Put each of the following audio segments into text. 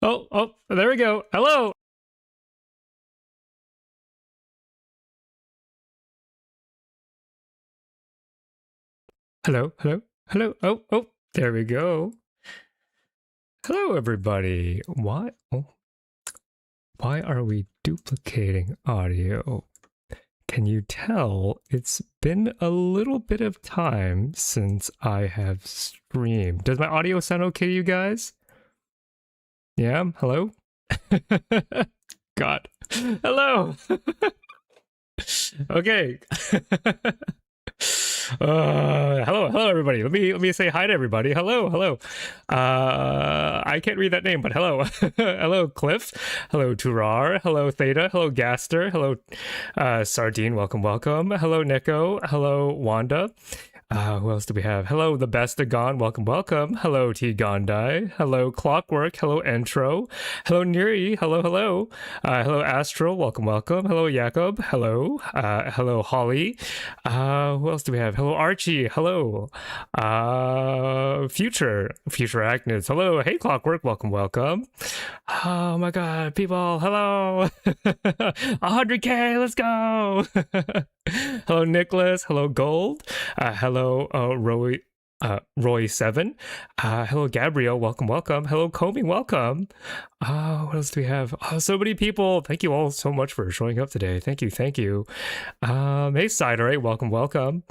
Oh, there we go. Hello. Hello. Oh, there we go. Hello, everybody. Why are we duplicating audio? Can you tell it's been a little bit of time since I have streamed? Does my audio sound okay to you guys? Yeah, hello? God. Hello. Okay. Hello everybody. Let me say hi to everybody. Hello. I can't read that name, but hello. Hello Cliff. Hello Turar. Hello Theta. Hello Gaster. Hello Sardine. Welcome. Hello Nico. Hello Wanda. Who else do we have? Hello, the best of gone. Welcome, welcome. Hello, T Gondai. Hello, Clockwork. Hello, Entro. Hello, Neri. Hello, hello. Hello, Astral. Welcome, welcome. Hello, Jakob. Hello. Hello, Holly. Who else do we have? Hello, Archie. Hello. Future Agnes. Hello. Hey, Clockwork. Welcome, welcome. Oh my God, people. Hello. 100K. Let's go. Hello, Nicholas. Hello, Gold. Hello, Roy7. Hello, Gabrielle. Welcome, welcome. Hello, Comey. Welcome. What else do we have? Oh, so many people. Thank you all so much for showing up today. Thank you, thank you. Hey, Siderite. Welcome, welcome.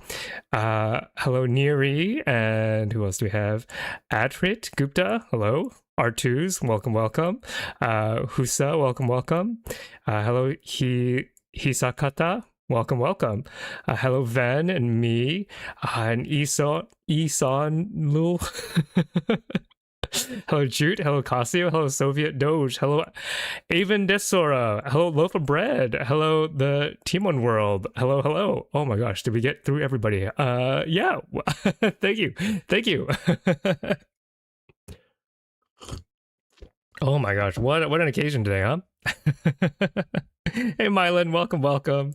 Hello, Neri. And who else do we have? Atrit Gupta. Hello. R2s. Welcome, welcome. Husa. Welcome, welcome. Hello, Hisakata. Welcome, welcome. Hello, Van and me, and Isan Lul. Hello, Jute. Hello, Casio. Hello, Soviet Doge. Hello, Avon Desora. Hello, Loaf of Bread. Hello, the Timon World. Hello, hello. Oh my gosh, did we get through everybody? Yeah. Thank you. Thank you. Oh my gosh, what an occasion today, huh? Hey, Mylan, welcome, welcome.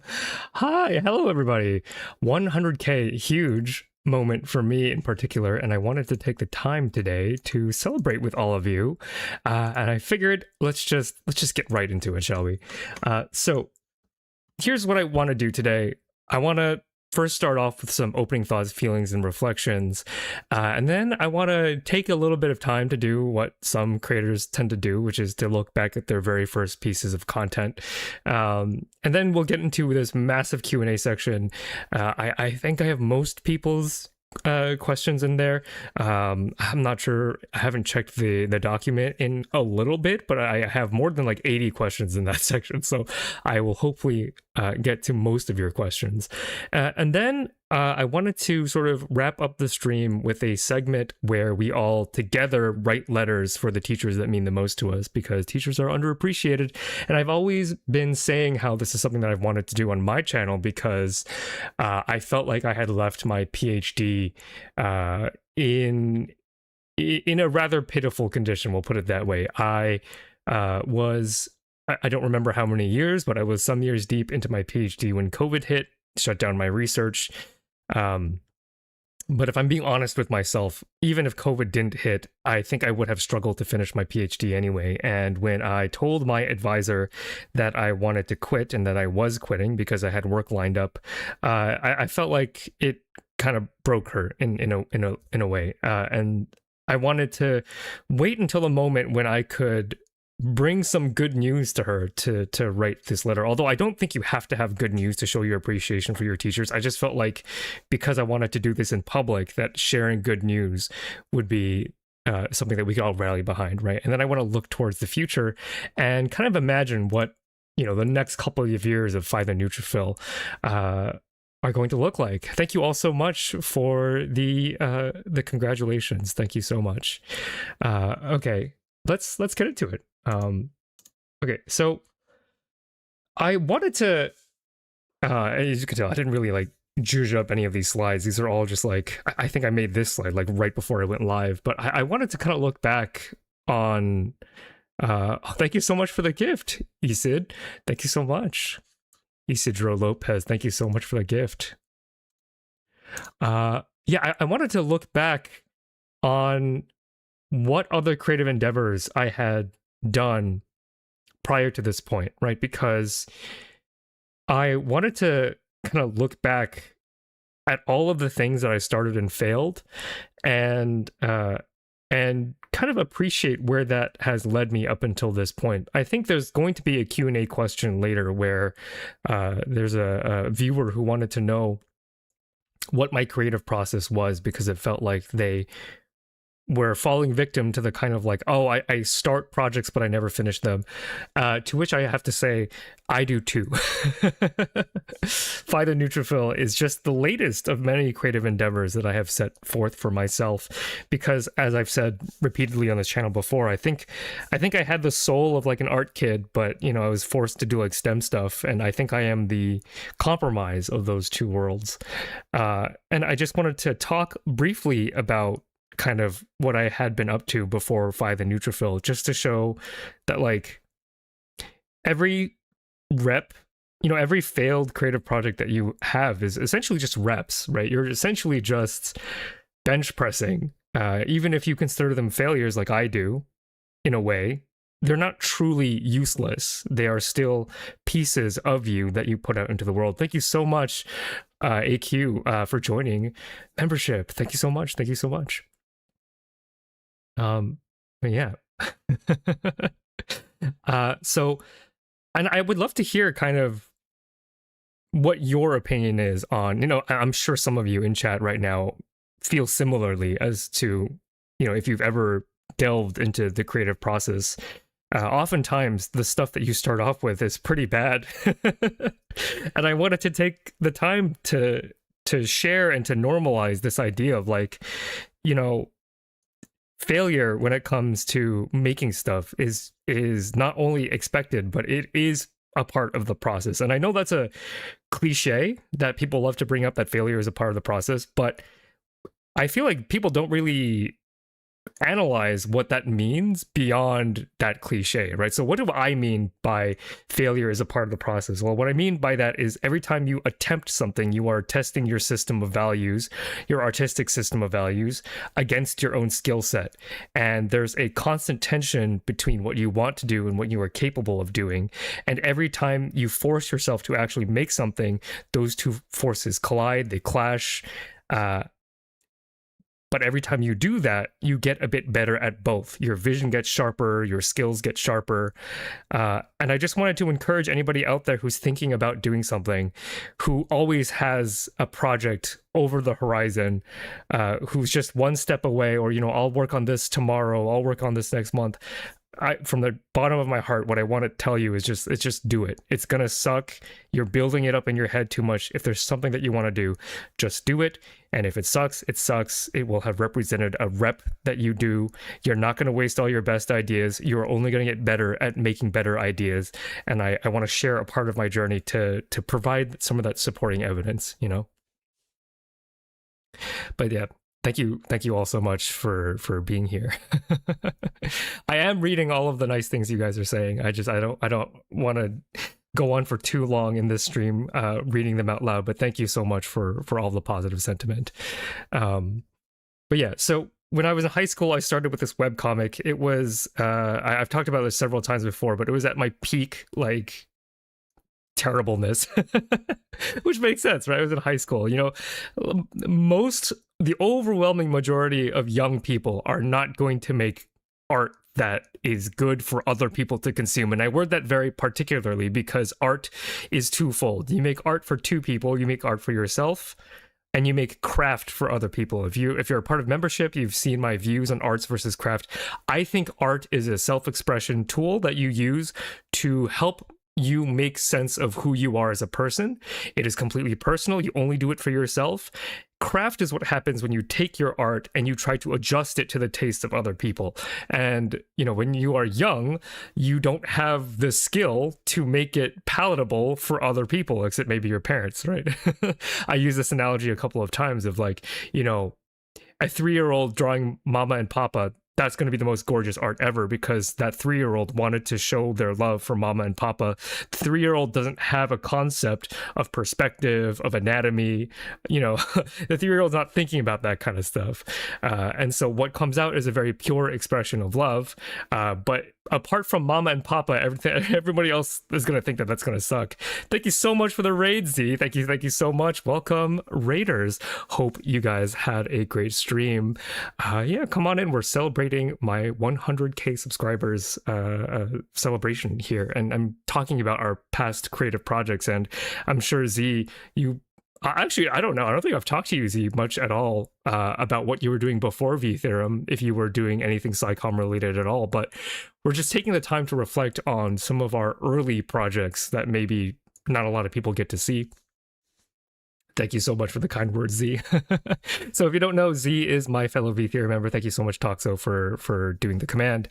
Hi, hello, everybody. 100K, huge moment for me in particular, and I wanted to take the time today to celebrate with all of you. And I figured let's just get right into it, shall we? So here's what I want to do today. I want to first start off with some opening thoughts, feelings, and reflections. And then I want to take a little bit of time to do what some creators tend to do, which is to look back at their very first pieces of content. And then we'll get into this massive Q&A section. I think I have most people's questions in there. I'm not sure. I haven't checked the document in a little bit, but I have more than like 80 questions in that section. So I will hopefully get to most of your questions. And then I wanted to sort of wrap up the stream with a segment where we all together write letters for the teachers that mean the most to us, because teachers are underappreciated. And I've always been saying how this is something that I've wanted to do on my channel, because I felt like I had left my PhD in a rather pitiful condition, we'll put it that way. I don't remember how many years, but I was some years deep into my PhD when COVID hit, shut down my research. But if I'm being honest with myself, even if COVID didn't hit, I think I would have struggled to finish my PhD anyway. And when I told my advisor that I wanted to quit and that I was quitting because I had work lined up, I felt like it kind of broke her in a way. And I wanted to wait until the moment when I could bring some good news to her to write this letter. Although I don't think you have to have good news to show your appreciation for your teachers. I just felt like, because I wanted to do this in public, that sharing good news would be something that we could all rally behind, right? And then I want to look towards the future and kind of imagine what, the next couple of years of Find the Neutrophil are going to look like. Thank you all so much for the congratulations. Thank you so much. Okay, let's get into it. Okay, so I wanted to, as you can tell, I didn't really like juice up any of these slides. These are all just like, I think I made this slide like right before I went live, but I wanted to kind of look back on, thank you so much for the gift, Isid. Thank you so much. Isidro Lopez, thank you so much for the gift. Yeah, I wanted to look back on what other creative endeavors I had done prior to this point, right? Because I wanted to kind of look back at all of the things that I started and failed, and kind of appreciate where that has led me up until this point. I think there's going to be a Q&A question later where there's a viewer who wanted to know what my creative process was, because it felt like they we're falling victim to the kind of like, oh, I start projects but I never finish them. To which I have to say, I do too. Fi the Neutrophil is just the latest of many creative endeavors that I have set forth for myself, because as I've said repeatedly on this channel before, I think I had the soul of like an art kid, but you know, I was forced to do like STEM stuff, and I think I am the compromise of those two worlds. And I just wanted to talk briefly about kind of what I had been up to before Fi the Neutrophil, just to show that like every rep, you know, every failed creative project that you have is essentially just reps, right? You're essentially just bench pressing. Even if you consider them failures like I do, in a way, they're not truly useless. They are still pieces of you that you put out into the world. Thank you so much, AQ, for joining membership. Thank you so much. Thank you so much. Yeah. So, and I would love to hear kind of what your opinion is on, you know, I'm sure some of you in chat right now feel similarly as to, you know, if you've ever delved into the creative process. Oftentimes the stuff that you start off with is pretty bad. And I wanted to take the time to share and to normalize this idea of like, you know, failure when it comes to making stuff is not only expected, but it is a part of the process. And I know that's a cliche that people love to bring up, that failure is a part of the process, but I feel like people don't really analyze what that means beyond that cliche, right? So what do I mean by failure is a part of the process? Well, what I mean by that is every time you attempt something, you are testing your system of values, your artistic system of values, against your own skill set. And there's a constant tension between what you want to do and what you are capable of doing. And every time you force yourself to actually make something, those two forces collide, they clash. But every time you do that, you get a bit better at both. Your vision gets sharper, your skills get sharper. And I just wanted to encourage anybody out there who's thinking about doing something, who always has a project over the horizon, who's just one step away, or, you know, I'll work on this tomorrow, I'll work on this next month. From the bottom of my heart, what I want to tell you is just do it. It's gonna suck. You're building it up in your head too much. If there's something that you want to do, just do it. And if it sucks, it sucks. It will have represented a rep that you do. You're not going to waste all your best ideas. You're only going to get better at making better ideas. And I want to share a part of my journey to provide some of that supporting evidence, you know? But yeah. Thank you all so much for being here. I am reading all of the nice things you guys are saying. I don't want to go on for too long in this stream reading them out loud, but thank you so much for all the positive sentiment. But yeah, so when I was in high school, I started with this webcomic. It was I've talked about this several times before, but it was at my peak, like, terribleness, which makes sense, right? I was in high school. You know, the overwhelming majority of young people are not going to make art that is good for other people to consume. And I word that very particularly because art is twofold. You make art for two people, you make art for yourself, and you make craft for other people. If you're a part of membership, you've seen my views on arts versus craft. I think art is a self-expression tool that you use to help you make sense of who you are as a person. It is completely personal. You only do it for yourself. Craft is what happens when you take your art and you try to adjust it to the taste of other people. And, you know, when you are young, you don't have the skill to make it palatable for other people, except maybe your parents, right? I use this analogy a couple of times of, like, you know, a 3-year-old drawing mama and papa. That's going to be the most gorgeous art ever because that 3-year-old wanted to show their love for mama and papa. The 3-year-old doesn't have a concept of perspective, of anatomy. You know, the 3-year-old's not thinking about that kind of stuff. And so what comes out is a very pure expression of love. But apart from mama and papa, everybody else is going to think that that's going to suck. Thank you so much for the raid, Z. Thank you so much. Welcome, raiders. Hope you guys had a great stream. Yeah, come on in. We're celebrating my 100k subscribers celebration here, and I'm talking about our past creative projects. And I'm sure, Z, you Actually, I don't know. I don't think I've talked to you, Z, much at all about what you were doing before VTheorem, if you were doing anything SciComm related at all. But we're just taking the time to reflect on some of our early projects that maybe not a lot of people get to see. Thank you so much for the kind words, Z. So if you don't know, Z is my fellow VTheorem member. Thank you so much, Toxo, for doing the command.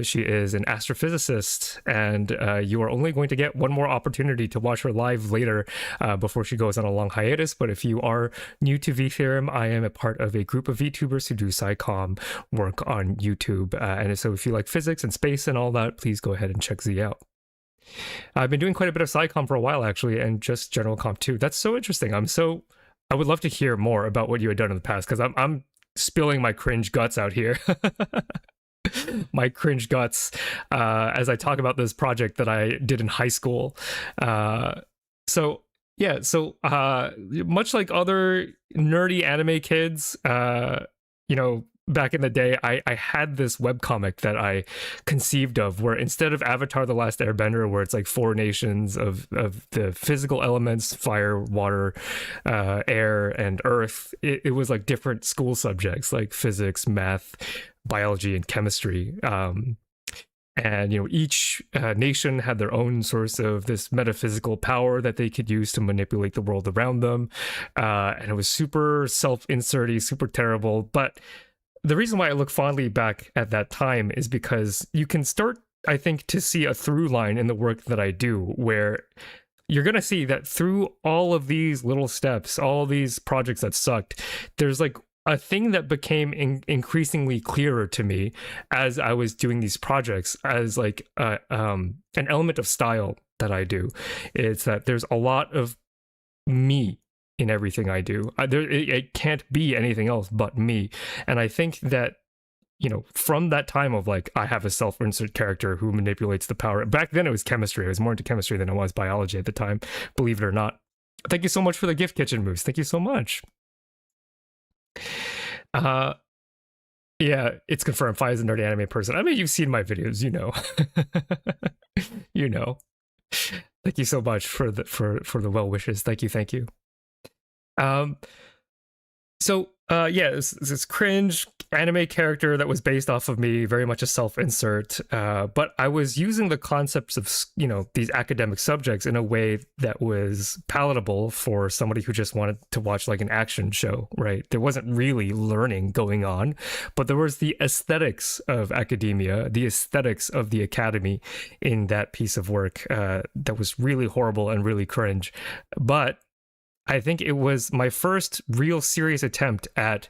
She is an astrophysicist, and you are only going to get one more opportunity to watch her live later before she goes on a long hiatus. But if you are new to VTheorem, I am a part of a group of VTubers who do SciComm work on YouTube. And so if you like physics and space and all that, please go ahead and check Z out. I've been doing quite a bit of SciComm for a while, actually, and just general comp too. That's so interesting. I would love to hear more about what you had done in the past, because I'm spilling my cringe guts out here. My cringe guts as I talk about this project that I did in high school. So much like other nerdy anime kids, back in the day, I had this webcomic that I conceived of where instead of Avatar The Last Airbender, where it's like 4 nations of the physical elements, fire, water, air, and earth, it was like different school subjects like physics, math, biology, and chemistry. And each nation had their own source of this metaphysical power that they could use to manipulate the world around them. And it was super self-inserty, super terrible. But the reason why I look fondly back at that time is because you can start, I think, to see a through line in the work that I do, where you're going to see that through all of these little steps, all these projects that sucked, there's like a thing that became increasingly clearer to me as I was doing these projects as like an element of style that I do. It's that there's a lot of me in everything I do. It can't be anything else but me. And I think that, from that time of like, I have a self-insert character who manipulates the power. Back then it was chemistry. I was more into chemistry than I was biology at the time, believe it or not. Thank you so much for the gift kitchen moves. Thank you so much. Yeah, it's confirmed. Fi is a nerdy anime person. I mean, you've seen my videos, Thank you so much for the well wishes. Thank you. This cringe anime character that was based off of me, very much a self-insert, but I was using the concepts of these academic subjects in a way that was palatable for somebody who just wanted to watch like an action show, right? There wasn't really learning going on, but there was the aesthetics of academia, the aesthetics of the academy in that piece of work that was really horrible and really cringe. But I think it was my first real serious attempt at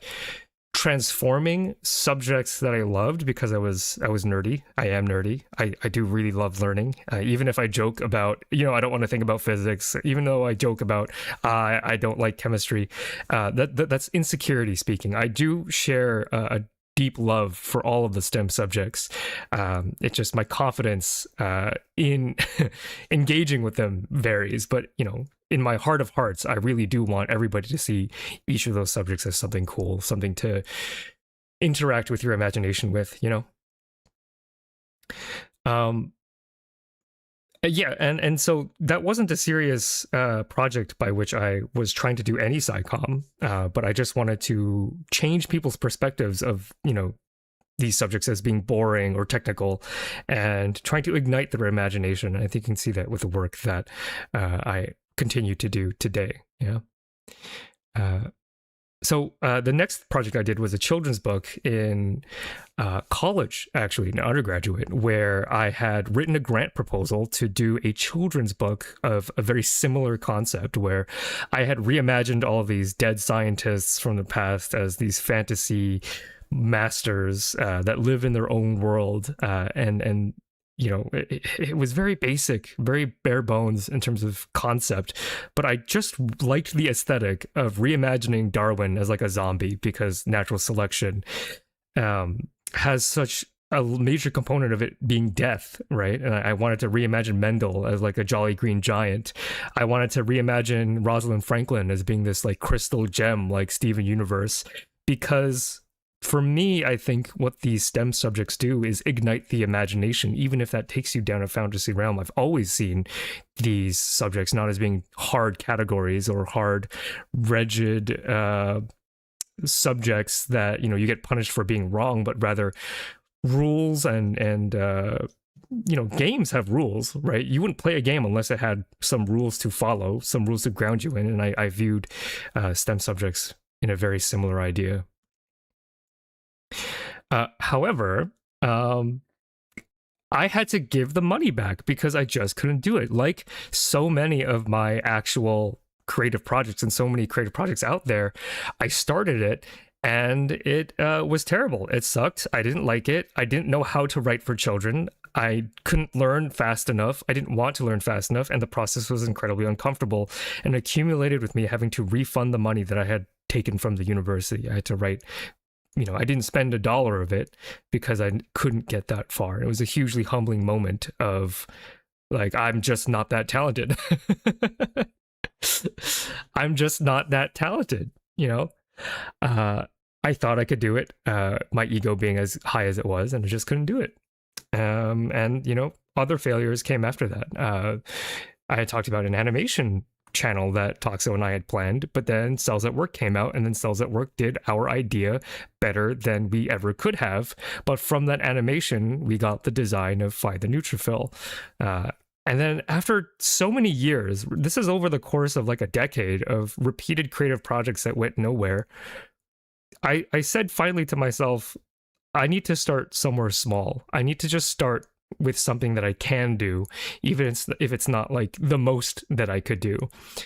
transforming subjects that I loved, because I was nerdy. I am nerdy. I do really love learning. Even if I joke about, I don't want to think about physics, even though I joke about I don't like chemistry, that's insecurity speaking. I do share a deep love for all of the STEM subjects. It's just my confidence in engaging with them varies, but in my heart of hearts, I really do want everybody to see each of those subjects as something cool, something to interact with your imagination with, and so that wasn't a serious project by which I was trying to do any SciComm, but I just wanted to change people's perspectives of, these subjects as being boring or technical, and trying to ignite their imagination. And I think you can see that with the work that I continue to do today. So the next project I did was a children's book in college, actually, in undergraduate, where I had written a grant proposal to do a children's book of a very similar concept, where I had reimagined all of these dead scientists from the past as these fantasy masters that live in their own world, and it was very basic, very bare bones in terms of concept, but I just liked the aesthetic of reimagining Darwin as like a zombie, because natural selection has such a major component of it being death, right? And I wanted to reimagine Mendel as like a jolly green giant. I wanted to reimagine Rosalind Franklin as being this like crystal gem like Steven Universe, because for me, I think what these STEM subjects do is ignite the imagination, even if that takes you down a fantasy realm. I've always seen these subjects not as being hard categories or hard, rigid subjects that, you know, you get punished for being wrong, but rather rules and you know, games have rules, right? You wouldn't play a game unless it had some rules to follow, some rules to ground you in. And I viewed STEM subjects in a very similar idea. However, I had to give the money back because I just couldn't do it. Like so many of my actual creative projects and so many creative projects out there, I started it and it was terrible. It sucked. I didn't like it. I didn't know how to write for children. I couldn't learn fast enough. I didn't want to learn fast enough. And the process was incredibly uncomfortable and accumulated with me having to refund the money that I had taken from the university. I had to write, you know, I didn't spend $1 of it because I couldn't get that far. It was a hugely humbling moment of like, I'm just not that talented. I'm just not that talented, you know? I thought I could do it, my ego being as high as it was, and I just couldn't do it. And, you know, other failures came after that. I had talked about an animation channel that Toxo and I had planned, but then Cells at Work came out, and then Cells at Work did our idea better than we ever could have. But from that animation, we got the design of Fi the Neutrophil. And then after so many years, this is over the course of like a decade of repeated creative projects that went nowhere, I said finally to myself, I need to start somewhere small. I need to just start with something that I can do, even if it's not like the most that I could do.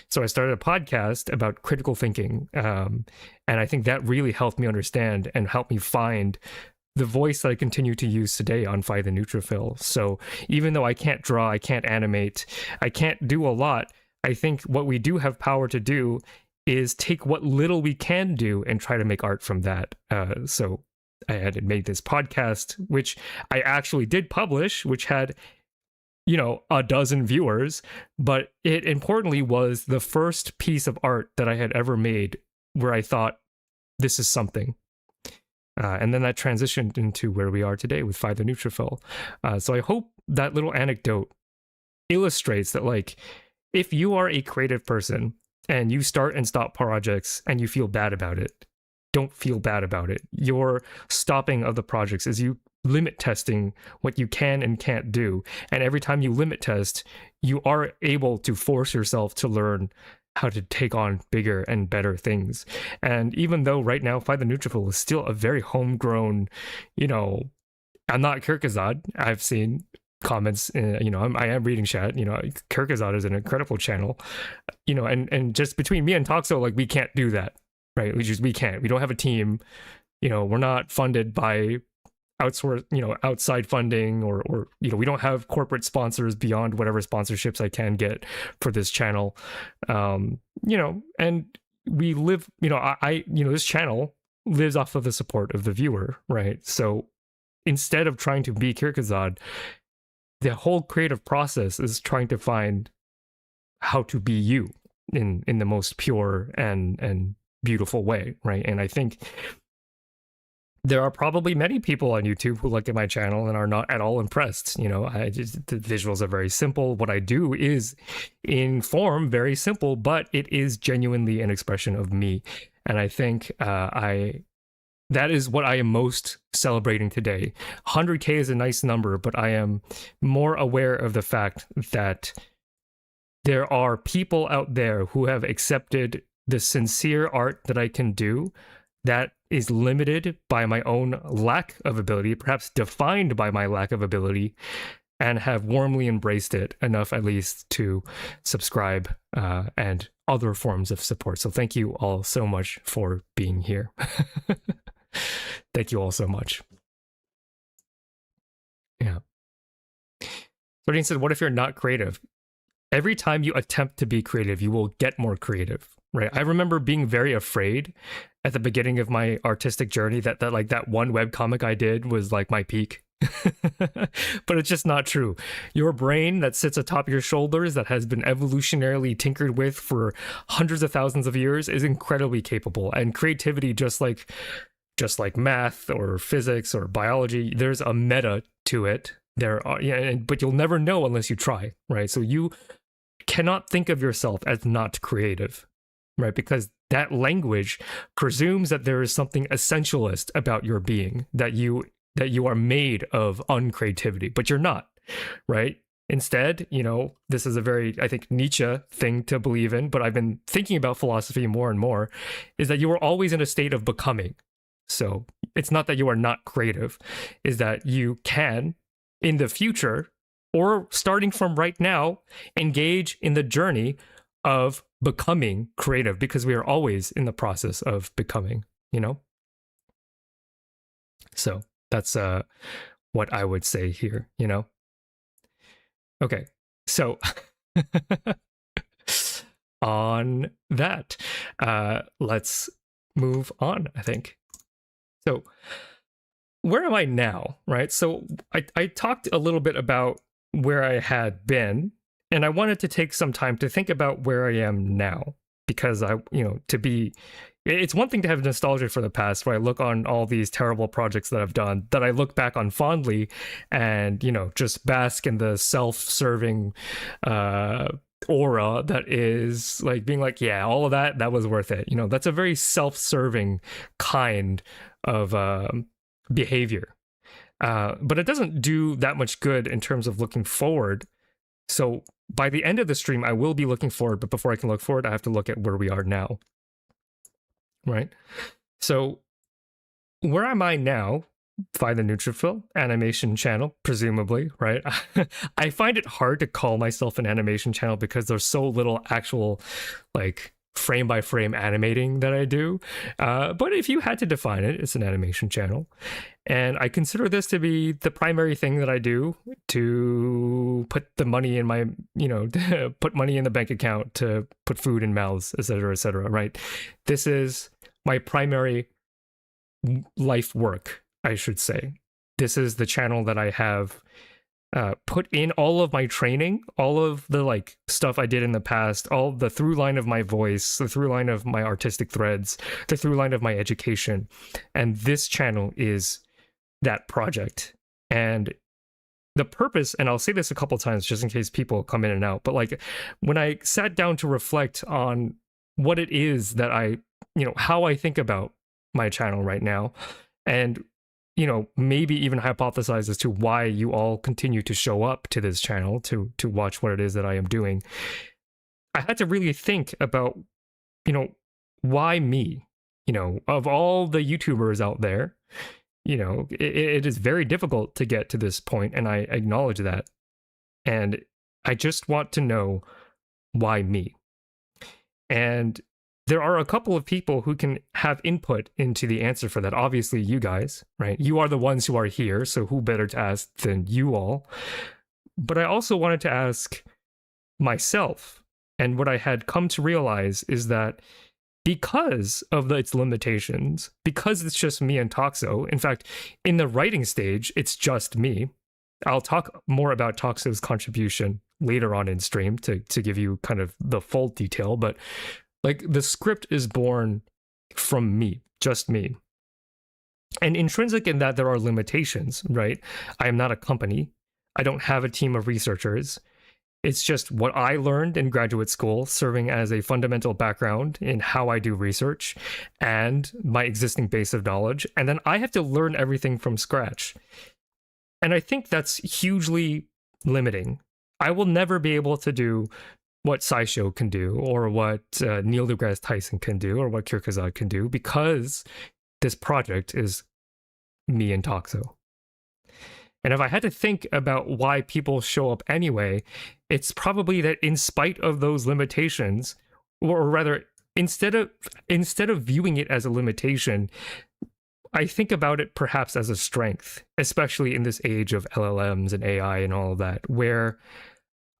So I started a podcast about critical thinking. And I think that really helped me understand and helped me find the voice that I continue to use today on Fi the Neutrophil. So even though I can't draw, I can't animate, I can't do a lot, I think what we do have power to do is take what little we can do and try to make art from that. So I had made this podcast, which I actually did publish, which had, you know, 12 viewers, but it importantly was the first piece of art that I had ever made where I thought, this is something. And then that transitioned into where we are today with Fi the Neutrophil. So I hope that little anecdote illustrates that, like, if you are a creative person and you start and stop projects and you feel bad about it, don't feel bad about it. Your stopping of the projects is you limit testing what you can and can't do. And every time you limit test, you are able to force yourself to learn how to take on bigger and better things. And even though right now Fi the Neutrophil is still a very homegrown, you know, I'm not Kierkegaard. I've seen comments, you know, I am reading chat, you know, Kierkegaard is an incredible channel, you know, and just between me and Toxo, like, we can't do that, right? We can't. We don't have a team, you know, we're not funded by outside funding or you know, we don't have corporate sponsors beyond whatever sponsorships I can get for this channel. You know, and we live, you know, you know, this channel lives off of the support of the viewer, right? So instead of trying to be Kierkegaard, the whole creative process is trying to find how to be you in the most pure and beautiful way, right? And I think there are probably many people on YouTube who look at my channel and are not at all impressed. You know, the visuals are very simple. What I do is in form very simple, but it is genuinely an expression of me. And I think that is what I am most celebrating today. 100K is a nice number, but I am more aware of the fact that there are people out there who have accepted the sincere art that I can do that is limited by my own lack of ability, perhaps defined by my lack of ability, and have warmly embraced it enough at least to subscribe and other forms of support. So thank you all so much for being here. Thank you all so much. Yeah. So Dean said, what if you're not creative? Every time you attempt to be creative, you will get more creative, right? I remember being very afraid at the beginning of my artistic journey that that one webcomic I did was like my peak. But it's just not true. Your brain that sits atop your shoulders, that has been evolutionarily tinkered with for hundreds of thousands of years, is incredibly capable. And creativity, just like just like math or physics or biology, there's a meta to it. But you'll never know unless you try, right? So you cannot think of yourself as not creative, right? Because that language presumes that there is something essentialist about your being, that you are made of uncreativity, but you're not, right? Instead, this is a very, I think, Nietzsche thing to believe in, but I've been thinking about philosophy more and more, is that you are always in a state of becoming. So it's not that you are not creative, is that you can, in the future, or starting from right now, engage in the journey of becoming creative, because we are always in the process of becoming, So that's what I would say here, Okay, so on that, let's move on, I think. So where am I now, right? So I talked a little bit about where I had been, and I wanted to take some time to think about where I am now, because it's one thing to have nostalgia for the past, where I look on all these terrible projects that I've done that I look back on fondly and, just bask in the self-serving aura that is like being like, yeah, all of that was worth it. That's a very self-serving kind of behavior. But it doesn't do that much good in terms of looking forward. So by the end of the stream, I will be looking forward, but before I can look forward, I have to look at where we are now. Right? So where am I now? By the Neutrophil animation channel, presumably, right? I find it hard to call myself an animation channel because there's so little actual, like, frame by frame animating that I do. But if you had to define it, it's an animation channel. And I consider this to be the primary thing that I do to put the money in my, put money in the bank account, to put food in mouths, et cetera, right? This is my primary life work, I should say. This is the channel that I have put in all of my training, all of the stuff I did in the past, all the through line of my voice, the through line of my artistic threads, the through line of my education. And this channel is that project. And the purpose, and I'll say this a couple times just in case people come in and out, but when I sat down to reflect on what it is that how I think about my channel right now, and maybe even hypothesize as to why you all continue to show up to this channel to watch what it is that I am doing, I had to really think about, why me? Of all the YouTubers out there, it is very difficult to get to this point, and I acknowledge that. And I just want to know why me. And there are a couple of people who can have input into the answer for that. Obviously, you guys, right? You are the ones who are here, so who better to ask than you all? But I also wanted to ask myself, and what I had come to realize is that because of its limitations, because it's just me and Toxo, in fact, in the writing stage, it's just me. I'll talk more about Toxo's contribution later on in stream to give you kind of the full detail, but the script is born from me, just me. And intrinsic in that, there are limitations, right? I am not a company. I don't have a team of researchers. It's just what I learned in graduate school, serving as a fundamental background in how I do research and my existing base of knowledge. And then I have to learn everything from scratch. And I think that's hugely limiting. I will never be able to do what SciShow can do, or what Neil deGrasse Tyson can do, or what Kierkegaard can do, because this project is me and Toxo. And if I had to think about why people show up anyway, it's probably that in spite of those limitations, or rather, instead of viewing it as a limitation, I think about it perhaps as a strength, especially in this age of LLMs and AI and all of that, where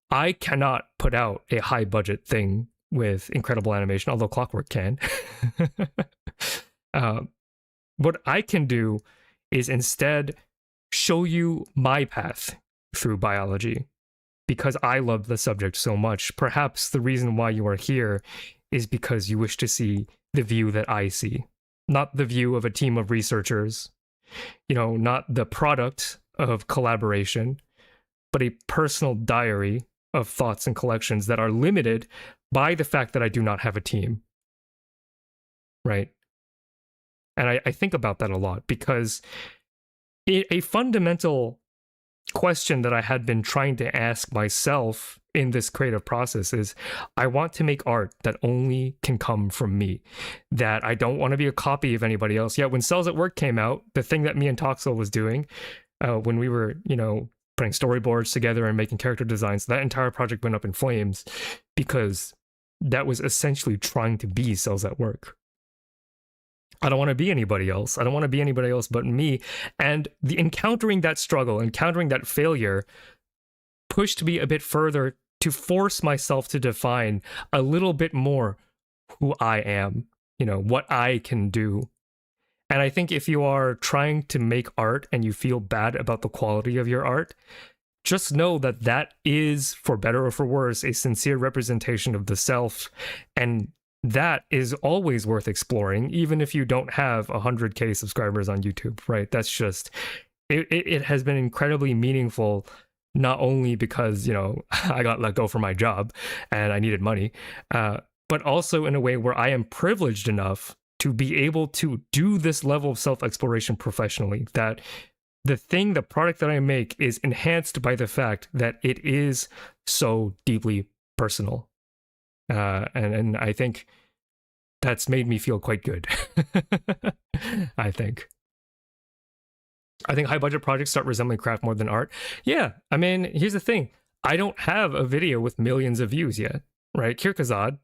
I cannot put out a high budget thing with incredible animation, although Clockwork can. What I can do is instead show you my path through biology, because I love the subject so much. Perhaps the reason why you are here is because you wish to see the view that I see. not the view of a team of researchers, you know, not the product of collaboration, but a personal diary of thoughts and collections that are limited by the fact that I do not have a team, right? And I think about that a lot because a fundamental question that I had been trying to ask myself in this creative process is I want to make art that only can come from me, that I don't want to be a copy of anybody else. Yeah, when Cells at Work came out, the thing that me and Toxel was doing when we were, you know, putting storyboards together and making character designs, that entire project went up in flames because that was essentially trying to be Cells at Work. I don't want to be anybody else. I don't want to be anybody else but me. And encountering that struggle, encountering that failure pushed me a bit further to force myself to define a little bit more who I am, you know, what I can do. And I think if you are trying to make art and you feel bad about the quality of your art, just know that that is, for better or for worse, a sincere representation of the self. And that is always worth exploring, even if you don't have 100K subscribers on YouTube, right? That's just, it has been incredibly meaningful, not only because, you know, I got let go from my job and I needed money, but also in a way where I am privileged enough to be able to do this level of self-exploration professionally, that the product that I make is enhanced by the fact that it is so deeply personal. And I think that's made me feel quite good. I think high budget projects start resembling craft more than art. Yeah, I mean, here's the thing. I don't have a video with millions of views yet, right? Kirkazad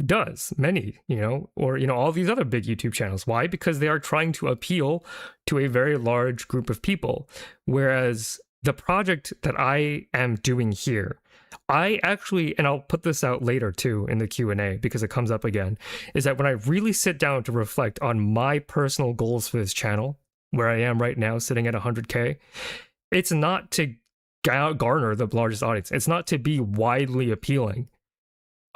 does, many, you know, or, you know, all these other big YouTube channels. Why? Because they are trying to appeal to a very large group of people. Whereas the project that I am doing here, I actually, and I'll put this out later too in the Q&A because it comes up again, is that when I really sit down to reflect on my personal goals for this channel, where I am right now sitting at 100K, it's not to garner the largest audience. It's not to be widely appealing.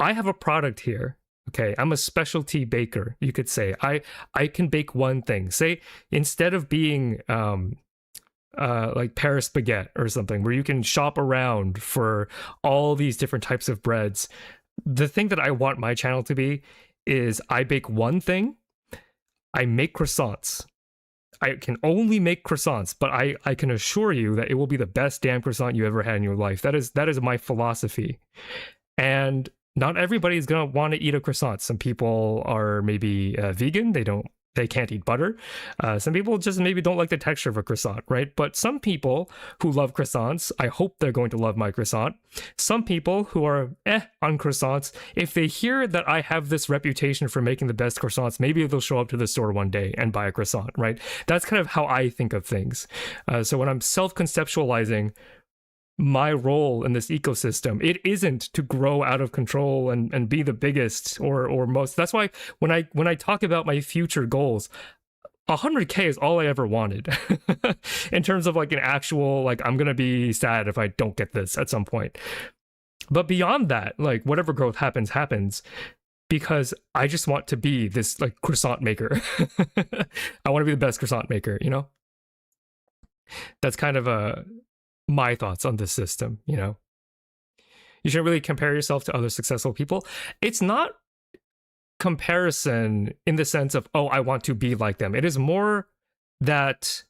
I have a product here. Okay, I'm a specialty baker, you could say. I can bake one thing. Say, instead of being like Paris baguette or something, where you can shop around for all these different types of breads, the thing that I want my channel to be is I bake one thing, I make croissants. I can only make croissants, but I can assure you that it will be the best damn croissant you ever had in your life. That is my philosophy. And not everybody is going to want to eat a croissant. Some people are maybe vegan. They can't eat butter. Some people just maybe don't like the texture of a croissant, right? But some people who love croissants, I hope they're going to love my croissant. Some people who are on croissants, if they hear that I have this reputation for making the best croissants, maybe they'll show up to the store one day and buy a croissant, right? That's kind of how I think of things. So when I'm self-conceptualizing my role in this ecosystem, it isn't to grow out of control and be the biggest or most. That's why when I talk about my future goals, 100K is all I ever wanted in terms of like an actual, like, I'm gonna be sad if I don't get this at some point. But beyond that, like, whatever growth happens, because I just want to be this like croissant maker. I want to be the best croissant maker, you know? That's kind of my thoughts on this system, you know? You shouldn't really compare yourself to other successful people. It's not comparison in the sense of, oh, I want to be like them. It is more that,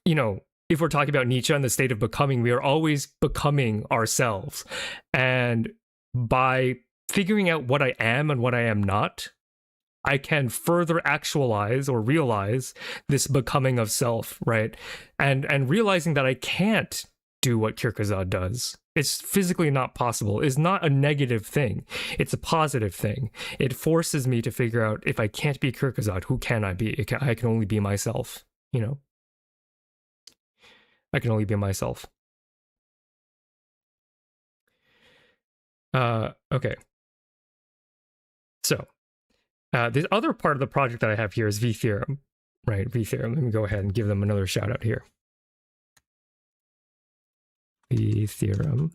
you know, if we're talking about Nietzsche and the state of becoming, we are always becoming ourselves. And by figuring out what I am and what I am not, I can further actualize or realize this becoming of self, right? And realizing that I can't do what Kierkegaard does. It's physically not possible. It's not a negative thing. It's a positive thing. It forces me to figure out, if I can't be Kierkegaard, who can I be? I can only be myself, you know? I can only be myself. Okay. So, the other part of the project that I have here is V-Theorem, right? V-Theorem. Let me go ahead and give them another shout out here. V-Theorem.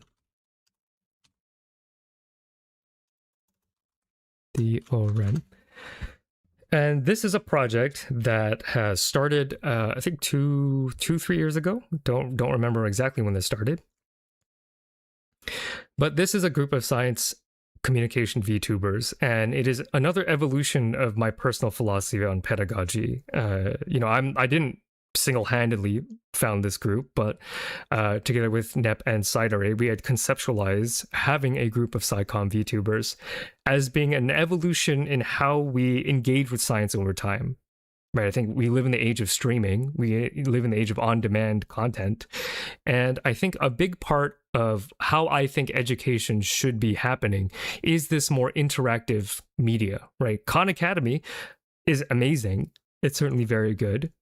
Theorem. And this is a project that has started, I think 3 years ago. Don't remember exactly when this started. But this is a group of science communication VTubers, and it is another evolution of my personal philosophy on pedagogy. I didn't single-handedly found this group, but together with Nep and SideArray, we had conceptualized having a group of SciComm VTubers as being an evolution in how we engage with science over time. Right, I think we live in the age of streaming. We live in the age of on-demand content. And I think a big part of how I think education should be happening is this more interactive media, right? Khan Academy is amazing. It's certainly very good.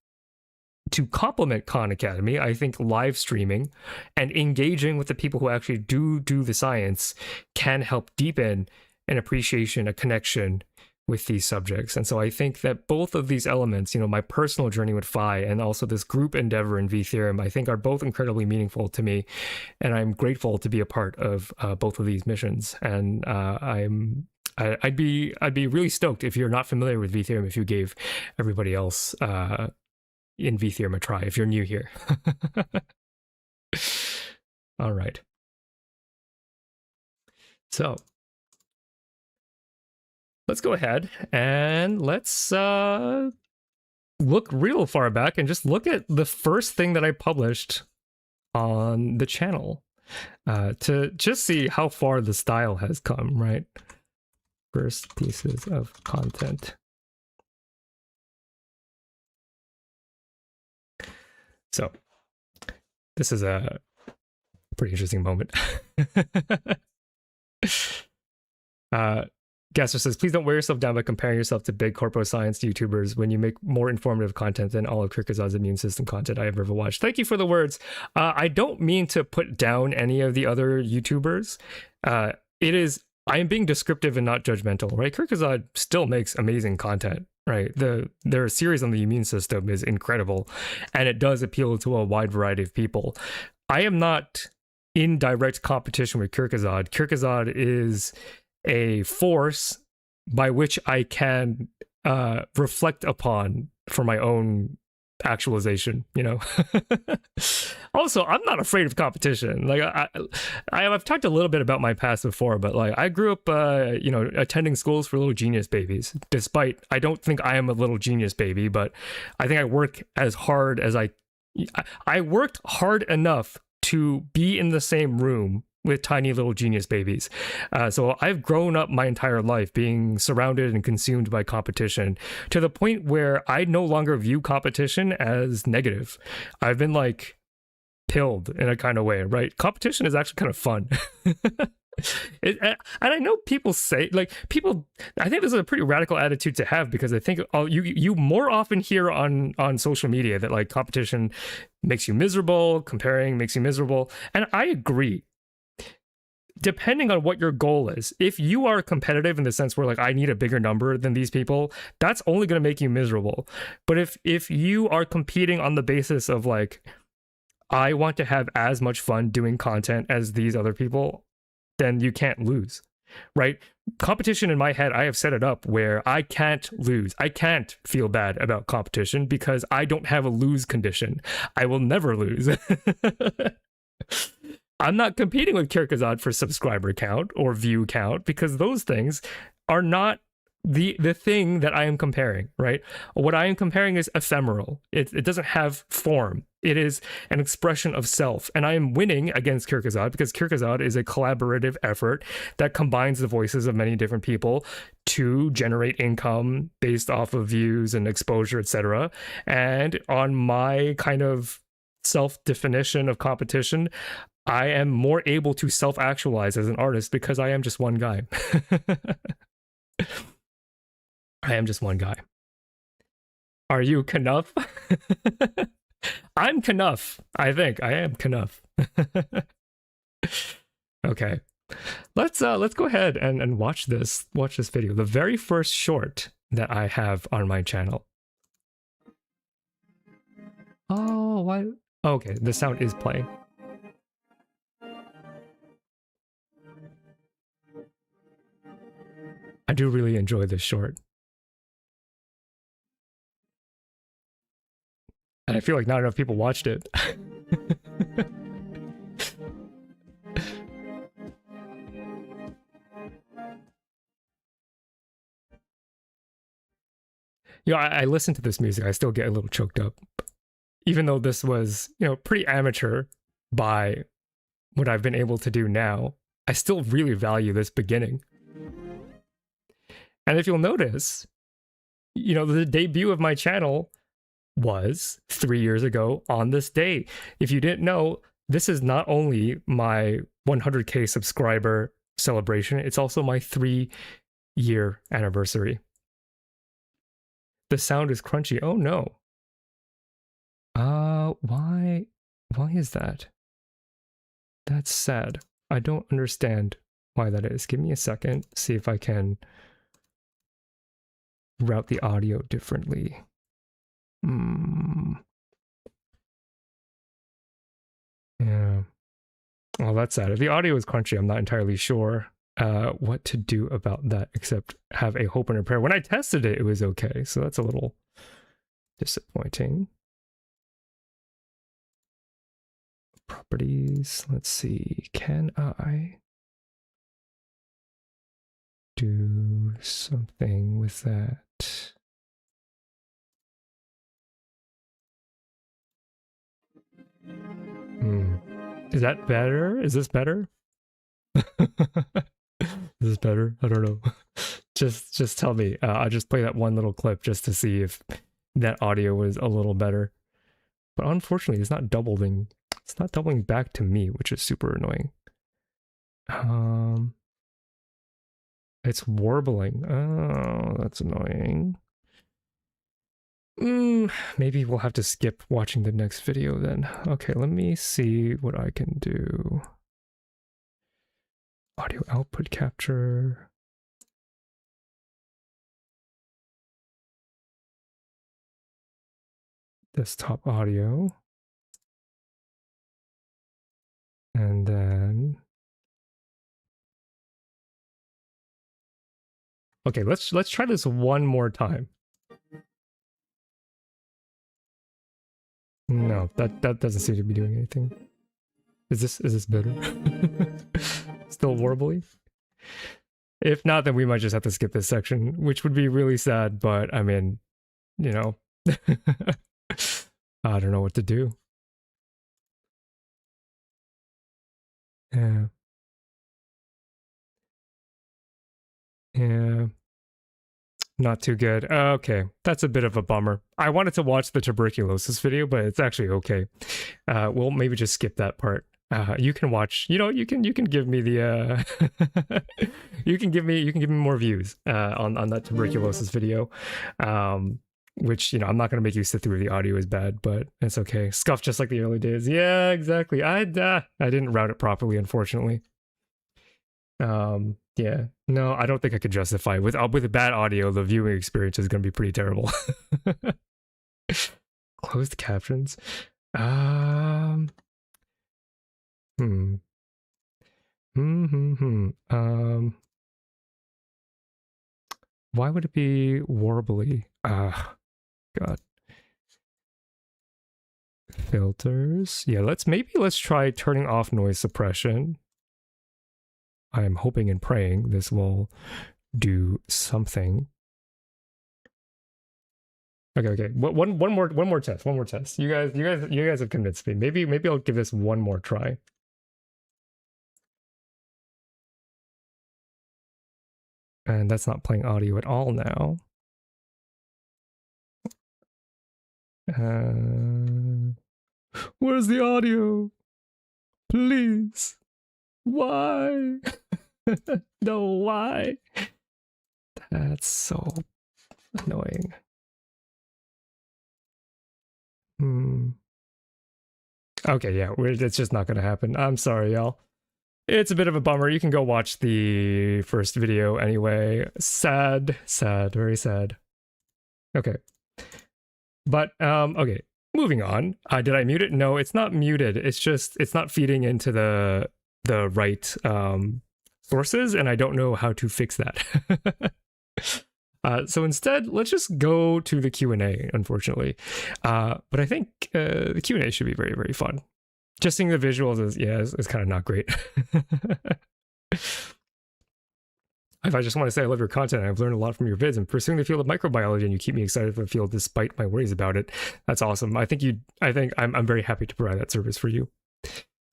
To complement Khan Academy, I think live streaming and engaging with the people who actually do the science can help deepen an appreciation, a connection with these subjects. And so I think that both of these elements, my personal journey with Phi and also this group endeavor in VTheorem, I think are both incredibly meaningful to me. And I'm grateful to be a part of both of these missions. And I'd be really stoked if you're not familiar with VTheorem, if you gave everybody else in VTheorem a try, if you're new here. All right. So let's go ahead and let's look real far back and just look at the first thing that I published on the channel to just see how far the style has come, right? First pieces of content. So this is a pretty interesting moment. Gasser says, please don't wear yourself down by comparing yourself to big corporate science YouTubers when you make more informative content than all of Kirkazad's immune system content I have ever watched. Thank you for the words. I don't mean to put down any of the other YouTubers. I am being descriptive and not judgmental, right? Kirkazad still makes amazing content, right? Their series on the immune system is incredible, and it does appeal to a wide variety of people. I am not in direct competition with Kirkazad. Kirkazad is a force by which I can reflect upon for my own actualization, Also, I'm not afraid of competition. Like I've talked a little bit about my past before, but like I grew up attending schools for little genius babies. Despite I don't think I am a little genius baby, but I think I work as hard as I worked hard enough to be in the same room with tiny little genius babies. So I've grown up my entire life being surrounded and consumed by competition to the point where I no longer view competition as negative. This been like pilled in a kind of way, right? Competition is actually kind of fun. And I know people say, I think this is a pretty radical attitude to have, because I think you more often hear on social media that like competition makes you miserable, comparing makes you miserable. And I agree. Depending on what your goal is, if you are competitive in the sense where like I need a bigger number than these people, that's only going to make you miserable. But if you are competing on the basis of like, I want to have as much fun doing content as these other people, then you can't lose, right? Competition in my head, I have set it up where I can't lose. I can't feel bad about competition because I don't have a lose condition. I will never lose. I'm not competing with Kirkazad for subscriber count or view count, because those things are not the thing that I am comparing, right? What I am comparing is ephemeral. It doesn't have form. It is an expression of self. And I am winning against Kirkazad because Kirkazad is a collaborative effort that combines the voices of many different people to generate income based off of views and exposure, etc. And on my kind of self-definition of competition, I am more able to self-actualize as an artist because I am just one guy. I am just one guy. Are you Knuff? I'm Knuff. I think I am Knuff. Okay, let's go ahead and watch this video. The very first short that I have on my channel. Oh, why? Okay, the sound is playing. I do really enjoy this short. And I feel like not enough people watched it. You know, I listen to this music, I still get a little choked up. Even though this was, you know, pretty amateur by what I've been able to do now, I still really value this beginning. And if you'll notice, you know, the debut of my channel was 3 years ago on this day. If you didn't know, this is not only my 100K subscriber celebration, it's also my 3-year anniversary. The sound is crunchy. Oh no. Why is that? That's sad. I don't understand why that is. Give me a second, see if I can route the audio differently. Yeah. Well, that's sad. If the audio is crunchy, I'm not entirely sure what to do about that, except have a hope and a prayer. When I tested it, it was okay, so that's a little disappointing. Properties, let's see, can I do something with that? Is that better? Is this better? Is this better? I don't know. Just tell me. I'll just play that one little clip just to see if that audio was a little better. But unfortunately, it's not doubling. It's not doubling back to me, which is super annoying. It's warbling. Oh, that's annoying. Maybe we'll have to skip watching the next video then. Okay, let me see what I can do. Audio output capture. Desktop audio. And then... Okay, let's try this one more time. No, that doesn't seem to be doing anything. Is this better? Still warbly? If not, then we might just have to skip this section, which would be really sad, but I mean, you know, I don't know what to do. Yeah. Yeah. Not too good. Okay, that's a bit of a bummer. I wanted to watch the tuberculosis video, but it's actually okay. We'll maybe just skip that part. You can watch. You know, you can give me the. you can give me more views on that tuberculosis video. Which, you know, I'm not gonna make you sit through. The audio is bad, but it's okay. Scuff just like the early days. Yeah, exactly. I didn't route it properly, unfortunately. Yeah, no, I don't think I could justify it. With a bad audio, the viewing experience is going to be pretty terrible. Closed captions. Why would it be warbly? God. Filters. Yeah, let's try turning off noise suppression. I am hoping and praying this will do something. Okay. One more test. You guys have convinced me. Maybe I'll give this one more try. And that's not playing audio at all now. Where's the audio? Please. Why? No, why? That's so annoying. Okay, yeah, it's just not gonna happen. I'm sorry, y'all. It's a bit of a bummer. You can go watch the first video anyway. Sad, very sad. Okay. But, okay, moving on. Did I mute it? No, it's not muted. It's just, it's not feeding into the right sources, and I don't know how to fix that. So instead, let's just go to the Q&A, unfortunately. But I think the Q&A should be very, very fun. Just seeing the visuals is kind of not great. If I just want to say I love your content, I've learned a lot from your vids and pursuing the field of microbiology, and you keep me excited for the field despite my worries about it. That's awesome. I think I'm very happy to provide that service for you.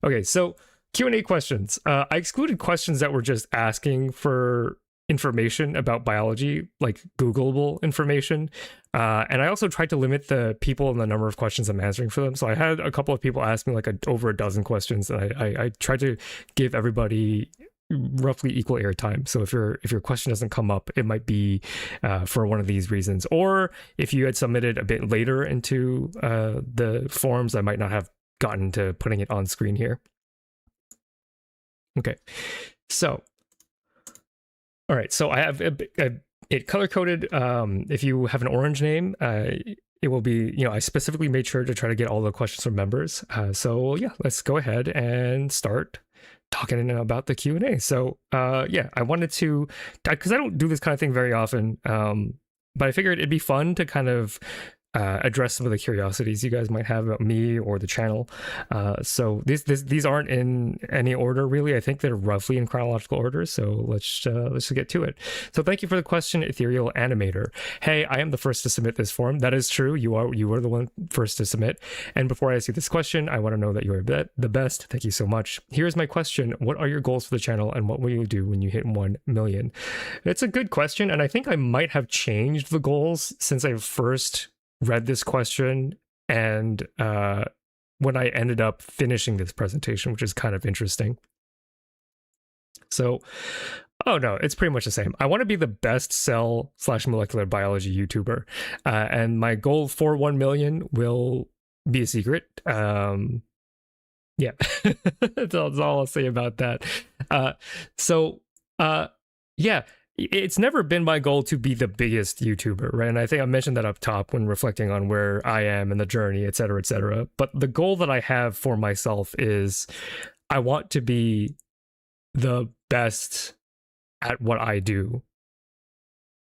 Okay, so Q&A questions. I excluded questions that were just asking for information about biology, like Googleable information. And I also tried to limit the people and the number of questions I'm answering for them. So I had a couple of people ask me like over a dozen questions, and I tried to give everybody roughly equal airtime. So if your question doesn't come up, it might be for one of these reasons. Or if you had submitted a bit later into the forums, I might not have gotten to putting it on screen here. Okay, so all right, so I have it color-coded. If you have an orange name, it will be, I specifically made sure to try to get all the questions from members. So yeah, let's go ahead and start talking about the Q&A. So yeah, I wanted to, because I don't do this kind of thing very often, but I figured it'd be fun to kind of address some of the curiosities you guys might have about me or the channel. So these aren't in any order, really. I think they're roughly in chronological order. So let's just get to it. So thank you for the question, Ethereal Animator. Hey, I am the first to submit this form. That is true. You are the one first to submit. And before I ask you this question, I want to know that you are the best. Thank you so much. Here's my question. What are your goals for the channel, and what will you do when you hit 1 million? It's a good question, and I think I might have changed the goals since I first read this question and when I ended up finishing this presentation, which is kind of interesting. So, oh no, it's pretty much the same. I want to be the best cell/molecular biology YouTuber, and my goal for 1 million will be a secret. Yeah, that's all I'll say about that. Yeah. It's never been my goal to be the biggest YouTuber, right? And I think I mentioned that up top when reflecting on where I am in the journey, et cetera, et cetera. But the goal that I have for myself is I want to be the best at what I do.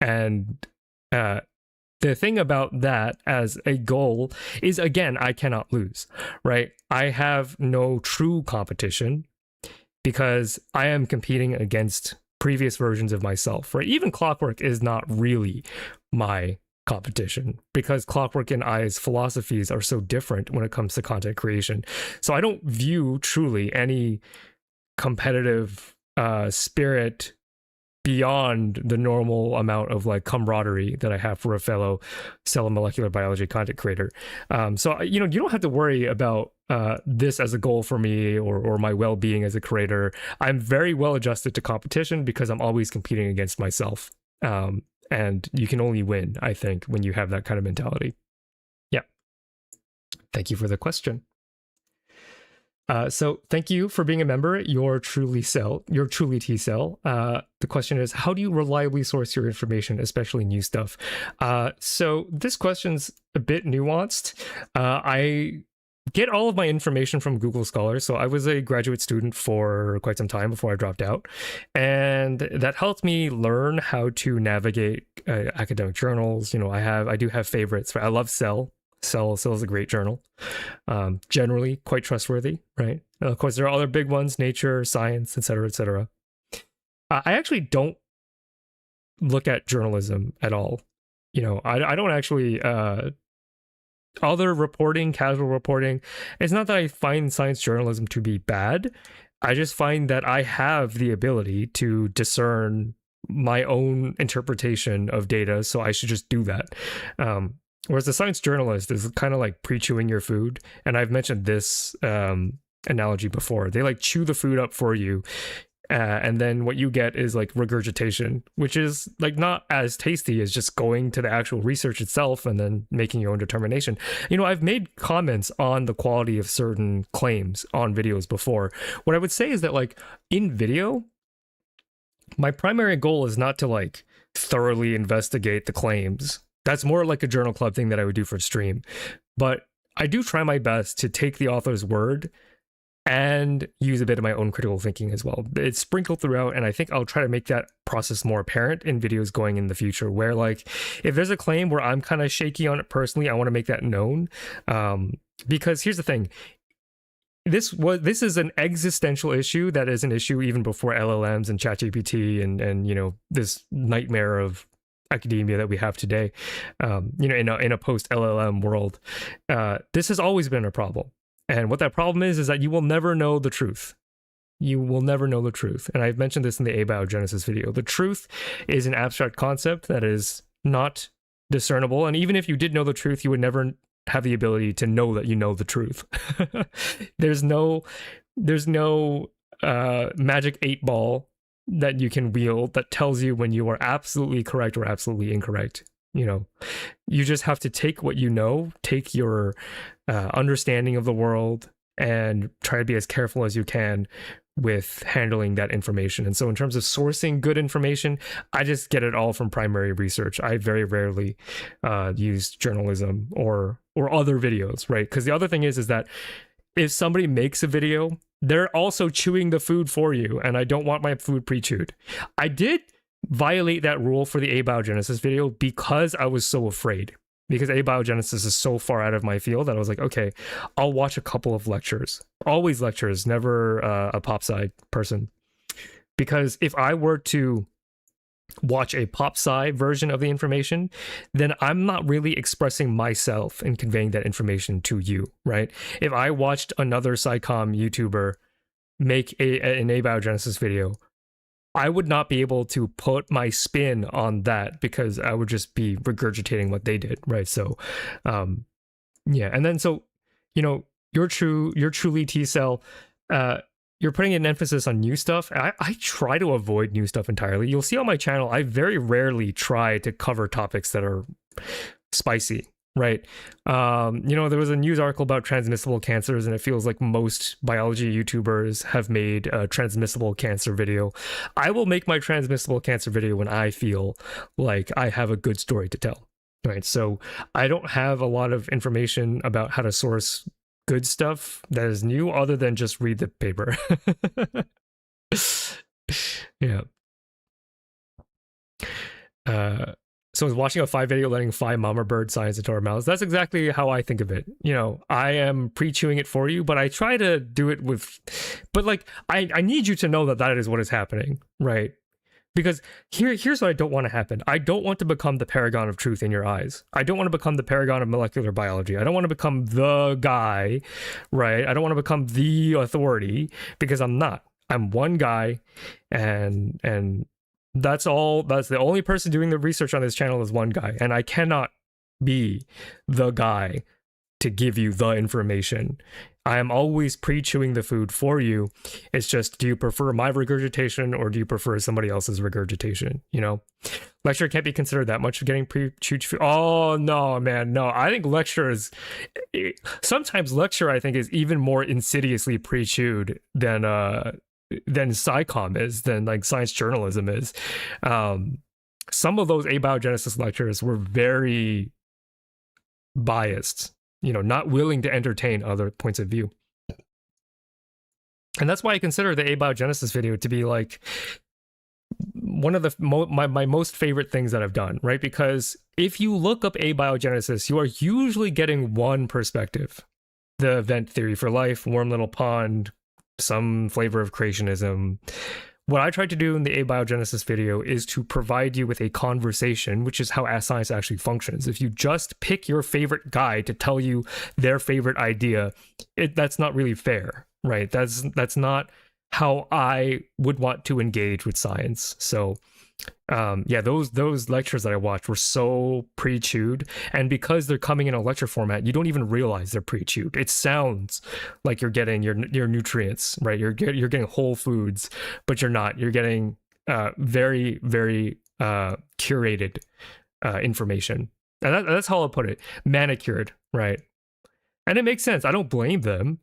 And the thing about that as a goal is, again, I cannot lose, right? I have no true competition because I am competing against previous versions of myself, right? Even Clockwork is not really my competition because Clockwork and I's philosophies are so different when it comes to content creation. So I don't view truly any competitive spirit beyond the normal amount of like camaraderie that I have for a fellow cell and molecular biology content creator. So, you don't have to worry about this as a goal for me or my well-being as a creator. I'm very well adjusted to competition because I'm always competing against myself. And you can only win, I think, when you have that kind of mentality. Yeah. Thank you for the question. So thank you for being a member. You're truly T-Cell. The question is, how do you reliably source your information, especially new stuff? So this question's a bit nuanced. I get all of my information from Google Scholar. So I was a graduate student for quite some time before I dropped out. And that helped me learn how to navigate academic journals. I do have favorites. I love Cell. Cell is a great journal, generally quite trustworthy, right? Of course, there are other big ones, Nature, Science, etc., etc. I actually don't look at journalism at all. I don't actually, other reporting, casual reporting, it's not that I find science journalism to be bad. I just find that I have the ability to discern my own interpretation of data, so I should just do that. Whereas the science journalist is kind of like pre-chewing your food. And I've mentioned this analogy before. They like chew the food up for you. And then what you get is like regurgitation, which is like not as tasty as just going to the actual research itself and then making your own determination. I've made comments on the quality of certain claims on videos before. What I would say is that like in video, my primary goal is not to like thoroughly investigate the claims. That's more like a journal club thing that I would do for stream. But I do try my best to take the author's word and use a bit of my own critical thinking as well. It's sprinkled throughout, and I think I'll try to make that process more apparent in videos going in the future, where like if there's a claim where I'm kind of shaky on it personally, I want to make that known. Because here's the thing. This is an existential issue that is an issue even before LLMs and ChatGPT and you know, this nightmare of academia that we have today. You know, in a post LLM world, this has always been a problem. And what that problem is that you will never know the truth. You will never know the truth. And I've mentioned this in the abiogenesis video. The truth is an abstract concept that is not discernible. And even if you did know the truth, you would never have the ability to know that you know the truth. There's no magic 8-ball that you can wield that tells you when you are absolutely correct or absolutely incorrect. You know, you just have to take what you know, take your understanding of the world, and try to be as careful as you can with handling that information. And so in terms of sourcing good information, I just get it all from primary research. I very rarely use journalism or other videos, right? Because the other thing is that if somebody makes a video, they're also chewing the food for you, and I don't want my food pre-chewed. I did violate that rule for the abiogenesis video because I was so afraid, because abiogenesis is so far out of my field that I was like, okay, I'll watch a couple of lectures, always lectures, never a pop sci person. Because if I were to watch a pop sci version of the information, then I'm not really expressing myself and conveying that information to you, right? If I watched another SciComm YouTuber make an abiogenesis video, I would not be able to put my spin on that because I would just be regurgitating what they did, right? So, yeah. And then, so, you know, you're truly T-cell, you're putting an emphasis on new stuff. I try to avoid new stuff entirely. You'll see on my channel, I very rarely try to cover topics that are spicy, right? You know, there was a news article about transmissible cancers, and it feels like most biology YouTubers have made a transmissible cancer video. I will make my transmissible cancer video when I feel like I have a good story to tell, right? So I don't have a lot of information about how to source good stuff that is new other than just read the paper. Yeah. So I was watching a 5 video letting 5 mama bird science into our mouths. That's exactly how I think of it. You know, I am pre-chewing it for you, but I try to do it with, but like, I need you to know that that is what is happening, right? Because here's what I don't want to happen. I don't want to become the paragon of truth in your eyes. I don't want to become the paragon of molecular biology. I don't want to become the guy, right? I don't want to become the authority, because I'm not. I'm one guy, and that's all. That's the only person doing the research on this channel is one guy, and I cannot be the guy to give you the information. I am always pre-chewing the food for you. It's just, do you prefer my regurgitation or do you prefer somebody else's regurgitation? You know, lecture can't be considered that much of getting pre-chewed food. Oh no, man, no. I think lecture is, sometimes lecture I think is even more insidiously pre-chewed than SciComm is, than like science journalism is. Some of those abiogenesis lectures were very biased, you know, not willing to entertain other points of view. And that's why I consider the abiogenesis video to be like one of the my most favorite things that I've done, right? Because if you look up abiogenesis, you are usually getting one perspective: the event theory for life, warm little pond, some flavor of creationism. What I tried to do in the abiogenesis video is to provide you with a conversation, which is how science actually functions. If you just pick your favorite guy to tell you their favorite idea, that's not really fair, right? That's not how I would want to engage with science. So yeah, those lectures that I watched were so pre-chewed, and because they're coming in a lecture format, you don't even realize they're pre-chewed. It sounds like you're getting your nutrients, right? You're getting whole foods, but you're not. You're getting very, very curated information, and that's how I'll put it: manicured, right? And it makes sense. I don't blame them.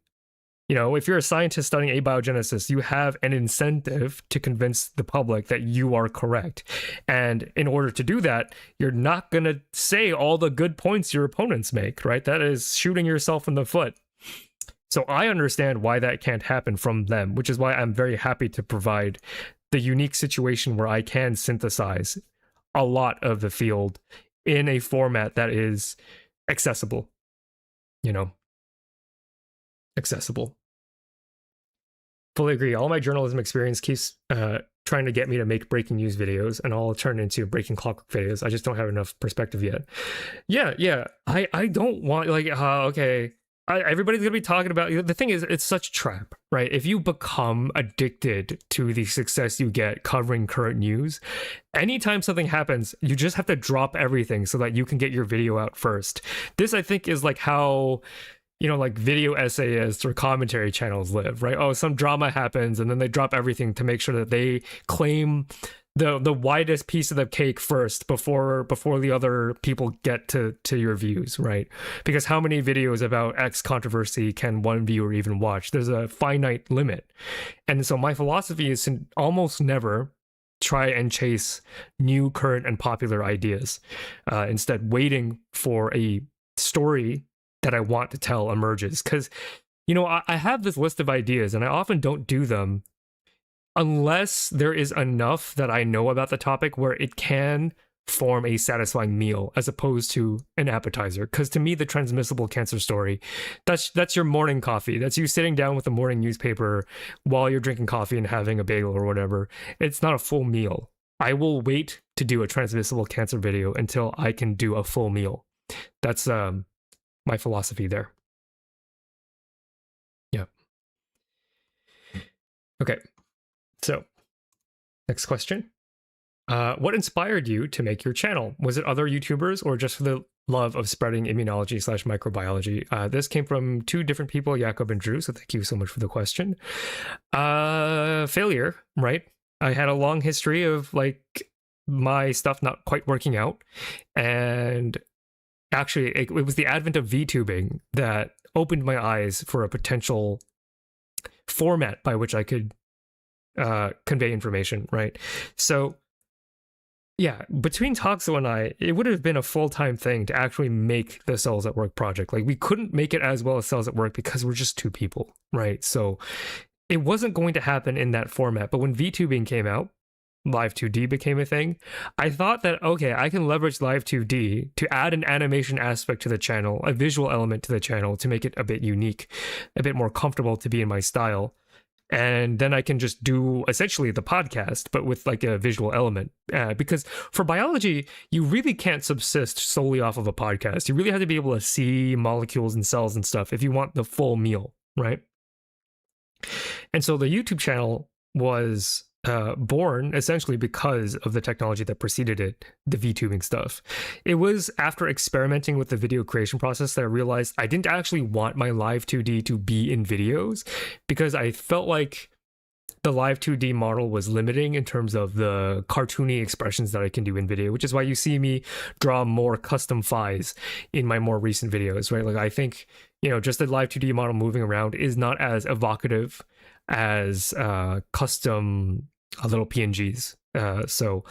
You know, if you're a scientist studying abiogenesis, you have an incentive to convince the public that you are correct. And in order to do that, you're not going to say all the good points your opponents make, right? That is shooting yourself in the foot. So I understand why that can't happen from them, which is why I'm very happy to provide the unique situation where I can synthesize a lot of the field in a format that is accessible, you know, accessible. Fully agree. All my journalism experience keeps trying to get me to make breaking news videos, and I'll turn into breaking clockwork videos. I just don't have enough perspective yet. Yeah. I don't want, like, okay. Everybody's gonna be talking about, the thing is, it's such a trap, right? If you become addicted to the success you get covering current news, anytime something happens, you just have to drop everything so that you can get your video out first. This, I think, is like how, you know, like video essayists or commentary channels live, right? Oh, some drama happens and then they drop everything to make sure that they claim the widest piece of the cake first before the other people get to your views, right? Because how many videos about X controversy can one viewer even watch? There's a finite limit. And so my philosophy is to almost never try and chase new, current, and popular ideas. Instead, waiting for a story that I want to tell emerges. Because, you know, I have this list of ideas and I often don't do them unless there is enough that I know about the topic where it can form a satisfying meal as opposed to an appetizer. Because to me, the transmissible cancer story, that's your morning coffee. That's you sitting down with a morning newspaper while you're drinking coffee and having a bagel or whatever. It's not a full meal. I will wait to do a transmissible cancer video until I can do a full meal. That's my philosophy there. Yeah. Okay. So, next question. What inspired you to make your channel? Was it other YouTubers or just for the love of spreading immunology/microbiology? This came from two different people, Jakob and Drew, so thank you so much for the question. Failure, right? I had a long history of, like, my stuff not quite working out. And actually, it was the advent of VTubing that opened my eyes for a potential format by which I could convey information, right? So yeah, between Toxo and I, it would have been a full-time thing to actually make the Cells at Work project. Like, we couldn't make it as well as Cells at Work because we're just two people, right? So it wasn't going to happen in that format. But when VTubing came out, Live 2D became a thing. I thought that, okay, I can leverage Live 2D to add an animation aspect to the channel, a visual element to the channel to make it a bit unique, a bit more comfortable to be in my style. And then I can just do essentially the podcast, but with like a visual element. Because for biology, you really can't subsist solely off of a podcast. You really have to be able to see molecules and cells and stuff if you want the full meal, right? And so the YouTube channel was born essentially because of the technology that preceded it, the VTubing stuff. It was after experimenting with the video creation process that I realized I didn't actually want my Live 2D to be in videos, because I felt like the Live 2D model was limiting in terms of the cartoony expressions that I can do in video, which is why you see me draw more custom files in my more recent videos, right? Like, I think, you know, just the Live 2D model moving around is not as evocative as custom little PNGs. So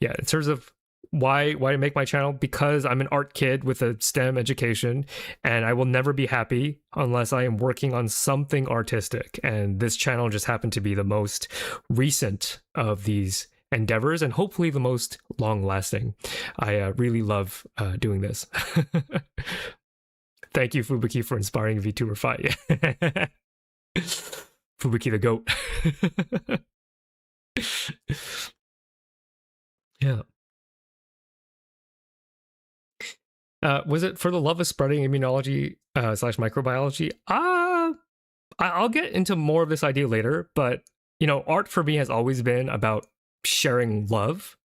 yeah, in terms of why make my channel, because I'm an art kid with a STEM education, and I will never be happy unless I am working on something artistic. And this channel just happened to be the most recent of these endeavors, and hopefully the most long-lasting. I really love doing this. Thank you, Fubuki, for inspiring VTuber Fight. Fubuki the goat. Yeah. Was it for the love of spreading immunology slash microbiology? I'll get into more of this idea later, but, you know, art for me has always been about sharing love.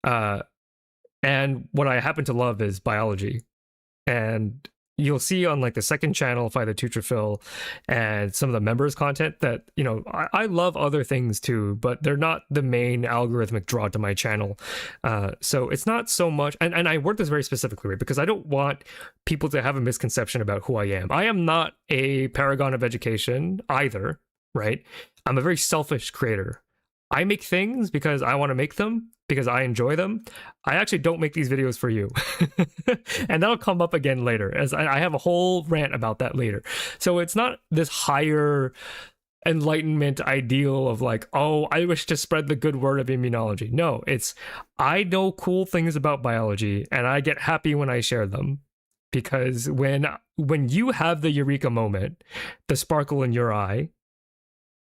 And what I happen to love is biology. And you'll see on like the second channel, Fi the Tutrophil, and some of the members content that, you know, I love other things too, but they're not the main algorithmic draw to my channel. So it's not so much, and I work this very specifically, right? Because I don't want people to have a misconception about who I am. I am not a paragon of education either, right? I'm a very selfish creator. I make things because I want to make them, because I enjoy them, I actually don't make these videos for you. And that'll come up again later, as I have a whole rant about that later. So it's not this higher enlightenment ideal of like, oh, I wish to spread the good word of immunology. No, it's I know cool things about biology and I get happy when I share them. Because when you have the eureka moment, the sparkle in your eye,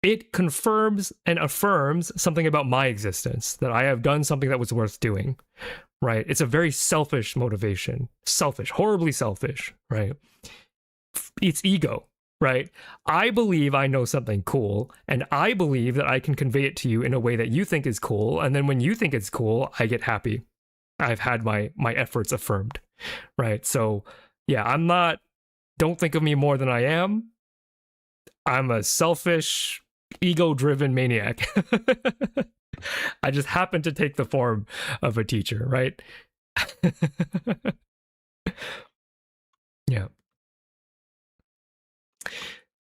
it confirms and affirms something about my existence, that I have done something that was worth doing, right? It's a very selfish motivation. Selfish, horribly selfish, right? It's ego, right? I believe I know something cool, and I believe that I can convey it to you in a way that you think is cool, and then when you think it's cool, I get happy. I've had my efforts affirmed, right? So, yeah, don't think of me more than I am. I'm a selfish, ego-driven maniac. I just happen to take the form of a teacher, right? Yeah.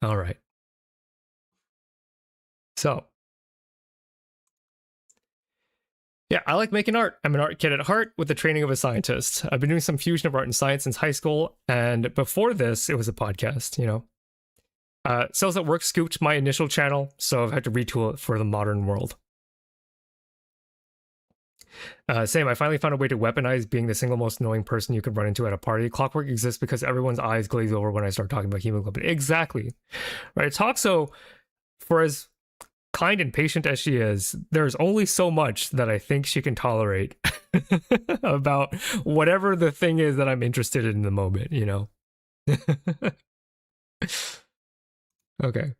All right. So, yeah, I like making art. I'm an art kid at heart with the training of a scientist. I've been doing some fusion of art and science since high school, and before this, it was a podcast, you know. Cells at Work scooped my initial channel, so I've had to retool it for the modern world. Same, I finally found a way to weaponize being the single most annoying person you could run into at a party. Clockwork exists because everyone's eyes glaze over when I start talking about hemoglobin. Exactly. Right, Toxo, for as kind and patient as she is, there's only so much that I think she can tolerate about whatever the thing is that I'm interested in the moment, you know? Okay.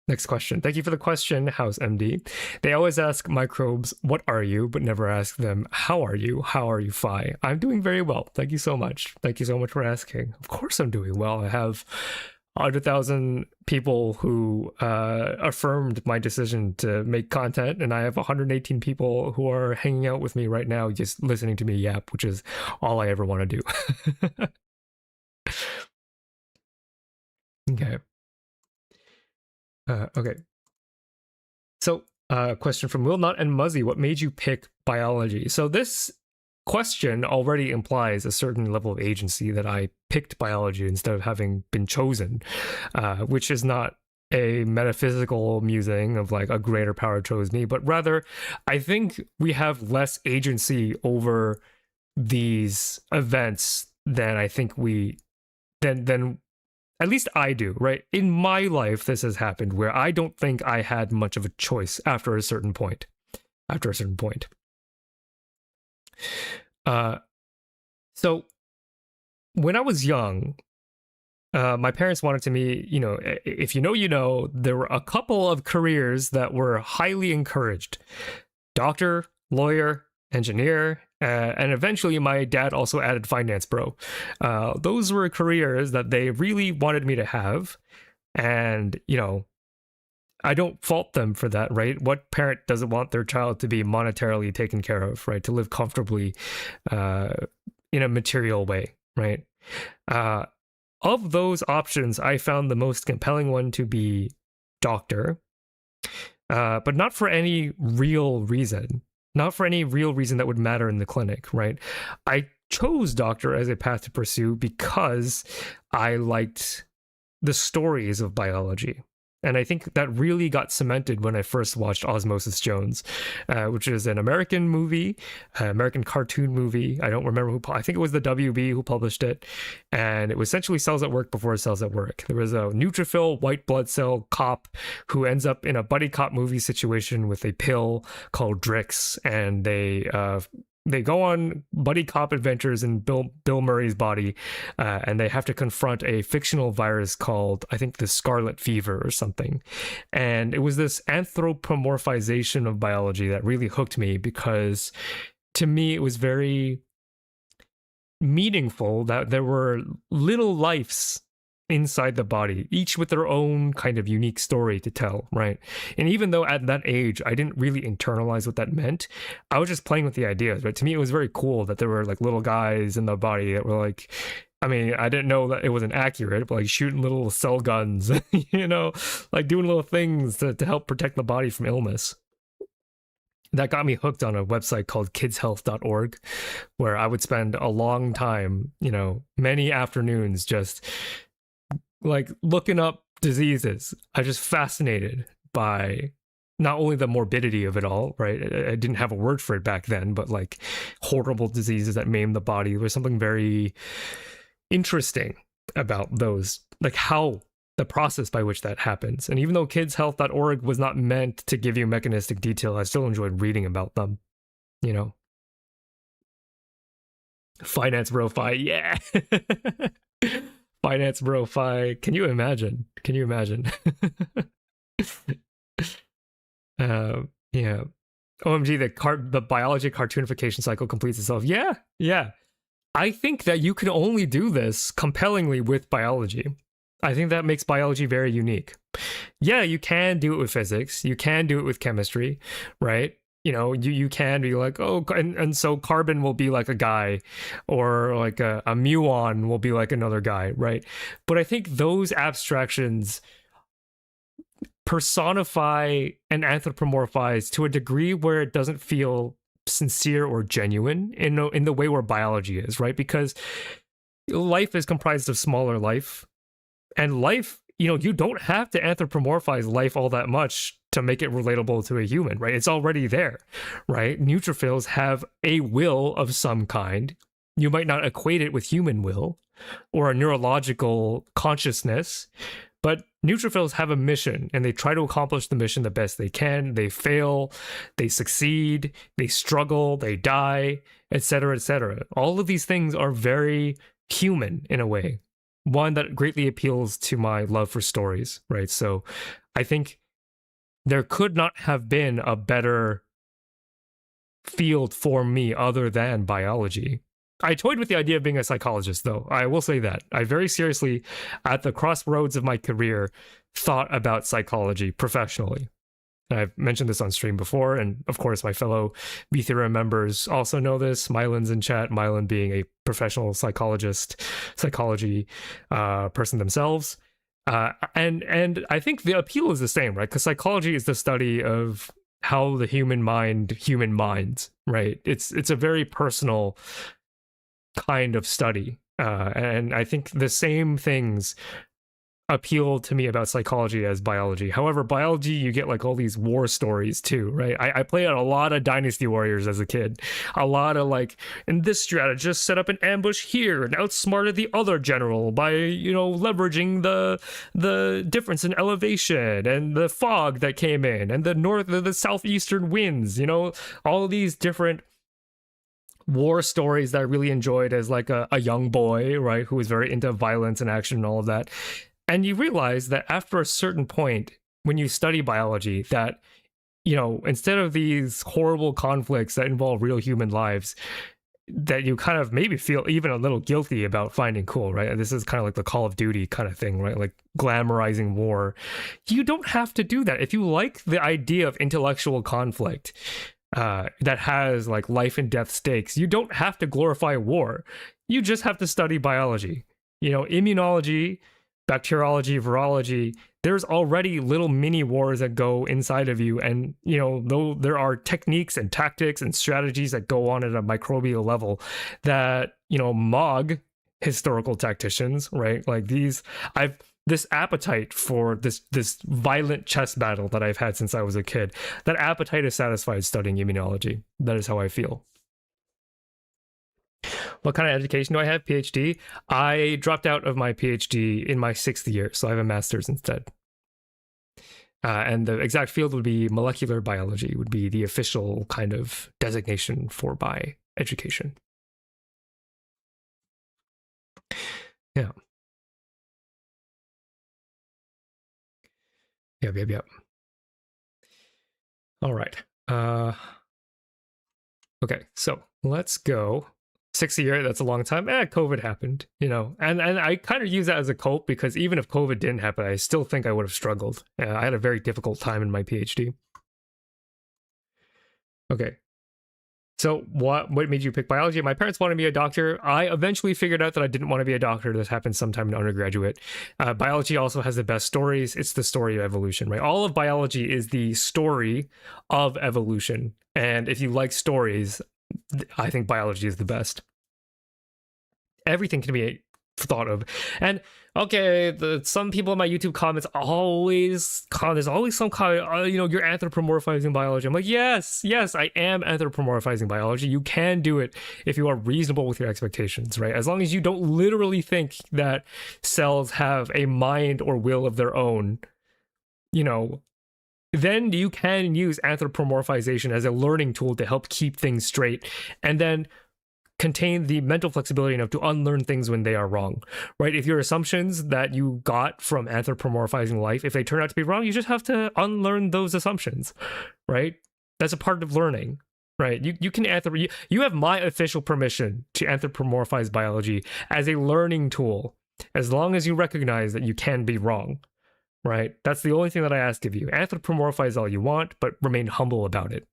Next question. Thank you for the question, House MD. They always ask microbes, what are you? But never ask them, how are you? How are you, Phi? I'm doing very well. Thank you so much. Thank you so much for asking. Of course I'm doing well. I have 100,000 people who affirmed my decision to make content, and I have 118 people who are hanging out with me right now just listening to me yap, which is all I ever want to do. Okay. Okay. So, question from Will Not and Muzzy: what made you pick biology? So this question already implies a certain level of agency, that I picked biology instead of having been chosen, which is not a metaphysical musing of like a greater power chose me, but rather I think we have less agency over these events than I think than at least I do, right? In my life, this has happened where I don't think I had much of a choice after a certain point. So when I was young, my parents wanted to me, you know, if you know, there were a couple of careers that were highly encouraged: doctor, lawyer, engineer, and eventually my dad also added finance bro. Those were careers that they really wanted me to have, and you know, I don't fault them for that, right? What parent doesn't want their child to be monetarily taken care of, right? To live comfortably in a material way, right? Of those options, I found the most compelling one to be doctor, but not for any real reason. Not for any real reason that would matter in the clinic, right? I chose doctor as a path to pursue because I liked the stories of biology. And I think that really got cemented when I first watched Osmosis Jones, which is an American movie, American cartoon movie. I don't remember who, I think it was the WB who published it. And it was essentially Cells at Work before Cells at Work. There was a neutrophil white blood cell cop who ends up in a buddy cop movie situation with a pill called Drix. And they go on buddy cop adventures in Bill Murray's body, and they have to confront a fictional virus called, I think, the Scarlet Fever or something. And it was this anthropomorphization of biology that really hooked me, because to me it was very meaningful that there were little lives inside the body, each with their own kind of unique story to tell, right? And even though at that age I didn't really internalize what that meant, I was just playing with the ideas, but to me it was very cool that there were like little guys in the body that were like, I mean, I didn't know that it wasn't accurate, but like shooting little cell guns, you know, like doing little things to help protect the body from illness. that got me hooked on a website called kidshealth.org, where I would spend a long time, many afternoons just like looking up diseases. I just fascinated by not only the morbidity of it all, right? I didn't have a word for it back then, but like horrible diseases that maim the body. There was something very interesting about those, like how the process by which that happens. And even though kidshealth.org was not meant to give you mechanistic detail, I still enjoyed reading about them, Finance bro fi, yeah. Finance bro fi. Can you imagine? Yeah. OMG, the biology cartoonification cycle completes itself. Yeah. I think that you can only do this compellingly with biology. I think that makes biology very unique. Yeah, you can do it with physics. You can do it with chemistry, right? You can be like, oh, and so carbon will be like a guy, or like a muon will be like another guy, right? But I think those abstractions personify and anthropomorphize to a degree where it doesn't feel sincere or genuine in the way where biology is, right? Because life is comprised of smaller life, and life, you don't have to anthropomorphize life all that much to make it relatable to a human, right? It's already there, right? Neutrophils have a will of some kind. You might not equate it with human will or a neurological consciousness, but neutrophils have a mission, and they try to accomplish the mission the best they can. They fail, they succeed, they struggle, they die, etc., etc. All of these things are very human in a way. One that greatly appeals to my love for stories, right? So I think there could not have been a better field for me other than biology. I toyed with the idea of being a psychologist, though. I will say that. I very seriously, at the crossroads of my career, thought about psychology professionally. And I've mentioned this on stream before, and of course my fellow VThera members also know this. Mylan's in chat, Mylan being a professional psychology person themselves. And I think the appeal is the same, right? Because psychology is the study of how the human minds, right? It's a very personal kind of study. And I think the same things appeal to me about psychology as biology. However, biology, you get like all these war stories too, right? I played a lot of Dynasty Warriors as a kid. A lot of like, and this strategist set up an ambush here and outsmarted the other general by, leveraging the difference in elevation and the fog that came in and the southeastern winds, all of these different war stories that I really enjoyed as like a young boy, right? Who was very into violence and action and all of that. And you realize that after a certain point, when you study biology, that, instead of these horrible conflicts that involve real human lives, that you kind of maybe feel even a little guilty about finding cool, right? This is kind of like the Call of Duty kind of thing, right? Like glamorizing war. You don't have to do that. If you like the idea of intellectual conflict that has like life and death stakes, you don't have to glorify war. You just have to study biology. Immunology, bacteriology, virology, there's already little mini wars that go inside of you. And, though there are techniques and tactics and strategies that go on at a microbial level that, MOG historical tacticians, right? Like this appetite for this violent chess battle that I've had since I was a kid, that appetite is satisfied studying immunology. That is how I feel. What kind of education do I have? PhD. I dropped out of my PhD in my 6th year, so I have a master's instead. And the exact field would be molecular biology, would be the official kind of designation for bi education. Yeah. Yep. All right. Okay, so let's go. 6 year, that's a long time. COVID happened, and I kind of use that as a cope, because even if COVID didn't happen, I still think I would have struggled. I had a very difficult time in my PhD. Okay, So what made you pick biology? My parents wanted me a doctor. I eventually figured out that I didn't want to be a doctor. This happened sometime in undergraduate. Biology also has the best stories. It's the story of evolution, right? All of biology is the story of evolution. And if you like stories, I think biology is the best. Everything can be thought of. And okay, some people in my YouTube comments there's always some comment, you're anthropomorphizing biology. I'm like, yes, I am anthropomorphizing biology. You can do it if you are reasonable with your expectations, right? As long as you don't literally think that cells have a mind or will of their own, then you can use anthropomorphization as a learning tool to help keep things straight, and then contain the mental flexibility enough to unlearn things when they are wrong, right? If your assumptions that you got from anthropomorphizing life, if they turn out to be wrong, you just have to unlearn those assumptions, right? That's a part of learning, right? You can you have my official permission to anthropomorphize biology as a learning tool, as long as you recognize that you can be wrong, right? That's the only thing that I ask of you. Anthropomorphize all you want, but remain humble about it.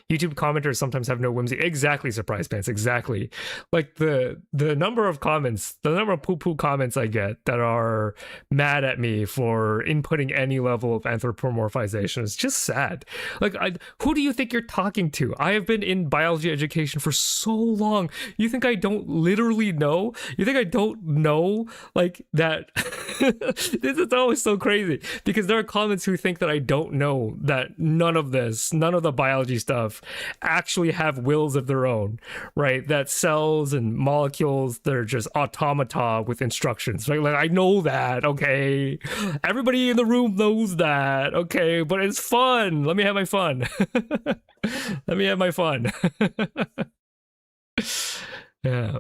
YouTube commenters sometimes have no whimsy. Exactly, Surprise Pants. Exactly. Like the number of comments, the number of poo-poo comments I get that are mad at me for inputting any level of anthropomorphization is just sad. Like, who do you think you're talking to? I have been in biology education for so long. You think I don't literally know? You think I don't know, like, that? This is always so crazy because there are comments who think that I don't know that none of the biology stuff actually have wills of their own, right? That cells and molecules, they're just automata with instructions, right? Like, I know that, okay? Everybody in the room knows that, okay? But it's fun. Let me have my fun. Let me have my fun. Yeah.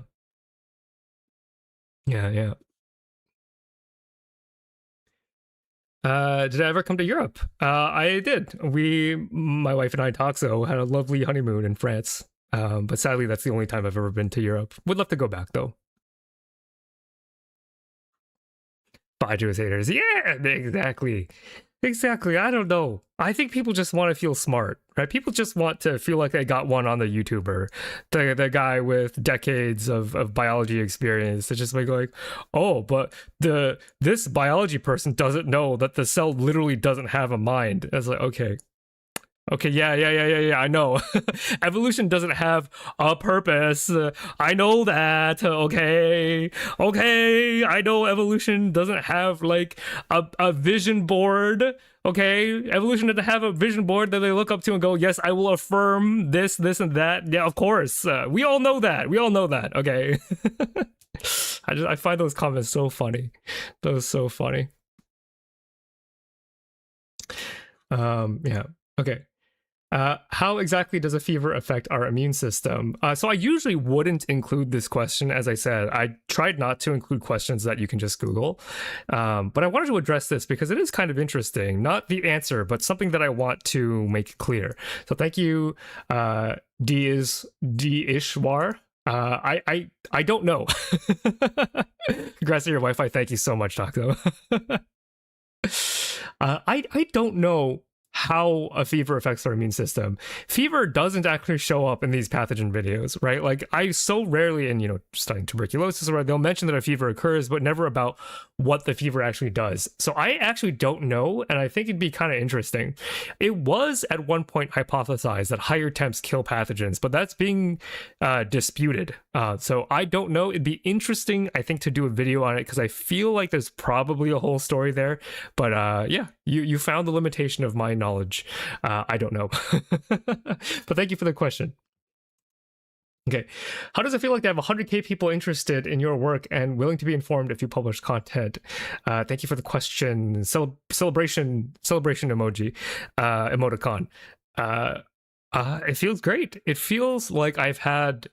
Did I ever come to Europe? I did. My wife and I, Toxo, had a lovely honeymoon in France. But sadly, that's the only time I've ever been to Europe. Would love to go back, though. Bye, Jewish haters. Yeah, exactly. I don't know. I think people just want to feel smart, right? People just want to feel like they got one on the YouTuber, the guy with decades of biology experience. It's just like, oh, but this biology person doesn't know that the cell literally doesn't have a mind. It's like, okay, yeah, I know. Evolution doesn't have a purpose. I know that. Okay, I know evolution doesn't have like a vision board. Okay, evolution doesn't have a vision board that they look up to and go, yes, I will affirm this, and that. Yeah, of course. We all know that. Okay. I find those comments so funny. Those so funny. Yeah. Okay. How exactly does a fever affect our immune system? So I usually wouldn't include this question. As I said, I tried not to include questions that you can just Google. But I wanted to address this because it is kind of interesting. Not the answer, but something that I want to make clear. So thank you, D-Ishwar. I don't know. Congrats to your Wi-Fi. Thank you so much, Taco. I don't know how a fever affects our immune system. Fever doesn't actually show up in these pathogen videos, right? Like, I so rarely, in studying tuberculosis, where they'll mention that a fever occurs, but never about what the fever actually does. So I actually don't know, and I think it'd be kind of interesting. It was at one point hypothesized that higher temps kill pathogens, but that's being disputed. So I don't know. It'd be interesting, I think, to do a video on it, because I feel like there's probably a whole story there. But yeah, you found the limitation of my knowledge. I don't know. But thank you for the question. Okay. How does it feel like to have 100K people interested in your work and willing to be informed if you publish content? Thank you for the question. Celebration emoji, emoticon. It feels great. It feels like I've had...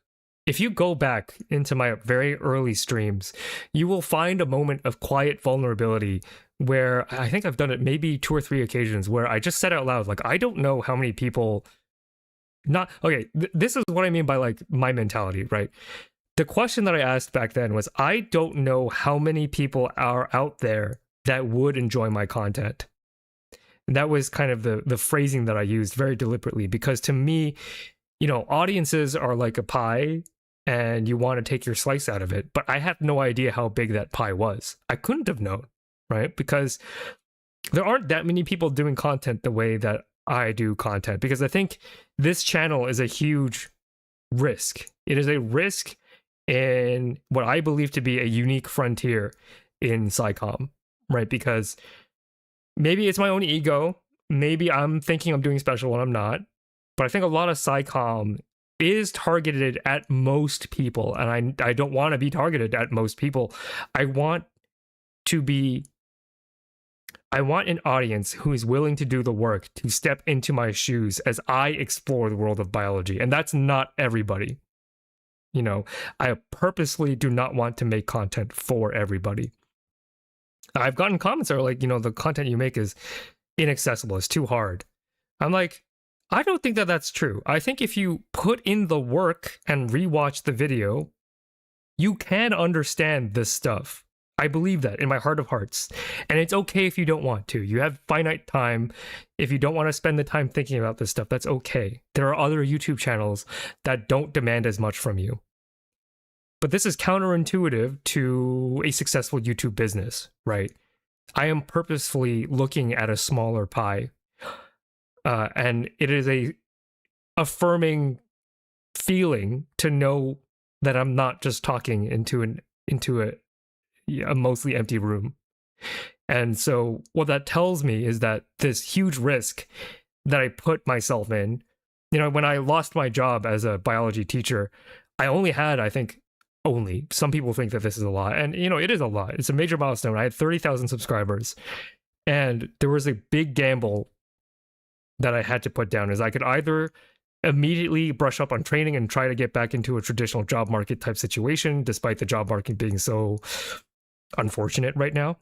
If you go back into my very early streams, you will find a moment of quiet vulnerability where I think I've done it maybe 2 or 3 occasions where I just said out loud, like, I don't know how many people... this is what I mean by, like, my mentality, right? The question that I asked back then was, I don't know how many people are out there that would enjoy my content. And that was kind of the phrasing that I used very deliberately, because to me, you know, audiences are like a pie and you want to take your slice out of it. But I had no idea how big that pie was. I couldn't have known, right? Because there aren't that many people doing content the way that I do content, because I think this channel is a huge risk. It is a risk in what I believe to be a unique frontier in SciComm, right? Because maybe it's my own ego. Maybe I'm thinking I'm doing special when I'm not. But I think a lot of SciComm is targeted at most people, and I don't want to be targeted at most people. I want an audience who is willing to do the work to step into my shoes as I explore the world of biology. And that's not everybody. You know, I purposely do not want to make content for everybody. I've gotten comments that are like, you know, the content you make is inaccessible, it's too hard. I'm like, I don't think that that's true. I think if you put in the work and rewatch the video, you can understand this stuff. I believe that in my heart of hearts. And it's okay if you don't want to. You have finite time. If you don't want to spend the time thinking about this stuff, that's okay. There are other YouTube channels that don't demand as much from you. But this is counterintuitive to a successful YouTube business, right? I am purposefully looking at a smaller pie. And it is a affirming feeling to know that I'm not just talking into a mostly empty room. And so what that tells me is that this huge risk that I put myself in, you know, when I lost my job as a biology teacher, I only had, I think, some people think that this is a lot. And, you know, it is a lot. It's a major milestone. I had 30,000 subscribers. And there was a big gamble that I had to put down, is I could either immediately brush up on training and try to get back into a traditional job market type situation, despite the job market being so unfortunate right now,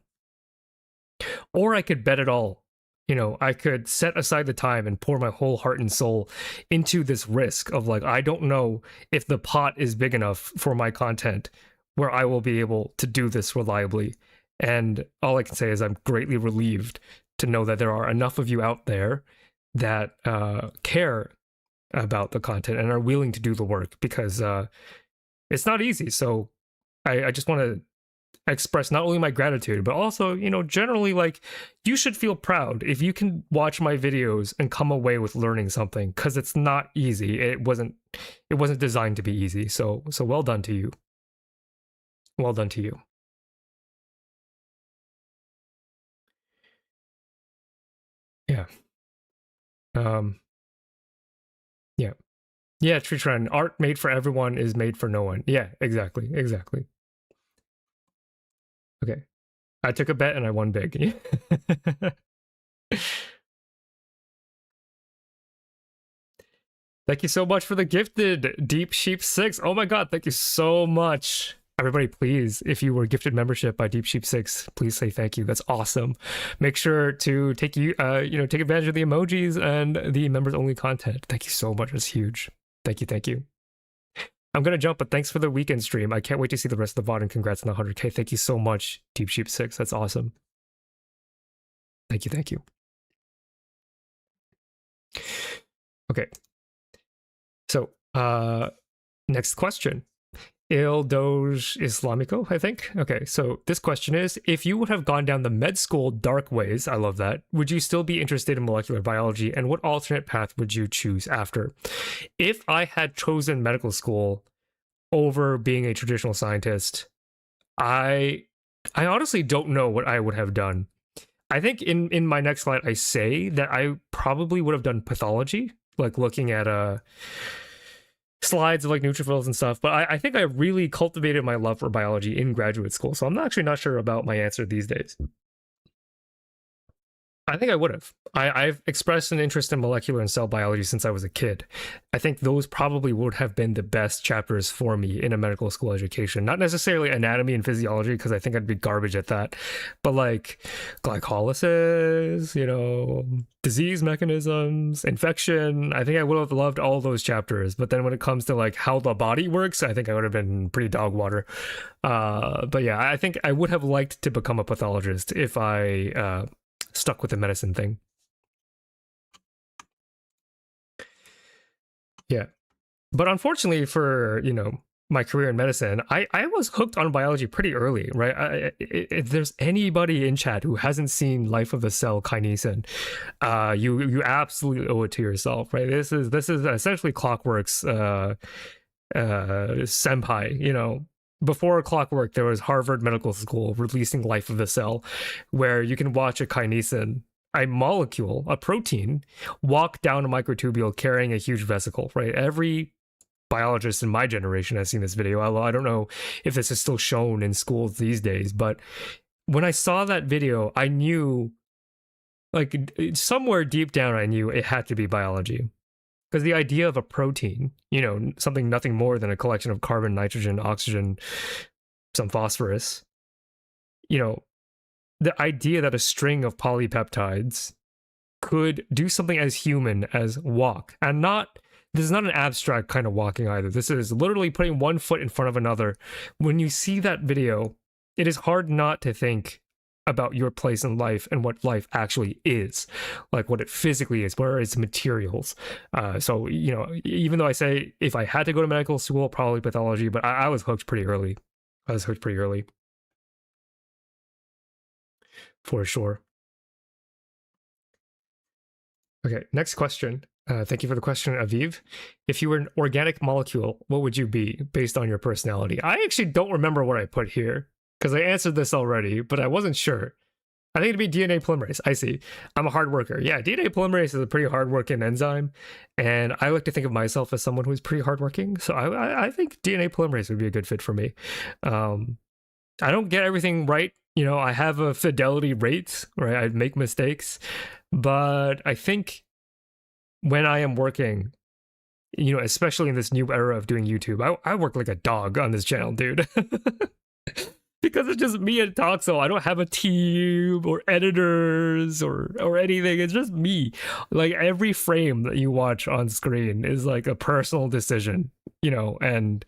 or I could bet it all. You know, I could set aside the time and pour my whole heart and soul into this risk of like, I don't know if the pot is big enough for my content where I will be able to do this reliably. And all I can say is I'm greatly relieved to know that there are enough of you out there that care about the content and are willing to do the work, because it's not easy. So I just want to express not only my gratitude, but also, you know, generally, like, you should feel proud if you can watch my videos and come away with learning something, because it's not easy. It wasn't designed to be easy. So well done to you. Well done to you. Yeah. Yeah, true trend. Art made for everyone is made for no one. Yeah, exactly. Okay. I took a bet and I won big. Thank you so much for the gifted, Deep Sheep 6. Oh my god, thank you so much. Everybody, please, if you were gifted membership by Deep Sheep 6, please say thank you. That's awesome. Make sure to take take advantage of the emojis and the members only content. Thank you so much. It's huge. Thank you. I'm gonna jump, but thanks for the weekend stream. I can't wait to see the rest of the VOD, and congrats on the 100K. Thank you so much, Deep Sheep 6. That's awesome. Thank you. Okay. So, next question. Il Doge Islamico, I think. Okay, so this question is, if you would have gone down the med school dark ways, I love that, would you still be interested in molecular biology, and what alternate path would you choose after? If I had chosen medical school over being a traditional scientist, I honestly don't know what I would have done. I think in my next slide, I say that I probably would have done pathology, like looking at slides of like neutrophils and stuff. But I think I really cultivated my love for biology in graduate school. So I'm actually not sure about my answer these days. I think I would have. I've expressed an interest in molecular and cell biology since I was a kid. I think those probably would have been the best chapters for me in a medical school education. Not necessarily anatomy and physiology, because I think I'd be garbage at that. But like glycolysis, you know, disease mechanisms, infection. I think I would have loved all those chapters. But then when it comes to like how the body works, I think I would have been pretty dog water. But yeah, I think I would have liked to become a pathologist if I stuck with the medicine thing. Yeah. But unfortunately for, my career in medicine, I was hooked on biology pretty early, right? If there's anybody in chat who hasn't seen Life of the Cell Kinesin, you absolutely owe it to yourself, right? This is essentially Clockwork's senpai. Before Clockwork, there was Harvard Medical School releasing Life of the Cell, where you can watch a kinesin, a molecule, a protein, walk down a microtubule carrying a huge vesicle, right? Every biologist in my generation has seen this video. I don't know if this is still shown in schools these days, but when I saw that video, I knew, like, somewhere deep down, I knew it had to be biology. Because the idea of a protein, something nothing more than a collection of carbon, nitrogen, oxygen, some phosphorus, the idea that a string of polypeptides could do something as human as walk, and this is not an abstract kind of walking either. This is literally putting one foot in front of another. When you see that video, it is hard not to think about your place in life and what life actually is, like what it physically is, where its materials. So, even though I say if I had to go to medical school, probably pathology, but I was hooked pretty early. For sure. Okay, next question. Thank you for the question, Aviv. If you were an organic molecule, what would you be based on your personality? I actually don't remember what I put here because I answered this already, but I wasn't sure. I think it'd be DNA polymerase. I see. I'm a hard worker. Yeah, DNA polymerase is a pretty hardworking enzyme, and I like to think of myself as someone who's pretty hardworking. So I think DNA polymerase would be a good fit for me. I don't get everything right. I have a fidelity rate, right? I make mistakes, but I think when I am working, especially in this new era of doing YouTube, I work like a dog on this channel, dude. Because it's just me and Toxo. I don't have a team or editors or anything. It's just me. Like every frame that you watch on screen is like a personal decision, and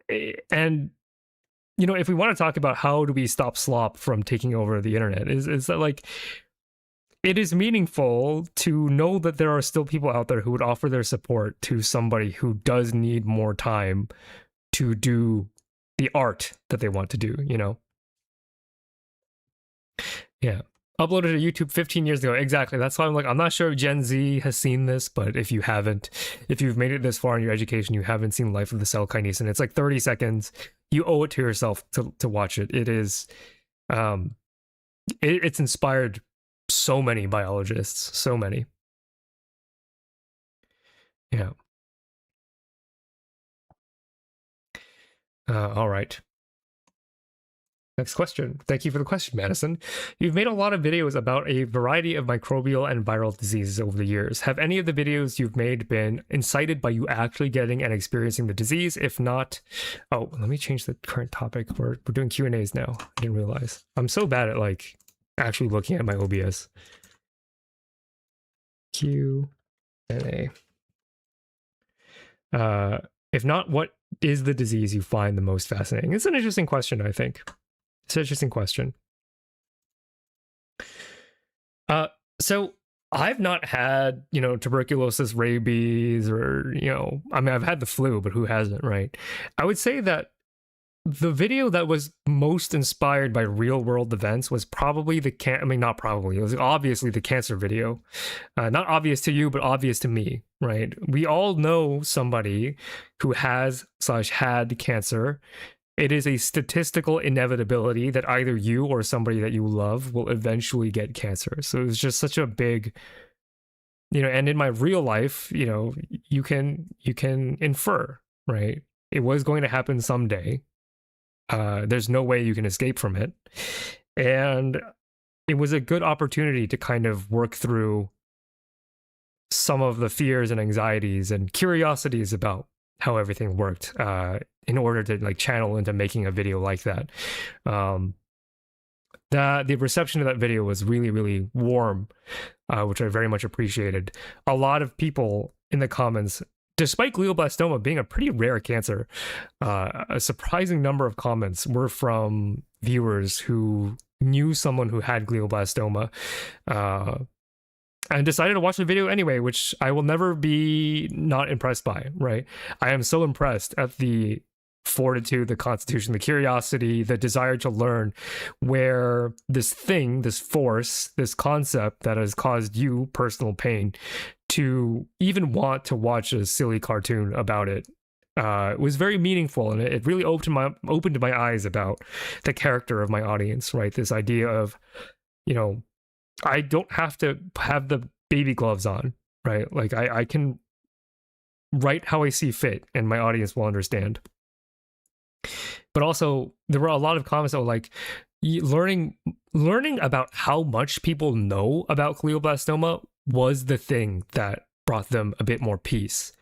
if we want to talk about how do we stop slop from taking over the internet, is that like it is meaningful to know that there are still people out there who would offer their support to somebody who does need more time to do the art that they want to do, Yeah. Uploaded to YouTube 15 years ago. Exactly. That's why I'm not sure if Gen Z has seen this, but if you haven't, if you've made it this far in your education, you haven't seen Life of the Cell Kinesin. It's like 30 seconds. You owe it to yourself to watch it. It is, it's inspired so many biologists, so many. Yeah. All right. Next question. Thank you for the question, Madison. You've made a lot of videos about a variety of microbial and viral diseases over the years. Have any of the videos you've made been incited by you actually getting and experiencing the disease? If not, oh, let me change the current topic. We're doing Q&As now. I didn't realize. I'm so bad at actually looking at my OBS. Q&A. If not, what is the disease you find the most fascinating? It's an interesting question, I think. It's an interesting question. So I've not had, tuberculosis, rabies, or, I've had the flu, but who hasn't, right? I would say that the video that was most inspired by real world events was probably not probably, it was obviously the cancer video. Not obvious to you, but obvious to me, right? We all know somebody who has/had cancer. It is a statistical inevitability that either you or somebody that you love will eventually get cancer. So it's just such a big, and in my real life, you can infer, right? It was going to happen someday. There's no way you can escape from it. And it was a good opportunity to kind of work through some of the fears and anxieties and curiosities about how everything worked, in order to channel into making a video like that. The reception of that video was really, really warm, which I very much appreciated. A lot of people in the comments, despite glioblastoma being a pretty rare cancer, a surprising number of comments were from viewers who knew someone who had glioblastoma. and decided to watch the video anyway, which I will never be not impressed by, right? I am so impressed at the fortitude, the constitution, the curiosity, the desire to learn, where this thing, this force, this concept that has caused you personal pain, to even want to watch a silly cartoon about it. Was very meaningful, and it really opened my eyes about the character of my audience, right? This idea of, you know, I don't have to have the baby gloves on, right? Like I can write how I see fit, and my audience will understand. But also, there were a lot of comments that were like, learning about how much people know about glioblastoma was the thing that brought them a bit more peace.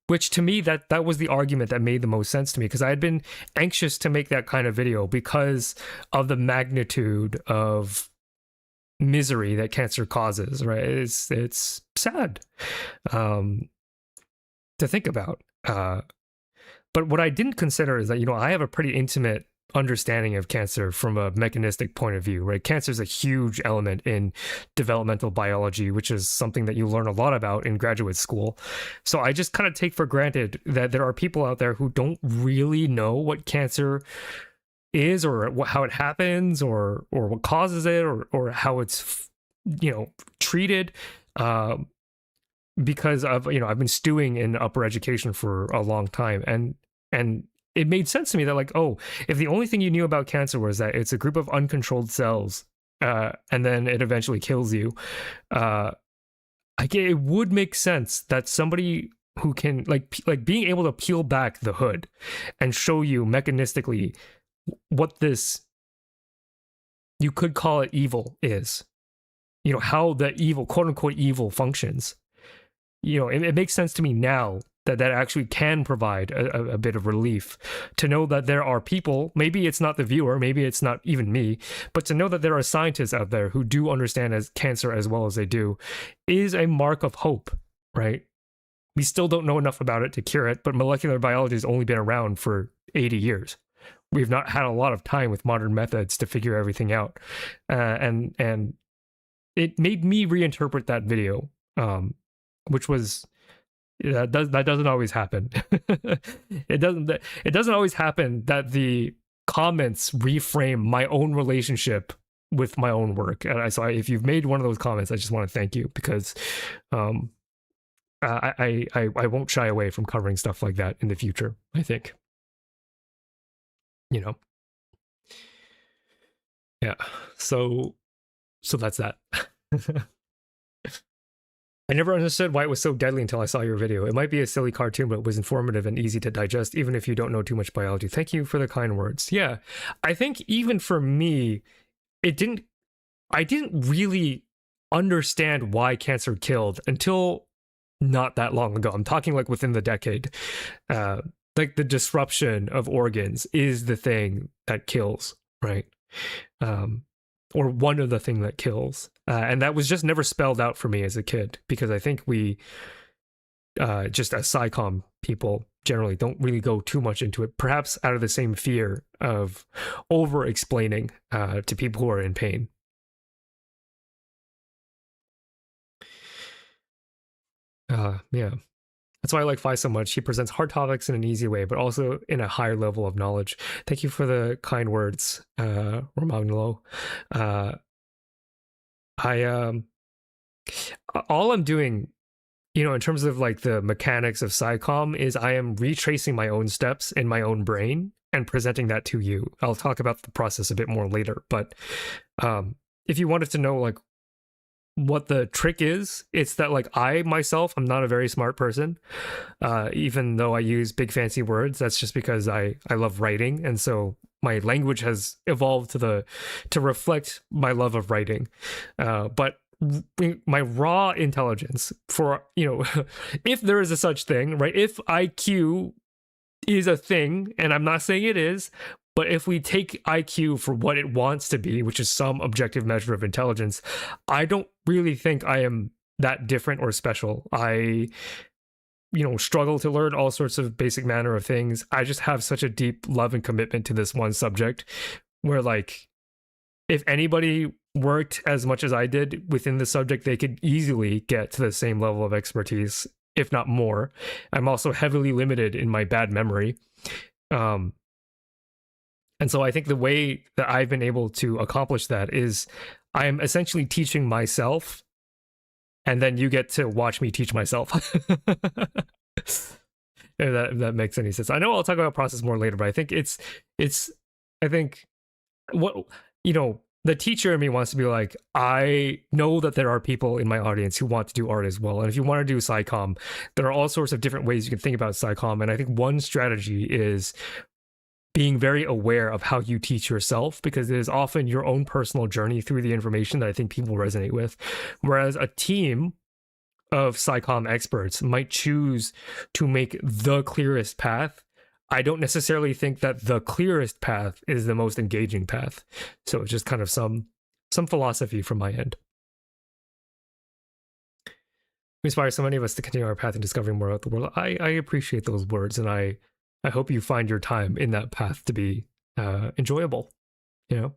Which to me, that was the argument that made the most sense to me, because I had been anxious to make that kind of video because of the magnitude of misery that cancer causes, right? It's sad to think about. But what I didn't consider is that, you know, I have a pretty intimate understanding of cancer from a mechanistic point of view, right? Cancer is a huge element in developmental biology, which is something that you learn a lot about in graduate school. So I just kind of take for granted that there are people out there who don't really know what cancer is, or how it happens, or what causes it, or how it's, you know, treated. Because of, you know, I've been stewing in upper education for a long time, and it made sense to me that, like, oh, if the only thing you knew about cancer was that it's a group of uncontrolled cells, and then it eventually kills you, it would make sense that somebody who can, like being able to peel back the hood and show you mechanistically what this, you could call it evil, is, you know, how the evil, quote unquote evil, functions. You know, it makes sense to me now that actually can provide a bit of relief, to know that there are people, maybe it's not the viewer, maybe it's not even me, but to know that there are scientists out there who do understand cancer as well as they do is a mark of hope, right? We still don't know enough about it to cure it, but molecular biology has only been around for 80 years. We've not had a lot of time with modern methods to figure everything out. And it made me reinterpret that video, which was, that doesn't always happen. It doesn't always happen that the comments reframe my own relationship with my own work. And so if you've made one of those comments, I just want to thank you, because I won't shy away from covering stuff like that in the future, I think. You know? Yeah. So that's that. I never understood why it was so deadly until I saw your video. It might be a silly cartoon, but it was informative and easy to digest, even if you don't know too much biology. Thank you for the kind words. Yeah, I think even for me, I didn't really understand why cancer killed until not that long ago. I'm talking like within the decade. Like the disruption of organs is the thing that kills, right? Or one of the thing that kills. And that was just never spelled out for me as a kid, because I think we, just as SciComm people generally, don't really go too much into it, perhaps out of the same fear of over-explaining to people who are in pain. Yeah. That's why I like ViSo so much. He presents hard topics in an easy way, but also in a higher level of knowledge. Thank you for the kind words, Romagnolo. All I'm doing, you know, in terms of like the mechanics of SciComm, is I am retracing my own steps in my own brain and presenting that to you. I'll talk about the process a bit more later, but if you wanted to know like what the trick is, it's that like I myself, I'm not a very smart person, even though I use big fancy words. That's just because I love writing, and so my language has evolved to reflect my love of writing. But my raw intelligence, for, you know, if there is a such thing, right? If IQ is a thing, and I'm not saying it is, but if we take IQ for what it wants to be, which is some objective measure of intelligence, I don't really think I am that different or special. I, you know, struggle to learn all sorts of basic manner of things. I just have such a deep love and commitment to this one subject, where like, if anybody worked as much as I did within the subject, they could easily get to the same level of expertise, if not more. I'm also heavily limited in my bad memory. And so I think the way that I've been able to accomplish that is I'm essentially teaching myself, and then you get to watch me teach myself. If that makes any sense. I know I'll talk about process more later, but I think I think what, the teacher in me wants to be like, I know that there are people in my audience who want to do art as well. And if you want to do SciComm, there are all sorts of different ways you can think about SciComm. And I think one strategy is being very aware of how you teach yourself, because it is often your own personal journey through the information that I think people resonate with. Whereas a team of SciComm experts might choose to make the clearest path, I don't necessarily think that the clearest path is the most engaging path. So it's just kind of some philosophy from my end. We inspire so many of us to continue our path in discovering more about the world. I appreciate those words, and I hope you find your time in that path to be enjoyable, Yeah.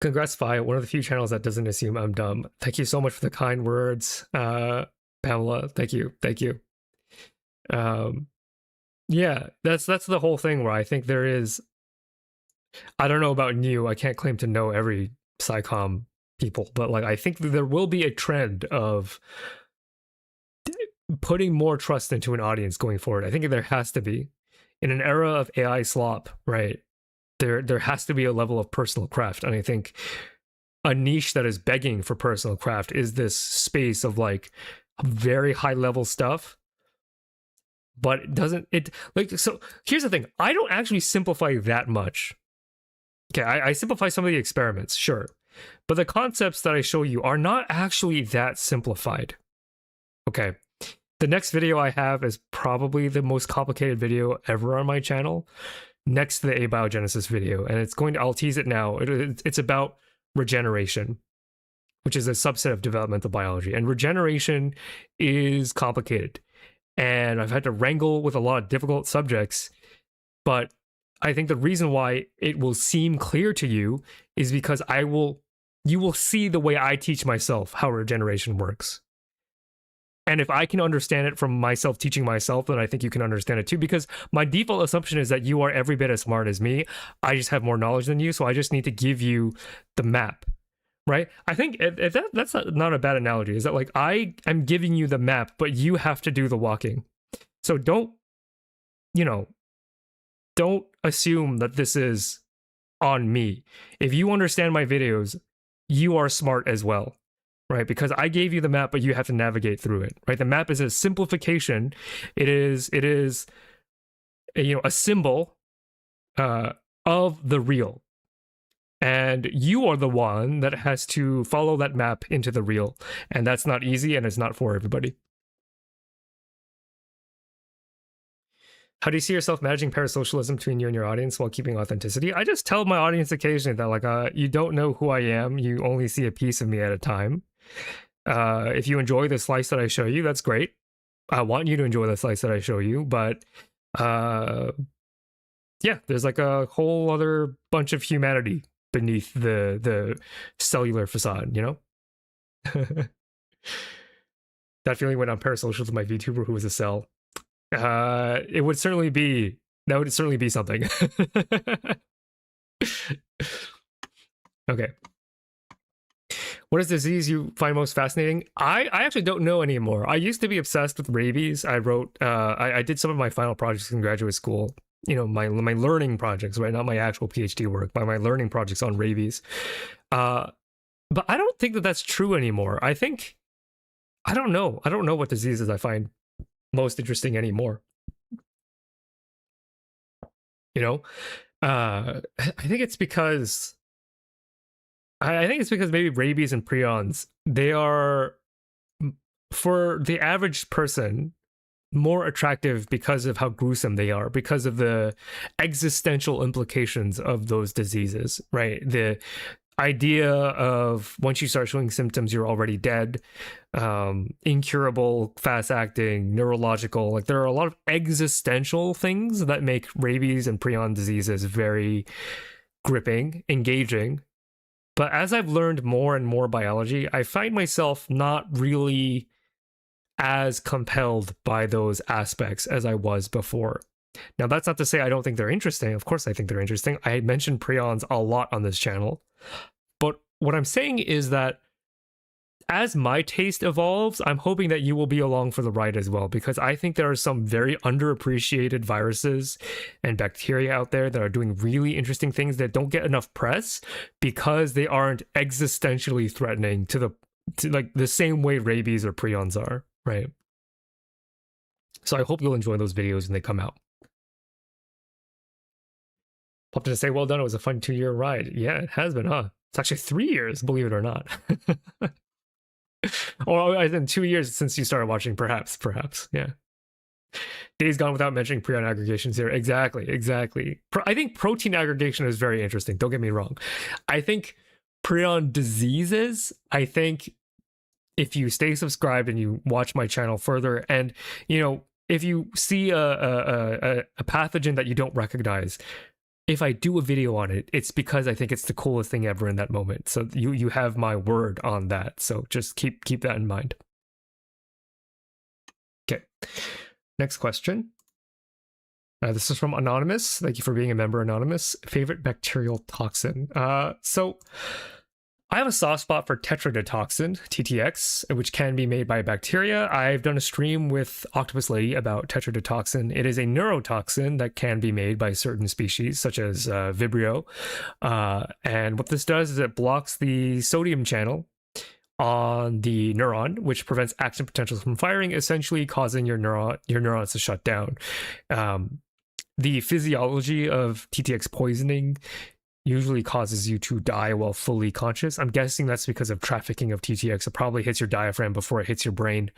Congrats, Fi, one of the few channels that doesn't assume I'm dumb. Thank you so much for the kind words, Pamela. Thank you. Yeah, that's the whole thing where I think there is, I don't know about you, I can't claim to know every SciComm people, but like I think there will be a trend of putting more trust into an audience going forward. I think there has to be. In an era of AI slop, right? There has to be a level of personal craft. And I think a niche that is begging for personal craft is this space of like very high level stuff. But so here's the thing. I don't actually simplify that much. Okay, I simplify some of the experiments, sure. But the concepts that I show you are not actually that simplified. Okay. The next video I have is probably the most complicated video ever on my channel, next to the abiogenesis video, and I'll tease it now. It's about regeneration, which is a subset of developmental biology. And regeneration is complicated. And I've had to wrangle with a lot of difficult subjects, but I think the reason why it will seem clear to you is because you will see the way I teach myself how regeneration works. And if I can understand it from myself teaching myself, then I think you can understand it too, because my default assumption is that you are every bit as smart as me. I just have more knowledge than you, so I just need to give you the map, right? I think that's not a bad analogy, is that like I am giving you the map, but you have to do the walking. So don't assume that this is on me. If you understand my videos, you are smart as well. Right, because I gave you the map, but you have to navigate through it. Right, the map is a simplification. It is a symbol of the real, and you are the one that has to follow that map into the real, and that's not easy, and it's not for everybody. How do you see yourself managing parasocialism between you and your audience while keeping authenticity? I just tell my audience occasionally that like you don't know who I am. You only see a piece of me at a time. If you enjoy the slice that I show you, that's great. I want you to enjoy the slice that I show you, but yeah, there's like a whole other bunch of humanity beneath the cellular facade, That feeling when I'm parasocial with my VTuber who was a cell. It would certainly be something. Okay. What is the disease you find most fascinating? I actually don't know anymore. I used to be obsessed with rabies. I wrote, I did some of my final projects in graduate school. My learning projects, right? Not my actual PhD work, but my learning projects on rabies. But I don't think that that's true anymore. I don't know. I don't know what diseases I find most interesting anymore. I think it's because maybe rabies and prions, they are, for the average person, more attractive because of how gruesome they are, because of the existential implications of those diseases, right? idea of once you start showing symptoms, you're already dead, incurable, fast-acting, neurological. Like, there are a lot of existential things that make rabies and prion diseases very gripping, engaging. But as I've learned more and more biology, I find myself not really as compelled by those aspects as I was before. Now, that's not to say I don't think they're interesting. Of course I think they're interesting. I mentioned prions a lot on this channel. But what I'm saying is that as my taste evolves, I'm hoping that you will be along for the ride as well, because I think there are some very underappreciated viruses and bacteria out there that are doing really interesting things that don't get enough press because they aren't existentially threatening to like the same way rabies or prions are, right? So I hope you'll enjoy those videos when they come out. Popped in to say, well done, it was a fun 2-year ride. Yeah, it has been, huh? It's actually 3 years, believe it or not. Or I think 2 years since you started watching, perhaps, yeah. Days gone without mentioning prion aggregations here. Exactly. I think protein aggregation is very interesting, don't get me wrong. I think prion diseases, I think if you stay subscribed and you watch my channel further, and, you know, if you see a pathogen that you don't recognize, if I do a video on it, it's because I think it's the coolest thing ever in that moment. So you have my word on that. So just keep that in mind. Okay, next question. This is from Anonymous. Thank you for being a member, Anonymous. Favorite bacterial toxin? So I have a soft spot for tetrodotoxin, TTX, which can be made by bacteria. I've done a stream with Octopus Lady about tetrodotoxin. It is a neurotoxin that can be made by certain species, such as Vibrio. And what this does is it blocks the sodium channel on the neuron, which prevents action potentials from firing, essentially causing your neurons to shut down. The physiology of TTX poisoning usually causes you to die while fully conscious. I'm guessing that's because of trafficking of TTX. It probably hits your diaphragm before it hits your brain.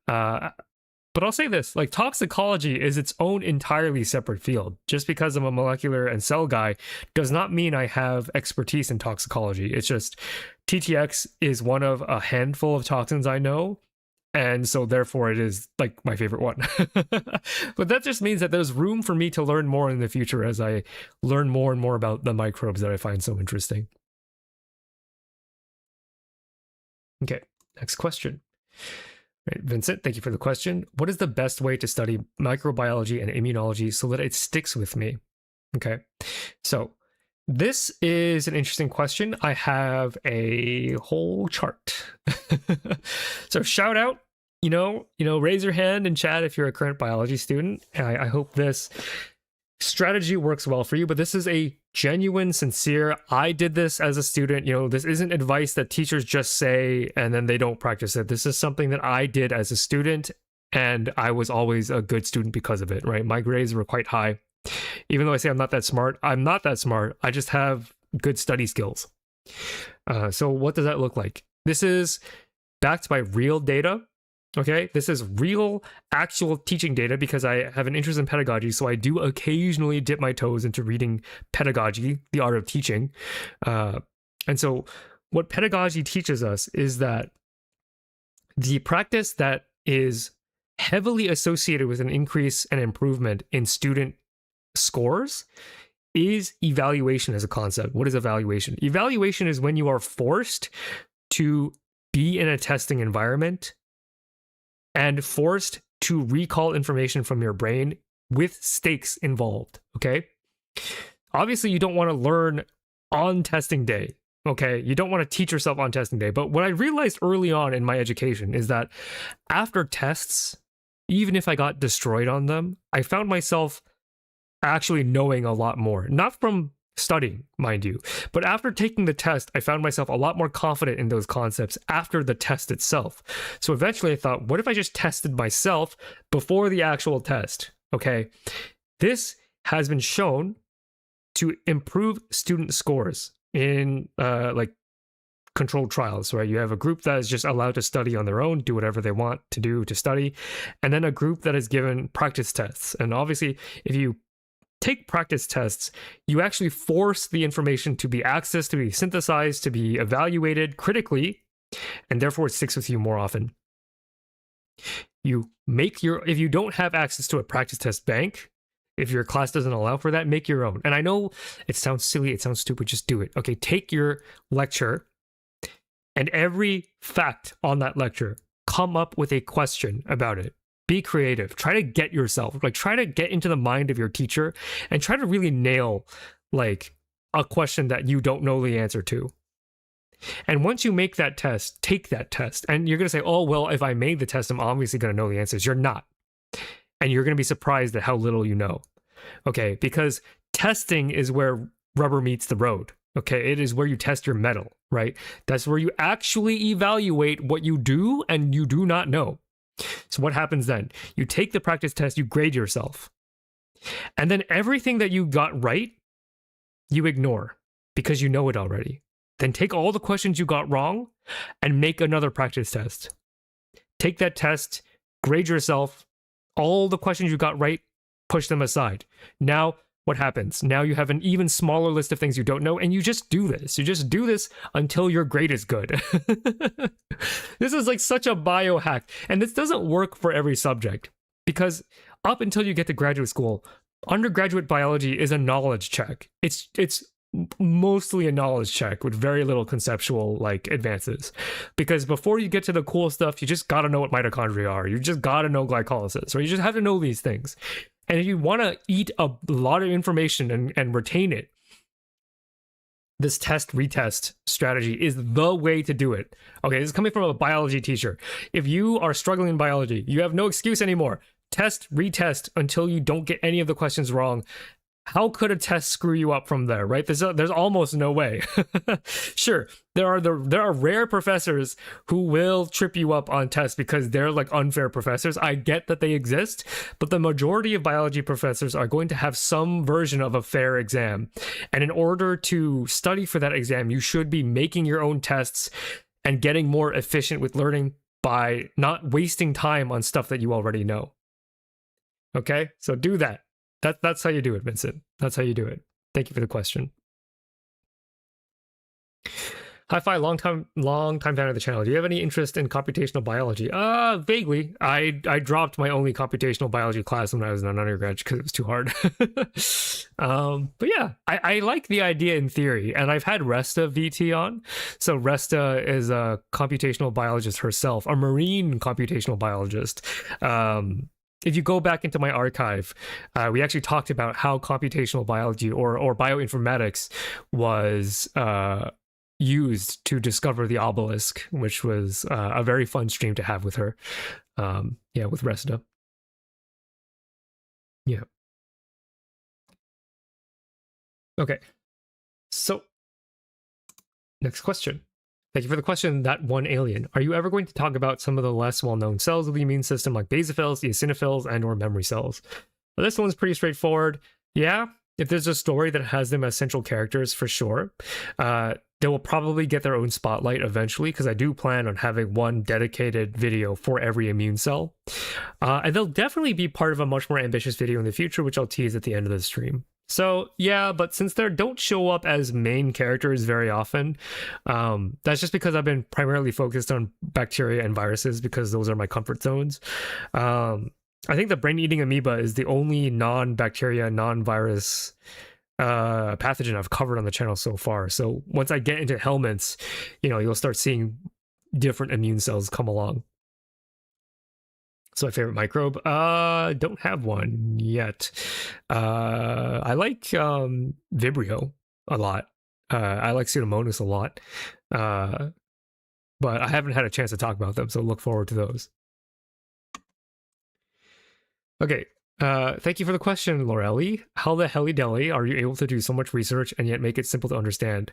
But I'll say this, like, toxicology is its own entirely separate field. Just because I'm a molecular and cell guy does not mean I have expertise in toxicology. It's just TTX is one of a handful of toxins I know, and so therefore it is like my favorite one. But that just means that there's room for me to learn more in the future as I learn more and more about the microbes that I find so interesting. Okay, next question. Right, Vincent, thank you for the question. What is the best way to study microbiology and immunology so that it sticks with me? Okay, so this is an interesting question. I have a whole chart. So shout out, you know, raise your hand in chat if you're a current biology student. I hope this strategy works well for you, but this is a genuine, sincere, I did this as a student. You know, this isn't advice that teachers just say and then they don't practice it. This is something that I did as a student, and I was always a good student because of it, right? My grades were quite high. Even though I say I'm not that smart, I'm not that smart. I just have good study skills. So what does that look like? This is backed by real data. Okay, this is real, actual teaching data because I have an interest in pedagogy, so I do occasionally dip my toes into reading pedagogy, the art of teaching. And so what pedagogy teaches us is that the practice that is heavily associated with an increase and improvement in student scores is evaluation as a concept. What is evaluation? Evaluation is when you are forced to be in a testing environment and forced to recall information from your brain with stakes involved, okay? Obviously, you don't want to learn on testing day, okay? You don't want to teach yourself on testing day. But what I realized early on in my education is that after tests, even if I got destroyed on them, I found myself actually knowing a lot more. Not from studying, mind you, but after taking the test, I found myself a lot more confident in those concepts after the test itself. So eventually I thought, what if I just tested myself before the actual test? Okay, this has been shown to improve student scores in like controlled trials, right? You have a group that is just allowed to study on their own, do whatever they want to do to study, and then a group that is given practice tests. And obviously, if you take practice tests, you actually force the information to be accessed, to be synthesized, to be evaluated critically, and therefore it sticks with you more often. If you don't have access to a practice test bank, if your class doesn't allow for that, make your own. And I know it sounds silly, it sounds stupid, just do it. Okay, take your lecture and every fact on that lecture, come up with a question about it. Be creative. Try to get yourself, try to get into the mind of your teacher and try to really nail a question that you don't know the answer to. And once you make that test, take that test. And you're going to say, oh, well, if I made the test, I'm obviously going to know the answers. You're not. And you're going to be surprised at how little you know. Okay, because testing is where rubber meets the road. Okay, it is where you test your mettle, right? That's where you actually evaluate what you do and you do not know. So what happens then? You take the practice test, you grade yourself. And then everything that you got right, you ignore because you know it already. Then take all the questions you got wrong and make another practice test. Take that test, grade yourself, all the questions you got right, push them aside. Now, what happens? Now you have an even smaller list of things you don't know, and you just do this. You just do this until your grade is good. This is such a biohack, and this doesn't work for every subject, because up until you get to graduate school, undergraduate biology is a knowledge check. It's mostly a knowledge check with very little conceptual advances, because before you get to the cool stuff, you just got to know what mitochondria are. You just got to know glycolysis, or you just have to know these things. And if you want to eat a lot of information and retain it, this test-retest strategy is the way to do it. Okay, this is coming from a biology teacher. If you are struggling in biology, you have no excuse anymore. Test, retest until you don't get any of the questions wrong. How could a test screw you up from there, right? There's almost no way. Sure, there are rare professors who will trip you up on tests because they're unfair professors. I get that they exist, but the majority of biology professors are going to have some version of a fair exam. And in order to study for that exam, you should be making your own tests and getting more efficient with learning by not wasting time on stuff that you already know. Okay, so do that. That's how you do it, Vincent. That's how you do it. Thank you for the question. Hi-Fi, long time fan of the channel. Do you have any interest in computational biology? Vaguely. I dropped my only computational biology class when I was an undergrad because it was too hard. But yeah, I like the idea in theory, and I've had Resta VT on. So Resta is a computational biologist herself, a marine computational biologist. If you go back into my archive, we actually talked about how computational biology or bioinformatics was used to discover the obelisk, which was a very fun stream to have with her. Yeah, with Resta. Yeah. Okay. So, next question. Thank you for the question, that one alien. Are you ever going to talk about some of the less well-known cells of the immune system, like basophils, eosinophils, and/or memory cells? Well, this one's pretty straightforward. Yeah, if there's a story that has them as central characters, for sure. They will probably get their own spotlight eventually, because I do plan on having one dedicated video for every immune cell. And they'll definitely be part of a much more ambitious video in the future, which I'll tease at the end of the stream. So yeah, but since they don't show up as main characters very often, that's just because I've been primarily focused on bacteria and viruses, because those are my comfort zones. I think the brain-eating amoeba is the only non-bacteria, non-virus pathogen I've covered on the channel so far. So once I get into helminths, you'll start seeing different immune cells come along. So my favorite microbe? Don't have one yet. I like Vibrio a lot. I like Pseudomonas a lot. But I haven't had a chance to talk about them, so look forward to those. Okay. Thank you for the question, Lorelli. How the helly deli are you able to do so much research and yet make it simple to understand?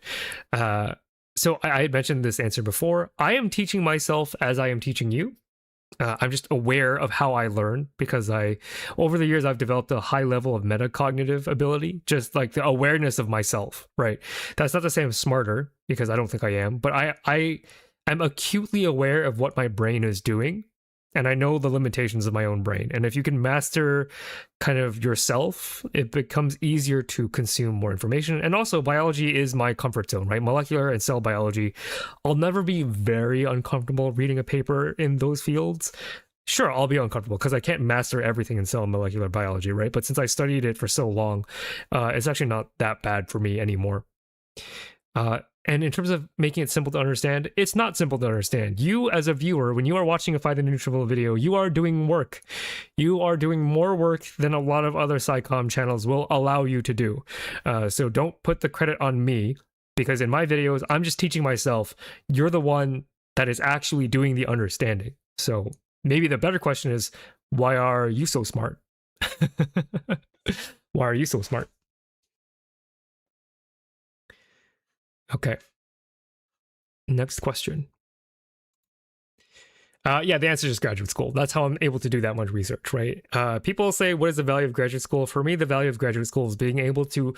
So I had mentioned this answer before. I am teaching myself as I am teaching you. I'm just aware of how I learn, because over the years, I've developed a high level of metacognitive ability, just like the awareness of myself, right? That's not to say I'm smarter, because I don't think I am, but I am acutely aware of what my brain is doing. and I know the limitations of my own brain. And if you can master kind of yourself, it becomes easier to consume more information. And also, biology is my comfort zone, right? Molecular and cell biology. I'll never be very uncomfortable reading a paper in those fields. Sure, I'll be uncomfortable because I can't master everything in cell and molecular biology, right? But since I studied it for so long, it's actually not that bad for me anymore. And in terms of making it simple to understand, it's not simple to understand. You, as a viewer, when you are watching a Find the Neutral video, you are doing work. You are doing more work than a lot of other SciComm channels will allow you to do. So don't put the credit on me, because in my videos, I'm just teaching myself. You're the one that is actually doing the understanding. So maybe the better question is, why are you so smart? Why are you so smart? Okay. Next question. Yeah, the answer is just graduate school. That's how I'm able to do that much research, right? People say, what is the value of graduate school? For me, the value of graduate school is being able to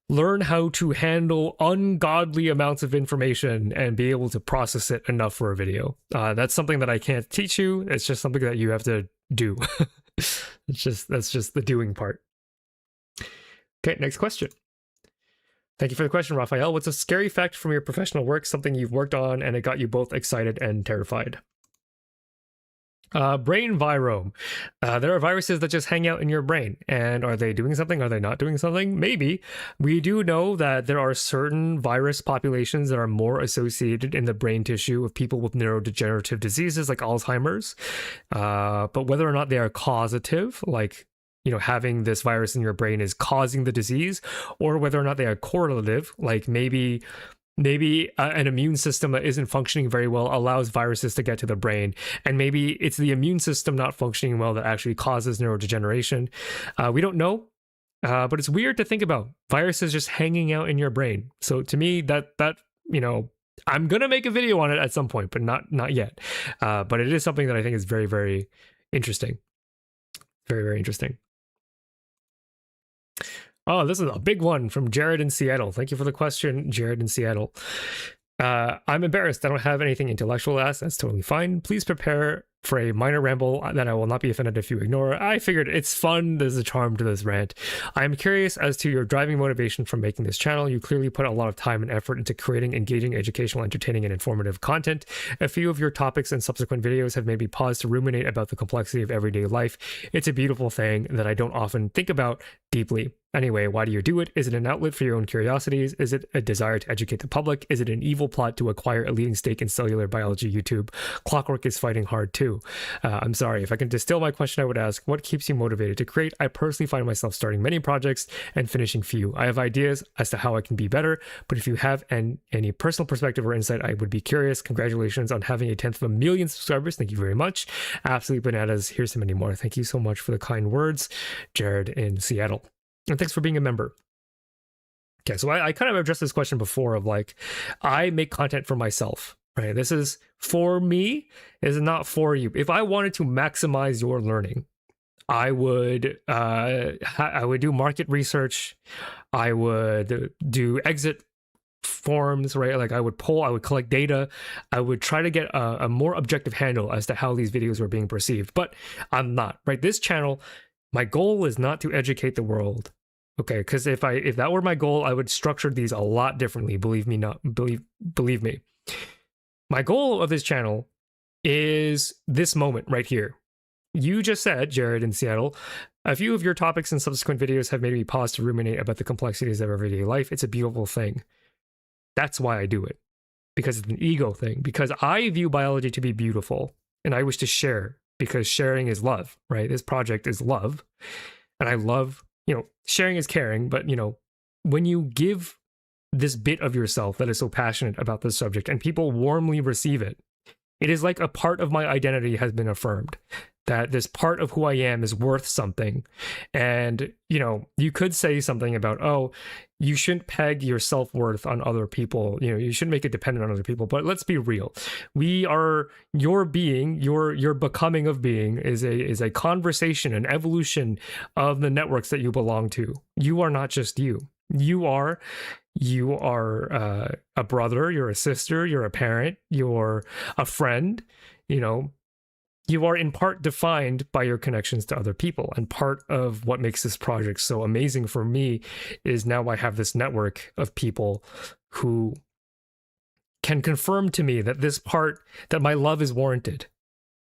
learn how to handle ungodly amounts of information and be able to process it enough for a video. That's something that I can't teach you. It's just something that you have to do. That's just the doing part. Okay, next question. Thank you for the question, Raphael. What's a scary fact from your professional work, something you've worked on and it got you both excited and terrified? Brain virome. There are viruses that just hang out in your brain. And are they doing something? Are they not doing something? Maybe. We do know that there are certain virus populations that are more associated in the brain tissue of people with neurodegenerative diseases like Alzheimer's. But whether or not they are causative, like having this virus in your brain is causing the disease, or whether or not they are correlative, like maybe an immune system that isn't functioning very well allows viruses to get to the brain, and maybe it's the immune system not functioning well that actually causes neurodegeneration. We don't know, but it's weird to think about viruses just hanging out in your brain. So to me, that I'm gonna make a video on it at some point, but not yet. But it is something that I think is very, very interesting. Very, very interesting. Oh, this is a big one from Jared in Seattle. Thank you for the question, Jared in Seattle. I'm embarrassed. I don't have anything intellectual to ask. That's totally fine. Please prepare for a minor ramble that I will not be offended if you ignore. I figured it's fun. There's a charm to this rant. I'm curious as to your driving motivation for making this channel. You clearly put a lot of time and effort into creating engaging, educational, entertaining, and informative content. A few of your topics and subsequent videos have made me pause to ruminate about the complexity of everyday life. It's a beautiful thing that I don't often think about deeply. Anyway, why do you do it? Is it an outlet for your own curiosities? Is it a desire to educate the public? Is it an evil plot to acquire a leading stake in cellular biology YouTube? Clockwork is fighting hard too. I'm sorry, if I can distill my question, I would ask, what keeps you motivated to create? I personally find myself starting many projects and finishing few. I have ideas as to how I can be better, but if you have any personal perspective or insight, I would be curious. Congratulations on having 1/10 of a million subscribers. Thank you very much. Absolutely bananas. Here's so many more. Thank you so much for the kind words, Jared in Seattle. And thanks for being a member. Okay, so I kind of addressed this question before of like, I make content for myself, right? This is for me, is not for you. If I wanted to maximize your learning, I would do market research. I would do exit forms, right? Like I would poll, I would collect data. I would try to get a more objective handle as to how these videos were being perceived, but I'm not, right? This channel, my goal is not to educate the world. Okay, because if that were my goal, I would structure these a lot differently. Believe me. My goal of this channel is this moment right here. You just said, Jared in Seattle, a few of your topics and subsequent videos have made me pause to ruminate about the complexities of everyday life. It's a beautiful thing. That's why I do it. Because it's an ego thing. Because I view biology to be beautiful. And I wish to share. Because sharing is love, right? This project is love. And I love, sharing is caring. But, when you give this bit of yourself that is so passionate about this subject and people warmly receive it, it is like a part of my identity has been affirmed. That this part of who I am is worth something. And, you could say something about, oh, you shouldn't peg your self-worth on other people. You shouldn't make it dependent on other people. But let's be real. Your being, your becoming of being is a conversation, an evolution of the networks that you belong to. You are not just you. You are a brother, you're a sister, you're a parent, you're a friend, you are in part defined by your connections to other people. And part of what makes this project so amazing for me is now I have this network of people who can confirm to me that that my love is warranted.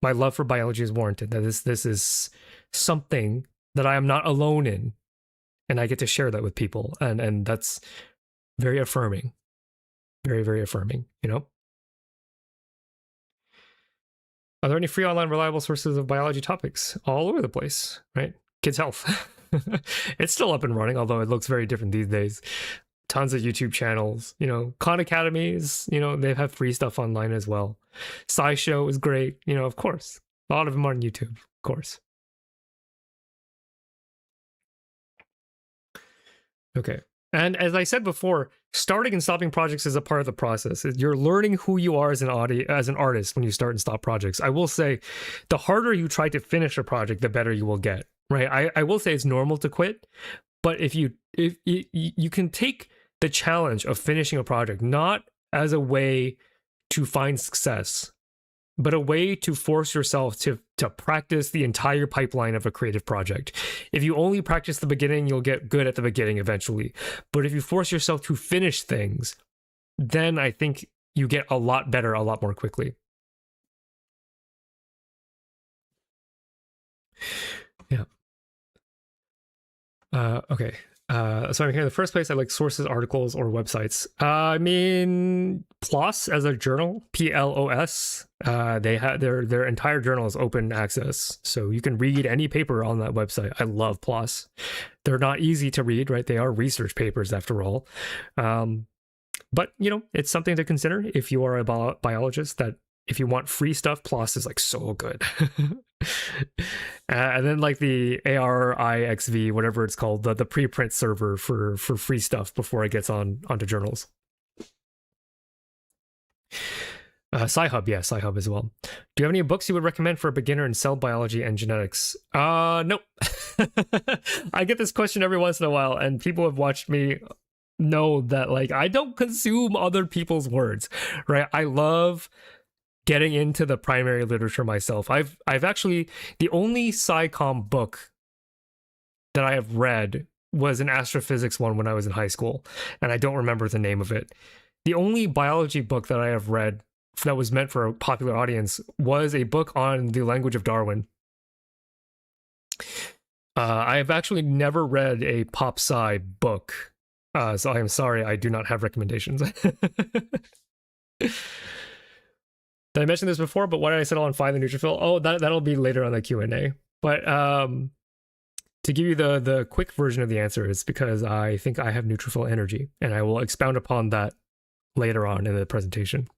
My love for biology is warranted, that this is something that I am not alone in. And I get to share that with people. And that's very affirming. Very, very affirming, you know? Are there any free online reliable sources of biology topics? All over the place, right? Kids Health. It's still up and running, although it looks very different these days. Tons of YouTube channels, you know, Khan Academies, you know, they have free stuff online as well. SciShow is great, you know, of course. A lot of them on YouTube, of course. Okay. And as I said before, starting and stopping projects is a part of the process. You're learning who you are as an artist when you start and stop projects. I will say, the harder you try to finish a project, the better you will get. Right? I will say it's normal to quit, but if you can take the challenge of finishing a project not as a way to find success, but a way to force yourself to practice the entire pipeline of a creative project. If you only practice the beginning, you'll get good at the beginning eventually. But if you force yourself to finish things, then I think you get a lot better a lot more quickly. Yeah. Okay. So I'm here in the first place. I like sources, articles, or websites. I mean, PLOS as a journal, PLOS. They have their entire journal is open access, so you can read any paper on that website. I love PLOS. They're not easy to read, right? They are research papers after all. But you know, it's something to consider if you are a biologist. That if you want free stuff, PLOS is like so good. And then like the ARIXV, whatever it's called, the preprint server for free stuff before it gets onto journals. Sci-Hub, yeah, Sci-Hub as well. Do you have any books you would recommend for a beginner in cell biology and genetics? Nope. I get this question every once in a while, and people have watched me know that like I don't consume other people's words, right? I love getting into the primary literature myself. I've actually, the only SciComm book that I have read was an astrophysics one when I was in high school, and I don't remember the name of it. The only biology book that I have read that was meant for a popular audience was a book on the language of Darwin. I have actually never read a pop sci book, so I am sorry I do not have recommendations. Did I mention this before? But why did I settle on Find the Neutrophil? Oh, that'll be later on the Q&A. But to give you the quick version of the answer, is because I think I have neutrophil energy, and I will expound upon that later on in the presentation.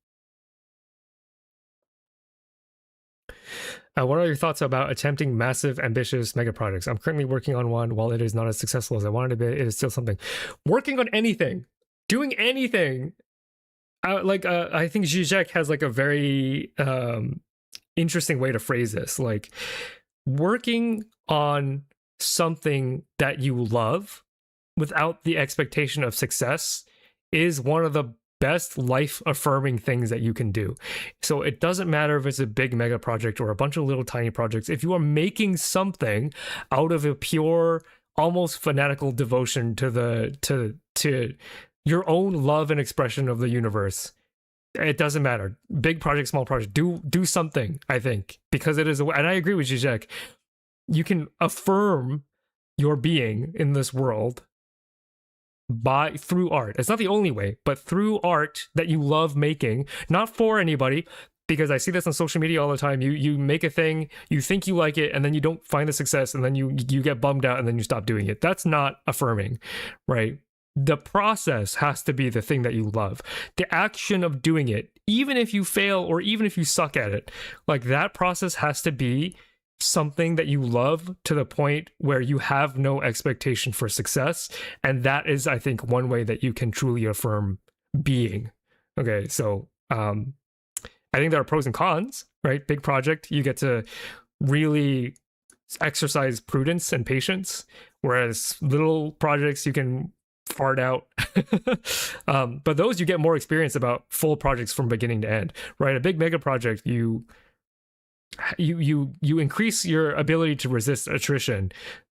What are your thoughts about attempting massive, ambitious mega projects? I'm currently working on one. While it is not as successful as I wanted to be, it is still something. Working on anything, doing anything. I think Zizek has like a very interesting way to phrase this. Like, working on something that you love without the expectation of success is one of the best life affirming things that you can do. So it doesn't matter if it's a big mega project or a bunch of little tiny projects. If you are making something out of a pure, almost fanatical devotion to your own love and expression of the universe, it doesn't matter. Big project, small project, do something, I think, because it is, and I agree with Zizek, you can affirm your being in this world through art. It's not the only way, but through art that you love making, not for anybody, because I see this on social media all the time. You make a thing, you think you like it, and then you don't find the success, and then you get bummed out, and then you stop doing it. That's not affirming, right? The process has to be the thing that you love. The action of doing it, even if you fail or even if you suck at it, like that process has to be something that you love to the point where you have no expectation for success. And that is, I think, one way that you can truly affirm being. Okay, so I think there are pros and cons, right? Big project, you get to really exercise prudence and patience, whereas little projects you can fart out. But those you get more experience about full projects from beginning to end, right? A big mega project, you you increase your ability to resist attrition,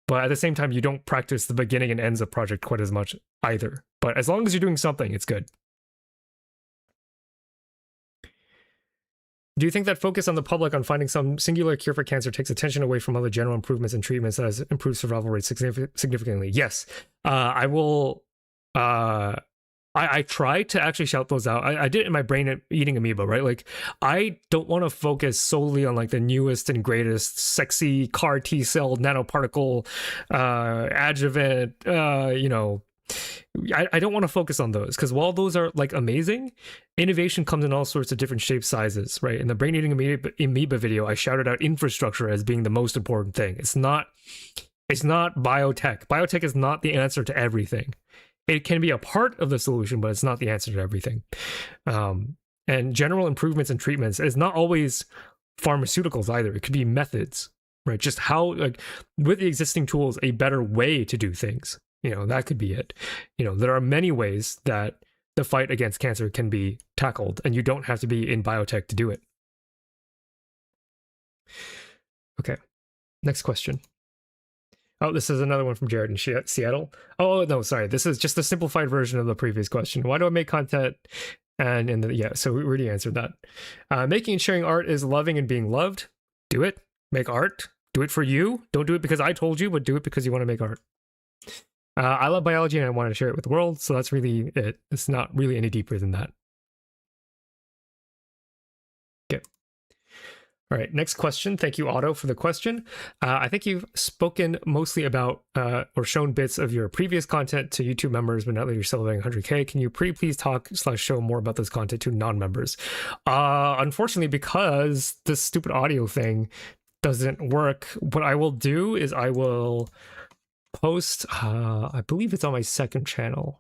but at the same time you don't practice the beginning and ends of project quite as much either. But as long as you're doing something, it's good. Do you think that focus on the public on finding some singular cure for cancer takes attention away from other general improvements and treatments that has improved survival rates significantly? Yes. I will. I try to actually shout those out. I did it in my brain eating amoeba, right? Like, I don't want to focus solely on like the newest and greatest sexy CAR T cell nanoparticle adjuvant, I don't want to focus on those, because while those are like amazing, innovation comes in all sorts of different shapes, sizes, right? In the brain eating amoeba video, I shouted out infrastructure as being the most important thing. It's not biotech. Biotech is not the answer to everything. It can be a part of the solution, but it's not the answer to everything. And general improvements and treatments is not always pharmaceuticals either. It could be methods, right? Just how, like, with the existing tools, a better way to do things. That could be it. There are many ways that the fight against cancer can be tackled, and you don't have to be in biotech to do it. Okay, next question. Oh, this is another one from Jared in Seattle. Oh, no, sorry. This is just a simplified version of the previous question. Why do I make content? So we already answered that. Making and sharing art is loving and being loved. Do it. Make art. Do it for you. Don't do it because I told you, but do it because you want to make art. I love biology and I want to share it with the world, so that's really it. It's not really any deeper than that. Okay. All right, next question. Thank you, Otto, for the question. I think you've spoken mostly about or shown bits of your previous content to YouTube members, but now that you're celebrating 100K, can you please talk / show more about this content to non-members? Unfortunately, because this stupid audio thing doesn't work, what I will do is I will post, I believe it's on my second channel.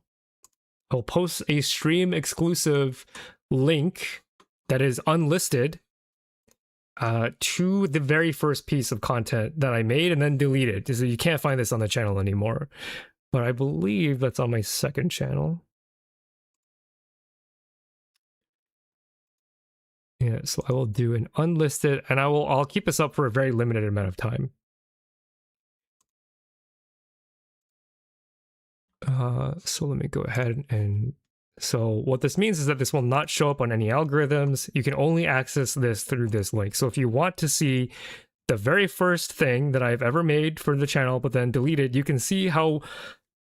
I'll post a stream exclusive link that is unlisted to the very first piece of content that I made and then delete it. So you can't find this on the channel anymore. But I believe that's on my second channel. Yeah, so I will do an unlisted, and I'll keep this up for a very limited amount of time. So let me go ahead and so what this means is that this will not show up on any algorithms. You can only access this through this link. So if you want to see the very first thing that I've ever made for the channel, but then deleted, you can see how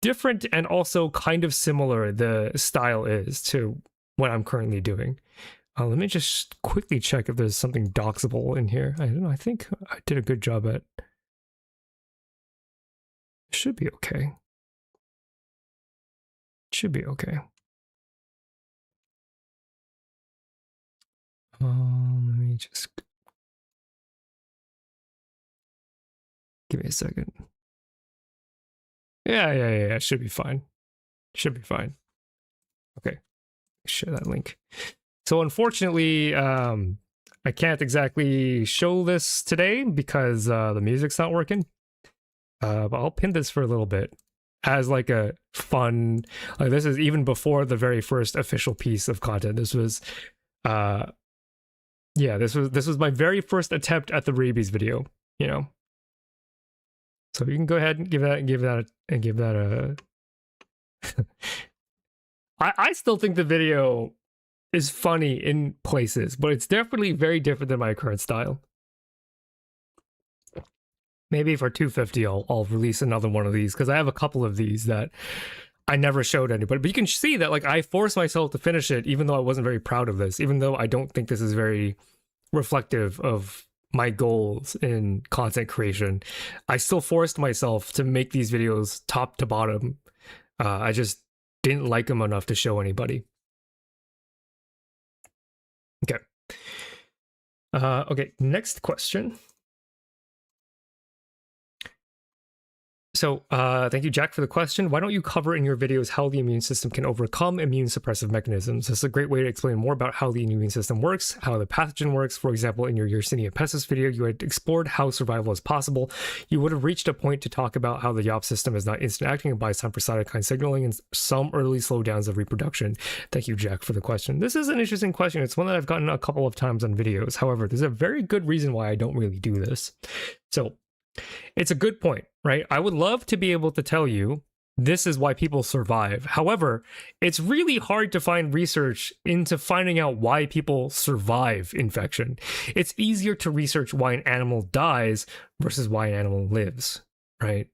different and also kind of similar the style is to what I'm currently doing. Let me just quickly check if there's something doxable in here. I don't know. I think I did a good job at. Should be okay. Should be okay. Let me just give me a second. Yeah. Should be fine. Should be fine. Okay. Share that link. So unfortunately, I can't exactly show this today because the music's not working. But I'll pin this for a little bit as like a fun, like this is even before the very first official piece of content. This was, this was my very first attempt at the rabies video, So you can go ahead and give that a. I still think the video is funny in places, but it's definitely very different than my current style. Maybe for 250, I'll release another one of these because I have a couple of these that I never showed anybody. But you can see that like I forced myself to finish it, even though I wasn't very proud of this, even though I don't think this is very reflective of my goals in content creation. I still forced myself to make these videos top to bottom. I just didn't like them enough to show anybody. Okay. Okay, next question. So thank you, Jack, for the question. Why don't you cover in your videos how the immune system can overcome immune suppressive mechanisms? This is a great way to explain more about how the immune system works, how the pathogen works. For example, in your Yersinia pestis video, you had explored how survival is possible. You would have reached a point to talk about how the YOP system is not instant acting and buys time for cytokine signaling and some early slowdowns of reproduction. Thank you, Jack, for the question. This is an interesting question. It's one that I've gotten a couple of times on videos. However, there's a very good reason why I don't really do this. So it's a good point, right? I would love to be able to tell you this is why people survive. However, it's really hard to find research into finding out why people survive infection. It's easier to research why an animal dies versus why an animal lives, right?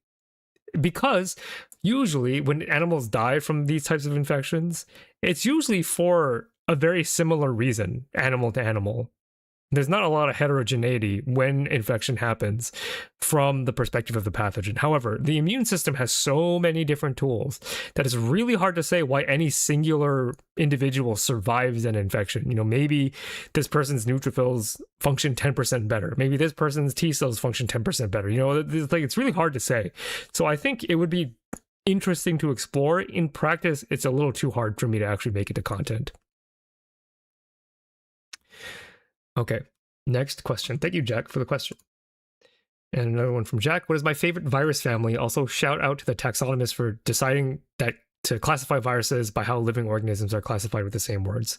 Because usually when animals die from these types of infections, it's usually for a very similar reason, animal to animal. There's not a lot of heterogeneity when infection happens from the perspective of the pathogen. However, the immune system has so many different tools that it's really hard to say why any singular individual survives an infection. You know, maybe this person's neutrophils function 10% better. Maybe this person's T cells function 10% better. You know, it's really hard to say. So I think it would be interesting to explore. In practice, it's a little too hard for me to actually make it to content. Okay, next question. Thank you, Jack, for the question. And another one from Jack. What is my favorite virus family? Also, shout out to the taxonomist for deciding that to classify viruses by how living organisms are classified with the same words.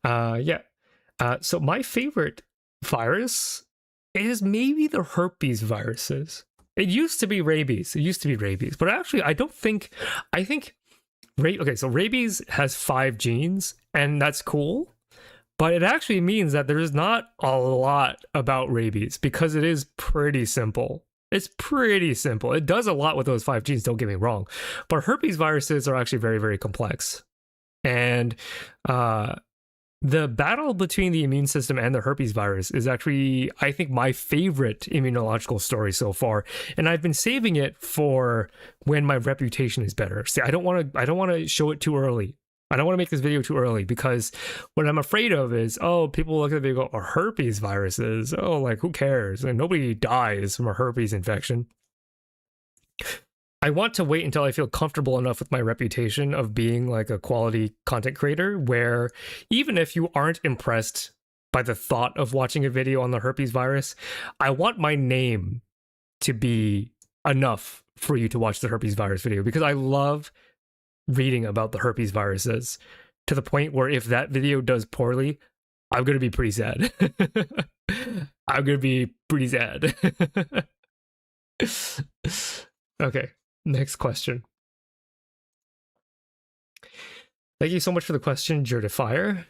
So my favorite virus is maybe the herpes viruses. It used to be rabies. But actually, I think so rabies has 5 genes, and that's cool. But it actually means that there is not a lot about rabies because it is pretty simple. It's pretty simple. It does a lot with those 5 genes, don't get me wrong. But herpes viruses are actually very, very complex. And the battle between the immune system and the herpes virus is actually, I think, my favorite immunological story so far. And I've been saving it for when my reputation is better. See, I don't want to show it too early. I don't want to make this video too early because what I'm afraid of is, people look at the video and go, herpes viruses. Oh, like, who cares? And nobody dies from a herpes infection. I want to wait until I feel comfortable enough with my reputation of being like a quality content creator where even if you aren't impressed by the thought of watching a video on the herpes virus, I want my name to be enough for you to watch the herpes virus video because I love reading about the herpes viruses to the point where if that video does poorly, I'm going to be pretty sad. I'm going to be pretty sad. Okay, next question. Thank you so much for the question, Jennifer.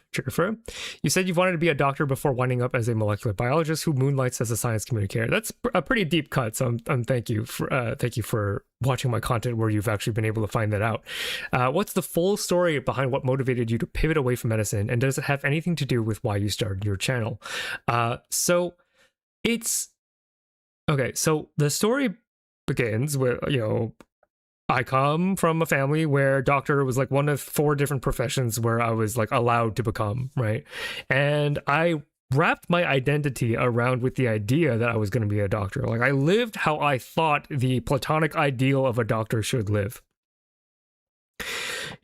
You said you wanted to be a doctor before winding up as a molecular biologist who moonlights as a science communicator. That's a pretty deep cut, so thank you for watching my content where you've actually been able to find that out. What's the full story behind what motivated you to pivot away from medicine, and does it have anything to do with why you started your channel? So the story begins with, I come from a family where doctor was like one of 4 different professions where I was like allowed to become, right? And I wrapped my identity around with the idea that I was going to be a doctor. Like I lived how I thought the platonic ideal of a doctor should live.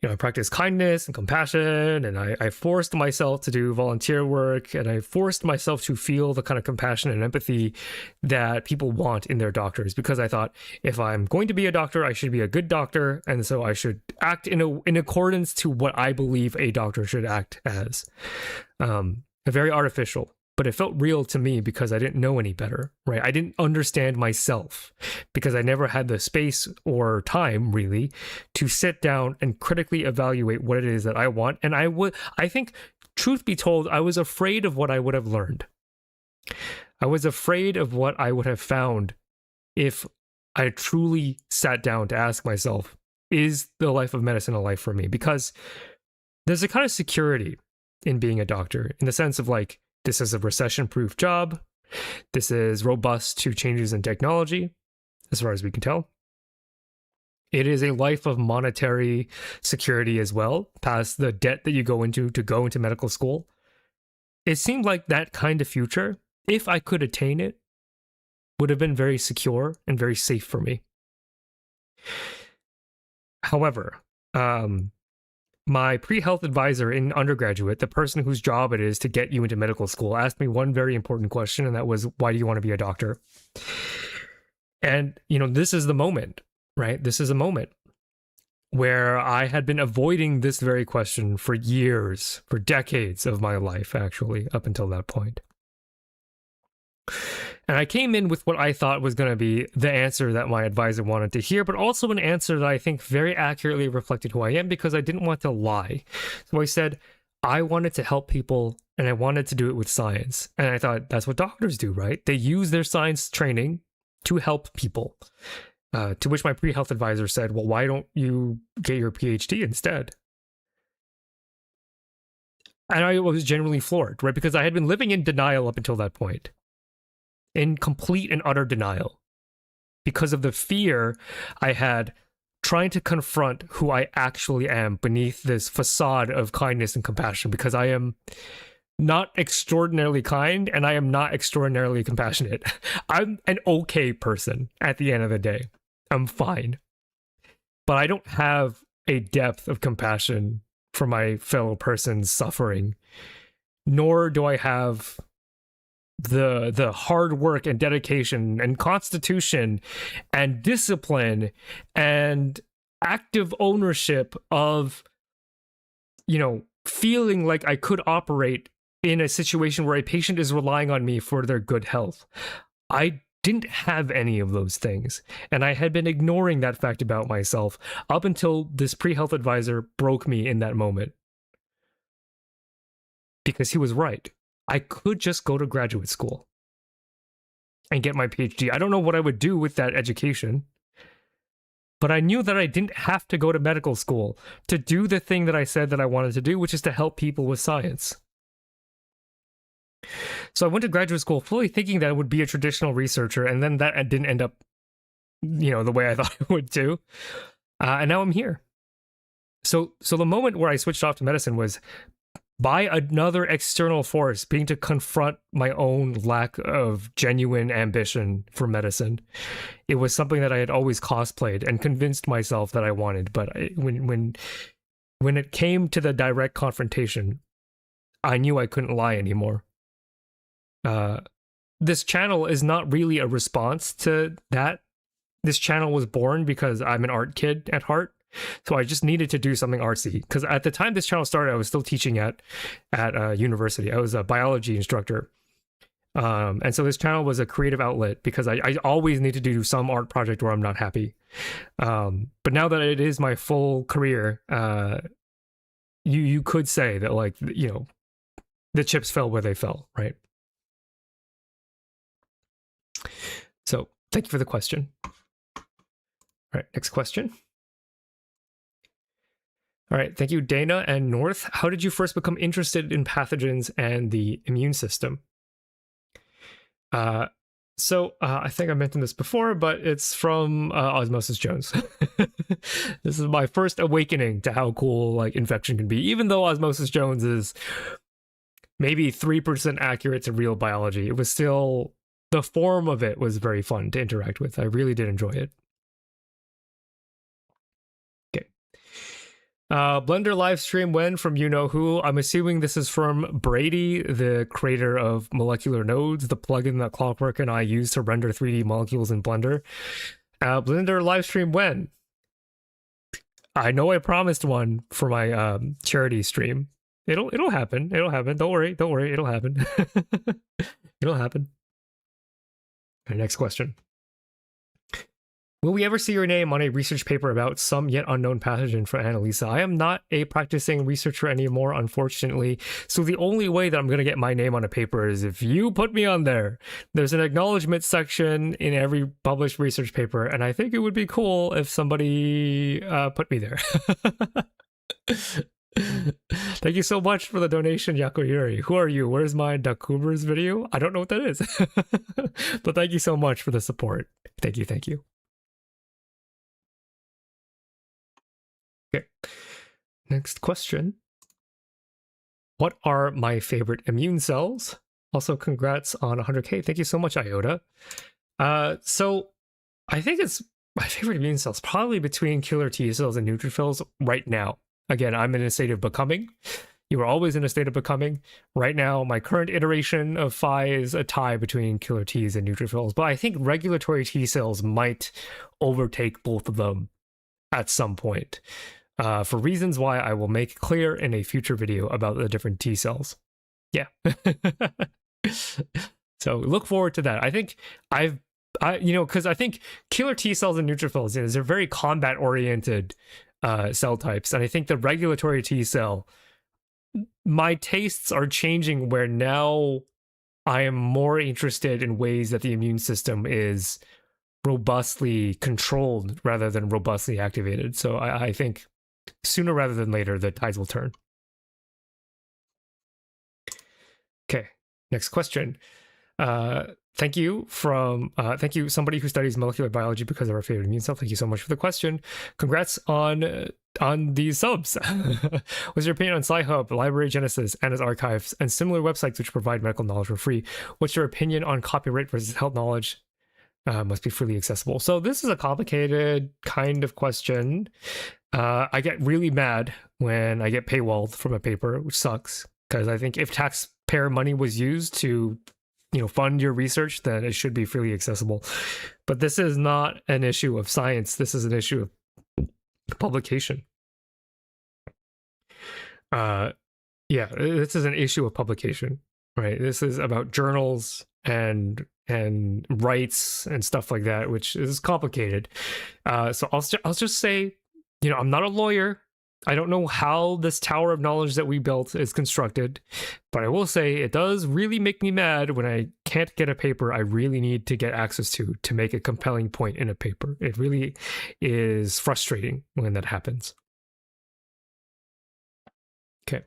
I practiced kindness and compassion, and I forced myself to do volunteer work, and I forced myself to feel the kind of compassion and empathy that people want in their doctors, because I thought if I'm going to be a doctor, I should be a good doctor, and so I should act in accordance to what I believe a doctor should act as. Very artificial. But it felt real to me because I didn't know any better, right? I didn't understand myself because I never had the space or time, really, to sit down and critically evaluate what it is that I want. And I think, truth be told, I was afraid of what I would have learned. I was afraid of what I would have found if I truly sat down to ask myself, is the life of medicine a life for me? Because there's a kind of security in being a doctor, in the sense of like, this is a recession-proof job. This is robust to changes in technology, as far as we can tell. It is a life of monetary security as well, past the debt that you go into to go into medical school. It seemed like that kind of future, if I could attain it, would have been very secure and very safe for me. However, my pre-health advisor in undergraduate, the person whose job it is to get you into medical school, asked me one very important question, and that was, why do you want to be a doctor? And, this is the moment, right? This is a moment where I had been avoiding this very question for years, for decades of my life, actually, up until that point. And I came in with what I thought was going to be the answer that my advisor wanted to hear, but also an answer that I think very accurately reflected who I am, because I didn't want to lie. So I said, I wanted to help people, and I wanted to do it with science. And I thought, that's what doctors do, right? They use their science training to help people. To which my pre-health advisor said, well, why don't you get your PhD instead? And I was genuinely floored, right? Because I had been living in denial up until that point. In complete and utter denial. Because of the fear I had trying to confront who I actually am beneath this facade of kindness and compassion. Because I am not extraordinarily kind, and I am not extraordinarily compassionate. I'm an okay person at the end of the day. I'm fine. But I don't have a depth of compassion for my fellow person's suffering, nor do I have the hard work and dedication and constitution and discipline and active ownership of, feeling like I could operate in a situation where a patient is relying on me for their good health. I didn't have any of those things, and I had been ignoring that fact about myself up until this pre-health advisor broke me in that moment. Because he was right. I could just go to graduate school and get my PhD. I don't know what I would do with that education, but I knew that I didn't have to go to medical school to do the thing that I said that I wanted to do, which is to help people with science. So I went to graduate school fully thinking that I would be a traditional researcher, and then that didn't end up, the way I thought it would do. And now I'm here. So the moment where I switched off to medicine was by another external force being to confront my own lack of genuine ambition for medicine. It was something that I had always cosplayed and convinced myself that I wanted, but when it came to the direct confrontation, I knew I couldn't lie anymore. This channel is not really a response to that. This channel was born because I'm an art kid at heart. So I just needed to do something artsy, because at the time this channel started, I was still teaching at university. I was a biology instructor. And so this channel was a creative outlet because I always need to do some art project where I'm not happy. But now that it is my full career, you could say that, like, the chips fell where they fell, right? So thank you for the question. All right, next question. All right, thank you, Dana and North. How did you first become interested in pathogens and the immune system? So I think I mentioned this before, but it's from Osmosis Jones. This is my first awakening to how cool infection can be, even though Osmosis Jones is maybe 3% accurate to real biology. It was still, the form of it was very fun to interact with. I really did enjoy it. Blender live stream when from you know who. I'm assuming this is from Brady, the creator of Molecular Nodes, the plugin that Clockwork and I use to render 3D molecules in Blender. Blender live stream when? I know I promised one for my charity stream. It'll happen. It'll happen. Don't worry. It'll happen. It'll happen. Okay, next question. Will we ever see your name on a research paper about some yet unknown pathogen for Annalisa? I am not a practicing researcher anymore, unfortunately. So the only way that I'm going to get my name on a paper is if you put me on there. There's an acknowledgement section in every published research paper, and I think it would be cool if somebody put me there. Thank you so much for the donation, Yakoyuri. Who are you? Where's my Dakuber's video? I don't know what that is. But thank you so much for the support. Thank you. Okay, next question. What are my favorite immune cells? Also, congrats on 100K. Thank you so much, Iota. So I think it's My favorite immune cells, probably between killer T cells and neutrophils right now. Again, I'm in a state of becoming. You are always in a state of becoming. Right now, my current iteration of phi is a tie between killer Ts and neutrophils, but I think regulatory T cells might overtake both of them at some point, for reasons why I will make clear in a future video about the different T cells. Yeah. So look forward to that. I think because I think killer T cells and neutrophils, they're very combat oriented cell types, and I think the regulatory T cell, my tastes are changing where now I am more interested in ways that the immune system is robustly controlled rather than robustly activated. So I think sooner rather than later, the tides will turn. Okay, next question. Thank you somebody who studies molecular biology because of our favorite immune cell. Thank you so much for the question. Congrats on these subs. What's your opinion on Sci-Hub, Library Genesis, and its archives, and similar websites which provide medical knowledge for free? What's your opinion on copyright versus health knowledge? Must be freely accessible. So this is a complicated kind of question. I get really mad when I get paywalled from a paper, which sucks, because I think if taxpayer money was used to fund your research, then it should be freely accessible. But this is not an issue of science. This is an issue of publication. Yeah, this is an issue of publication, right? This is about journals and rights and stuff like that, which is complicated. So I'll just say, I'm not a lawyer. I don't know how this tower of knowledge that we built is constructed, but I will say it does really make me mad when I can't get a paper I really need to get access to make a compelling point in a paper. It really is frustrating when that happens. Okay.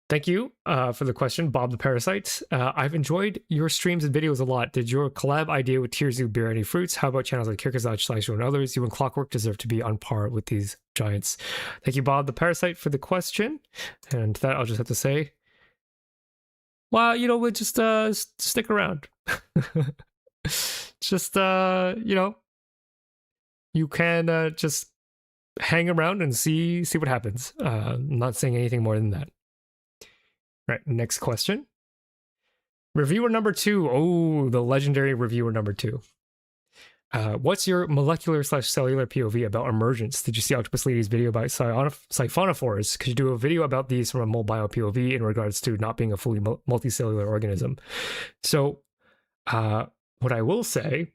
Thank you for the question, Bob the Parasite. I've enjoyed your streams and videos a lot. Did your collab idea with Tirzu bear any fruits? How about channels like Kirkazaj, Slideshow, and others? You and Clockwork deserve to be on par with these giants. Thank you, Bob the Parasite, for the question. And that I'll just have to say, well, we'll just stick around. Just, you can just hang around and see what happens. I'm not saying anything more than that. Right, next question. Reviewer number 2. Oh, the legendary reviewer number 2. What's your molecular/cellular POV about emergence? Did you see Octopus Lady's video about siphonophores? Could you do a video about these from a mole bio POV in regards to not being a fully multicellular organism? So, what I will say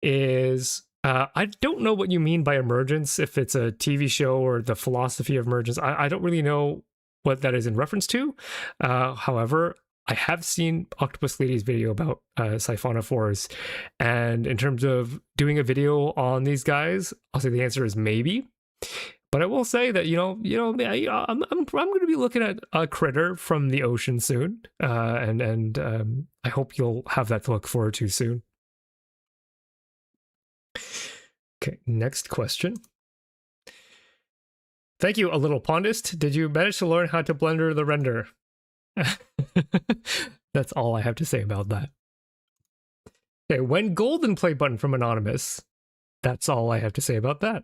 is, I don't know what you mean by emergence, if it's a TV show or the philosophy of emergence. I don't really know what that is in reference to. However, I have seen Octopus Lady's video about siphonophores, and in terms of doing a video on these guys, I'll say the answer is maybe. But I will say that I'm going to be looking at a critter from the ocean soon, and I hope you'll have that to look forward to soon. Okay, next question. Thank you, A Little Pondist. Did you manage to learn how to blender the render? That's all I have to say about that. Okay, when golden play button from Anonymous. That's all I have to say about that.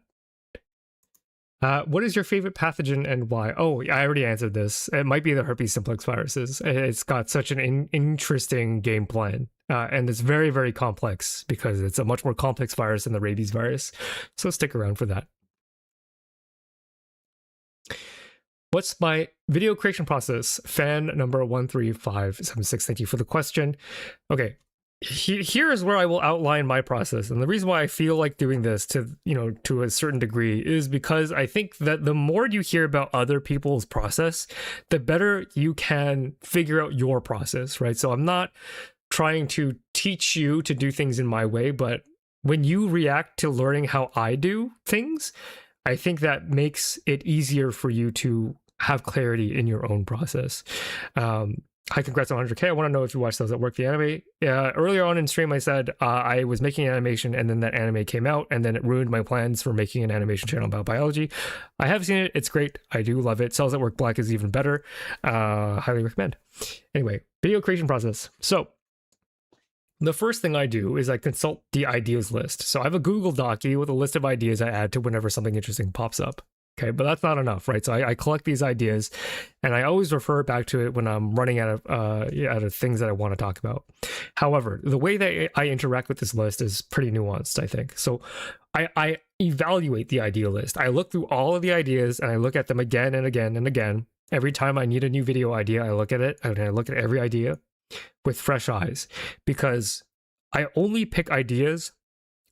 What is your favorite pathogen and why? Oh, I already answered this. It might be the herpes simplex viruses. It's got such an interesting game plan. And it's very, very complex because it's a much more complex virus than the rabies virus. So stick around for that. What's my video creation process? Fan number 13576. Thank you for the question. Okay, here is where I will outline my process. And the reason why I feel like doing this to a certain degree is because I think that the more you hear about other people's process, the better you can figure out your process, right? So I'm not trying to teach you to do things in my way, but when you react to learning how I do things, I think that makes it easier for you to have clarity in your own process. Hi, congrats on 100K. I want to know if you watched those at work, the anime. Earlier on in stream, I said I was making an animation and then that anime came out and then it ruined my plans for making an animation channel about biology. I have seen it. It's great. I do love it. Cells at Work Black is even better. Highly recommend. Anyway, video creation process. So the first thing I do is I consult the ideas list. So I have a Google Document with a list of ideas I add to whenever something interesting pops up. Okay, but that's not enough, right? So I collect these ideas, and I always refer back to it when I'm running out of things that I want to talk about. However, the way that I interact with this list is pretty nuanced, I think. So I evaluate the idea list. I look through all of the ideas, and I look at them again and again and again. Every time I need a new video idea, I look at it, and I look at every idea with fresh eyes, because I only pick ideas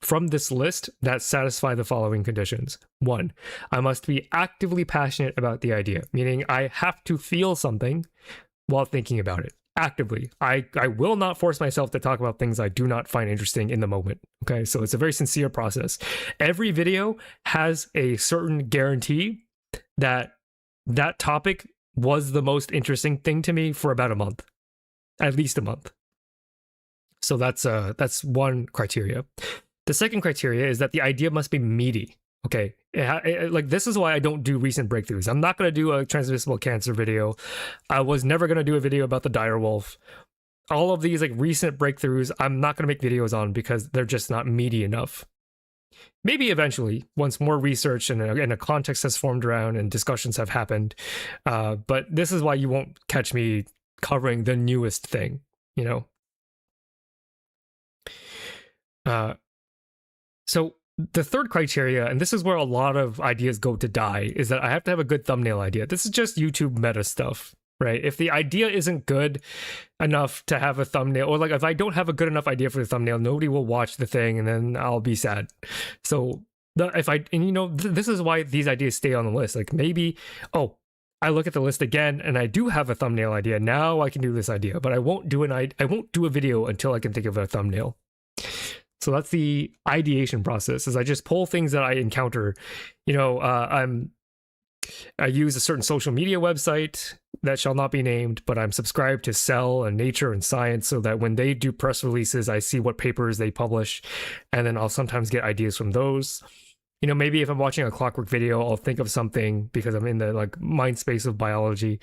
from this list that satisfy the following conditions. 1, I must be actively passionate about the idea, meaning I have to feel something while thinking about it. Actively. I will not force myself to talk about things I do not find interesting in the moment. Okay, so it's a very sincere process. Every video has a certain guarantee that that topic was the most interesting thing to me for about a month. At least a month. So that's one criteria. The second criteria is that the idea must be meaty. Okay, like this is why I don't do recent breakthroughs. I'm not going to do a transmissible cancer video. I was never going to do a video about the dire wolf. All of these like recent breakthroughs, I'm not going to make videos on because they're just not meaty enough. Maybe eventually, once more research and a context has formed around and discussions have happened. But this is why you won't catch me covering the newest thing, you know? So the third criteria, and this is where a lot of ideas go to die, is that I have to have a good thumbnail idea. This is just YouTube meta stuff, right? If the idea isn't good enough to have a thumbnail, or like if I don't have a good enough idea for the thumbnail, nobody will watch the thing, and then I'll be sad. So this is why these ideas stay on the list. Like maybe, I look at the list again and I do have a thumbnail idea. Now I can do this idea, but I won't do a video until I can think of a thumbnail. So that's the ideation process, is I just pull things that I encounter. I use a certain social media website that shall not be named, but I'm subscribed to Cell and Nature and Science, so that when they do press releases, I see what papers they publish, and then I'll sometimes get ideas from those. Maybe if I'm watching a clockwork video, I'll think of something because I'm in the like mind space of biology.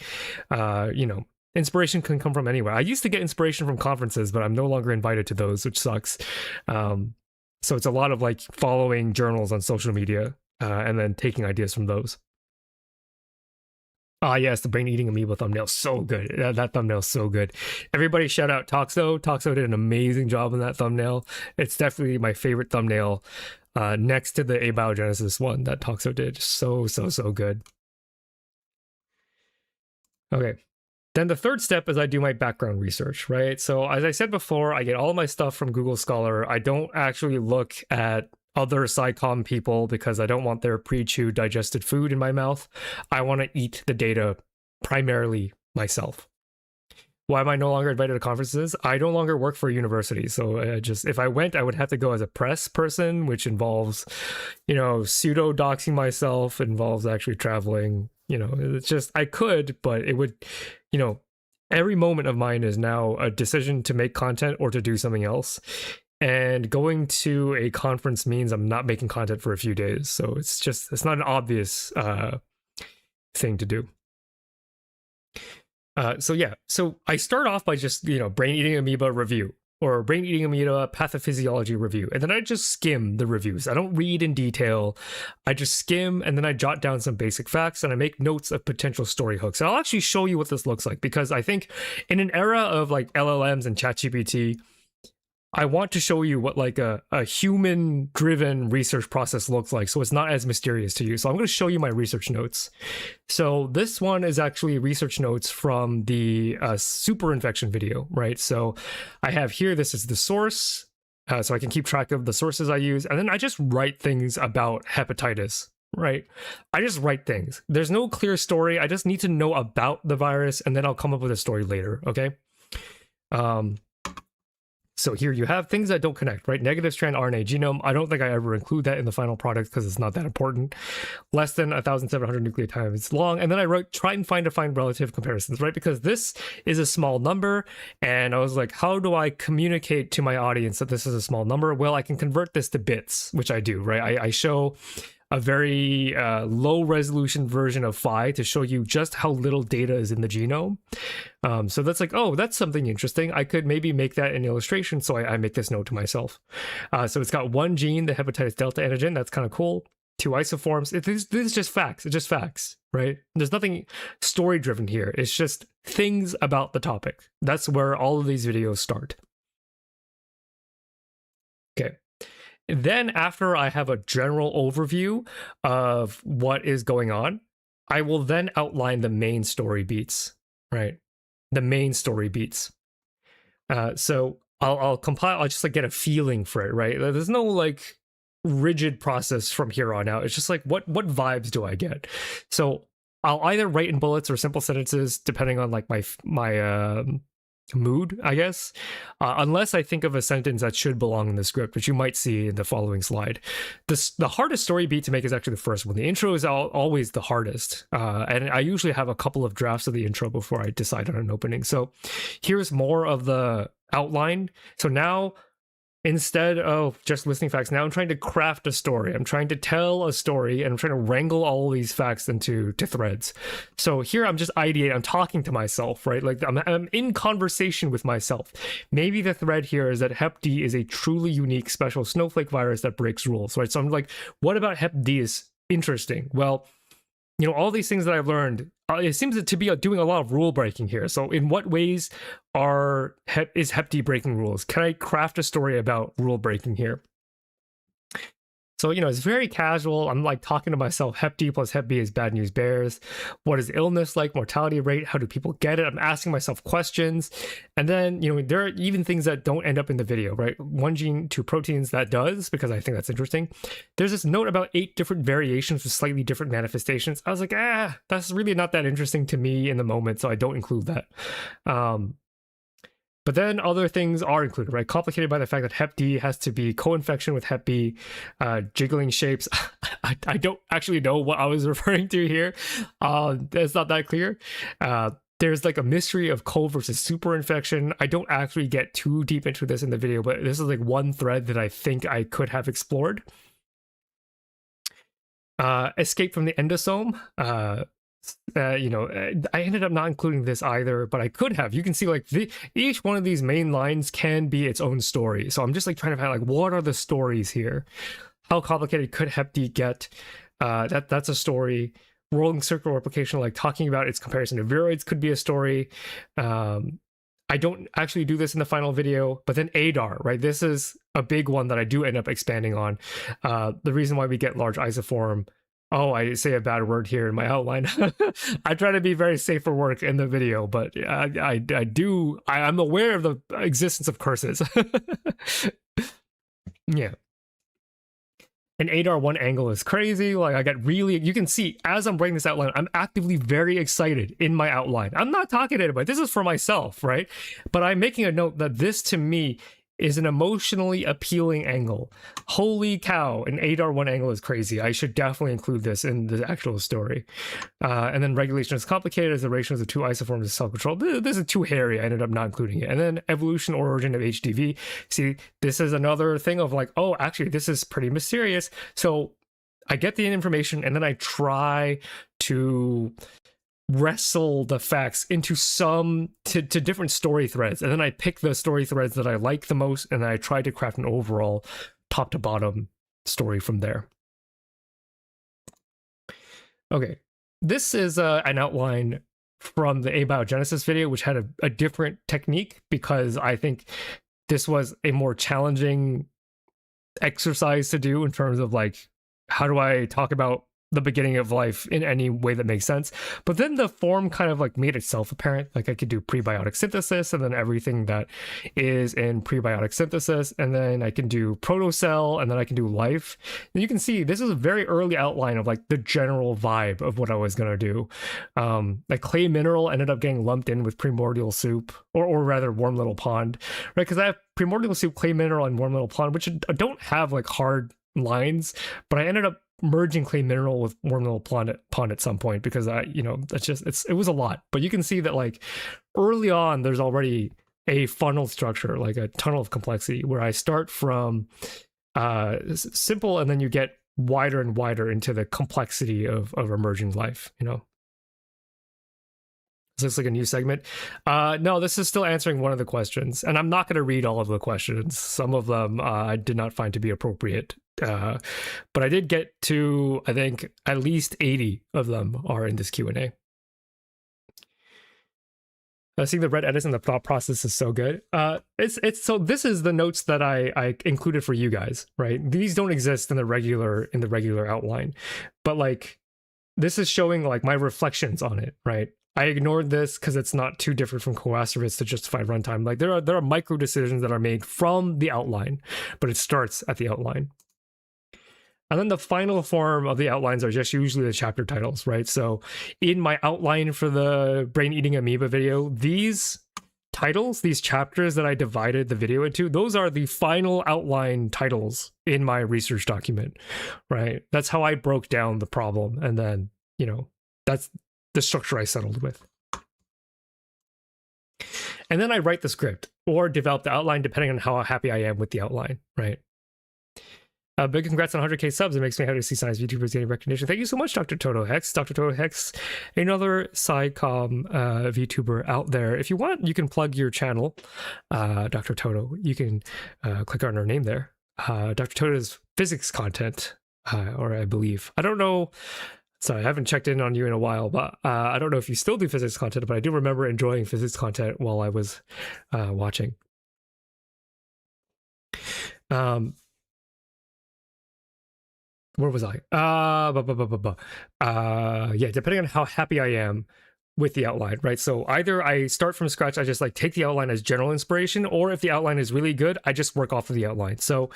Inspiration can come from anywhere. I used to get inspiration from conferences, but I'm no longer invited to those, which sucks. So it's a lot of like following journals on social media and then taking ideas from those. Ah, yes, the brain eating amoeba thumbnail, so good. That thumbnail's so good. Everybody shout out Toxo. Toxo did an amazing job on that thumbnail. It's definitely my favorite thumbnail, next to the abiogenesis one that Toxo did. So good. Okay. Then the third step is I do my background research, right? So as I said before, I get all my stuff from Google Scholar. I don't actually look at other SciComm people because I don't want their pre-chewed digested food in my mouth. I want to eat the data primarily myself. Why am I no longer invited to conferences? I no longer work for a university. So if I went, I would have to go as a press person, which involves, pseudo doxing myself, involves actually traveling. It's just, I could, but it would, every moment of mine is now a decision to make content or to do something else. And going to a conference means I'm not making content for a few days. So it's not an obvious thing to do. So I start off by just, brain eating amoeba review, or brain eating amoeba pathophysiology review. And then I just skim the reviews. I don't read in detail. I just skim, and then I jot down some basic facts, and I make notes of potential story hooks. And I'll actually show you what this looks like, because I think in an era of like LLMs and ChatGPT, I want to show you what like a human-driven research process looks like, so it's not as mysterious to you. So I'm going to show you my research notes. So this one is actually research notes from the super infection video, right? So I have here, this is the source, so I can keep track of the sources I use, and then I just write things about hepatitis, right? I just write things. There's no clear story. I just need to know about the virus, and then I'll come up with a story later, okay? So here you have things that don't connect, right? Negative strand RNA genome. I don't think I ever include that in the final product because it's not that important. Less than 1,700 nucleotides long. And then I try and find relative comparisons, right? Because this is a small number. And I was like, how do I communicate to my audience that this is a small number? Well, I can convert this to bits, which I do, right? I show a very low resolution version of Phi to show you just how little data is in the genome. So that's like, oh, that's something interesting. I could maybe make that an illustration. So I make this note to myself. So it's got one gene, the hepatitis delta antigen. That's kind of cool. 2 isoforms. This is just facts. It's just facts, right? There's nothing story driven here. It's just things about the topic. That's where all of these videos start. Okay. And then after I have a general overview of what is going on, I will then outline the main story beats, right? The main story beats. So I'll compile, I'll just like get a feeling for it, right? There's no like rigid process from here on out. It's just like what vibes do I get? So I'll either write in bullets or simple sentences depending on like my mood, I guess, unless I think of a sentence that should belong in the script, which you might see in the following slide. The hardest story beat to make is actually the first one. The intro is always the hardest, and I usually have a couple of drafts of the intro before I decide on an opening. So here's more of the outline. So now, instead of just listing facts, now I'm trying to craft a story. I'm trying to tell a story, and I'm trying to wrangle all of these facts into threads. So here I'm just ideating, I'm talking to myself, right? Like I'm in conversation with myself. Maybe the thread here is that Hep D is a truly unique special snowflake virus that breaks rules, right? So I'm like, what about Hep D is interesting? Well, you know, all these things that I've learned, it seems to be doing a lot of rule breaking here. So in what ways is Hep D breaking rules? Can I craft a story about rule breaking here? So, you know, it's very casual. I'm like talking to myself, Hep D plus Hep B is bad news bears. What is illness like? Mortality rate? How do people get it? I'm asking myself questions. And then, you know, there are even things that don't end up in the video, right? 1 gene, 2 proteins, that does, because I think that's interesting. There's this note about 8 different variations with slightly different manifestations. I was like, that's really not that interesting to me in the moment, so I don't include that. But then other things are included, right? Complicated by the fact that Hep D has to be co-infection with Hep B, jiggling shapes. I don't actually know what I was referring to here. It's not that clear. There's like a mystery of co versus super infection. I don't actually get too deep into this in the video, but this is like one thread that I think I could have explored. Escape from the endosome. You know, I ended up not including this either, but I could have. You can see like each one of these main lines can be its own story. So I'm just like trying to find like, what are the stories here? How complicated could Hep D get? That's a story. Rolling circle replication, like talking about its comparison to viroids, could be a story. I don't actually do this in the final video, but then ADAR, right? This is a big one that I do end up expanding on. The reason why we get large isoform. Oh, I say a bad word here in my outline. I try to be very safe for work in the video, but I'm aware of the existence of curses. Yeah. An ADAR 1 angle is crazy. Like I get really, you can see as I'm writing this outline, I'm actively very excited in my outline. I'm not talking to anybody. This is for myself, right? But I'm making a note that this to me is an emotionally appealing angle. Holy cow, an ADAR 1 angle is crazy. I should definitely include this in the actual story. And then regulation is complicated as the ratios of 2 isoforms is self-control. This is too hairy. I ended up not including it. And then evolution origin of HDV. See, this is another thing of like, oh, actually, this is pretty mysterious. So I get the information and then I try to wrestle the facts into to different story threads, and then I pick the story threads that I like the most, and I try to craft an overall top to bottom story from there. Okay, this is an outline from the abiogenesis video, which had a different technique, because I think this was a more challenging exercise to do in terms of like, how do I talk about the beginning of life in any way that makes sense. But then the form kind of like made itself apparent. Like I could do prebiotic synthesis and then everything that is in prebiotic synthesis, and then I can do protocell, and then I can do life. And you can see this is a very early outline of like the general vibe of what I was gonna do. Like clay mineral ended up getting lumped in with primordial soup, or rather warm little pond, right? Because I have primordial soup, clay mineral, and warm little pond, which don't have like hard lines, but I ended up merging clay mineral with warm little pond at some point, because it was a lot. But you can see that like early on there's already a funnel structure, like a tunnel of complexity, where I start from simple, and then you get wider and wider into the complexity of emerging life, you know. Is this like a new segment? No, this is still answering one of the questions, and I'm not going to read all of the questions. Some of them I did not find to be appropriate, but I did get to, I think, at least 80 of them are in this Q&A. Seeing the red edits and the thought process is so good. It's so this is the notes that I included for you guys, right? These don't exist in the regular outline, but like this is showing like my reflections on it, right? I ignored this because it's not too different from coacervates to justify runtime. Like there are micro decisions that are made from the outline, but it starts at the outline. And then the final form of the outlines are just usually the chapter titles, right? So in my outline for the brain eating amoeba video, these titles, these chapters that I divided the video into, those are the final outline titles in my research document, right? That's how I broke down the problem. And then, you know, that's the structure I settled with. And then I write the script or develop the outline depending on how happy I am with the outline, right? Big congrats on 100k subs. It makes me happy to see science YouTubers getting recognition. Thank you so much, Dr. Toto Hex. Dr. Toto Hex, another SciComm VTuber out there. If you want, you can plug your channel, Dr. Toto. You can click on her name there. Dr. Toto's physics content, or I believe. I don't know. Sorry, I haven't checked in on you in a while, but I don't know if you still do physics content, but I do remember enjoying physics content while I was watching. Where was I? Yeah, depending on how happy I am with the outline, right? So either I start from scratch, I just like take the outline as general inspiration, or if the outline is really good, I just work off of the outline. So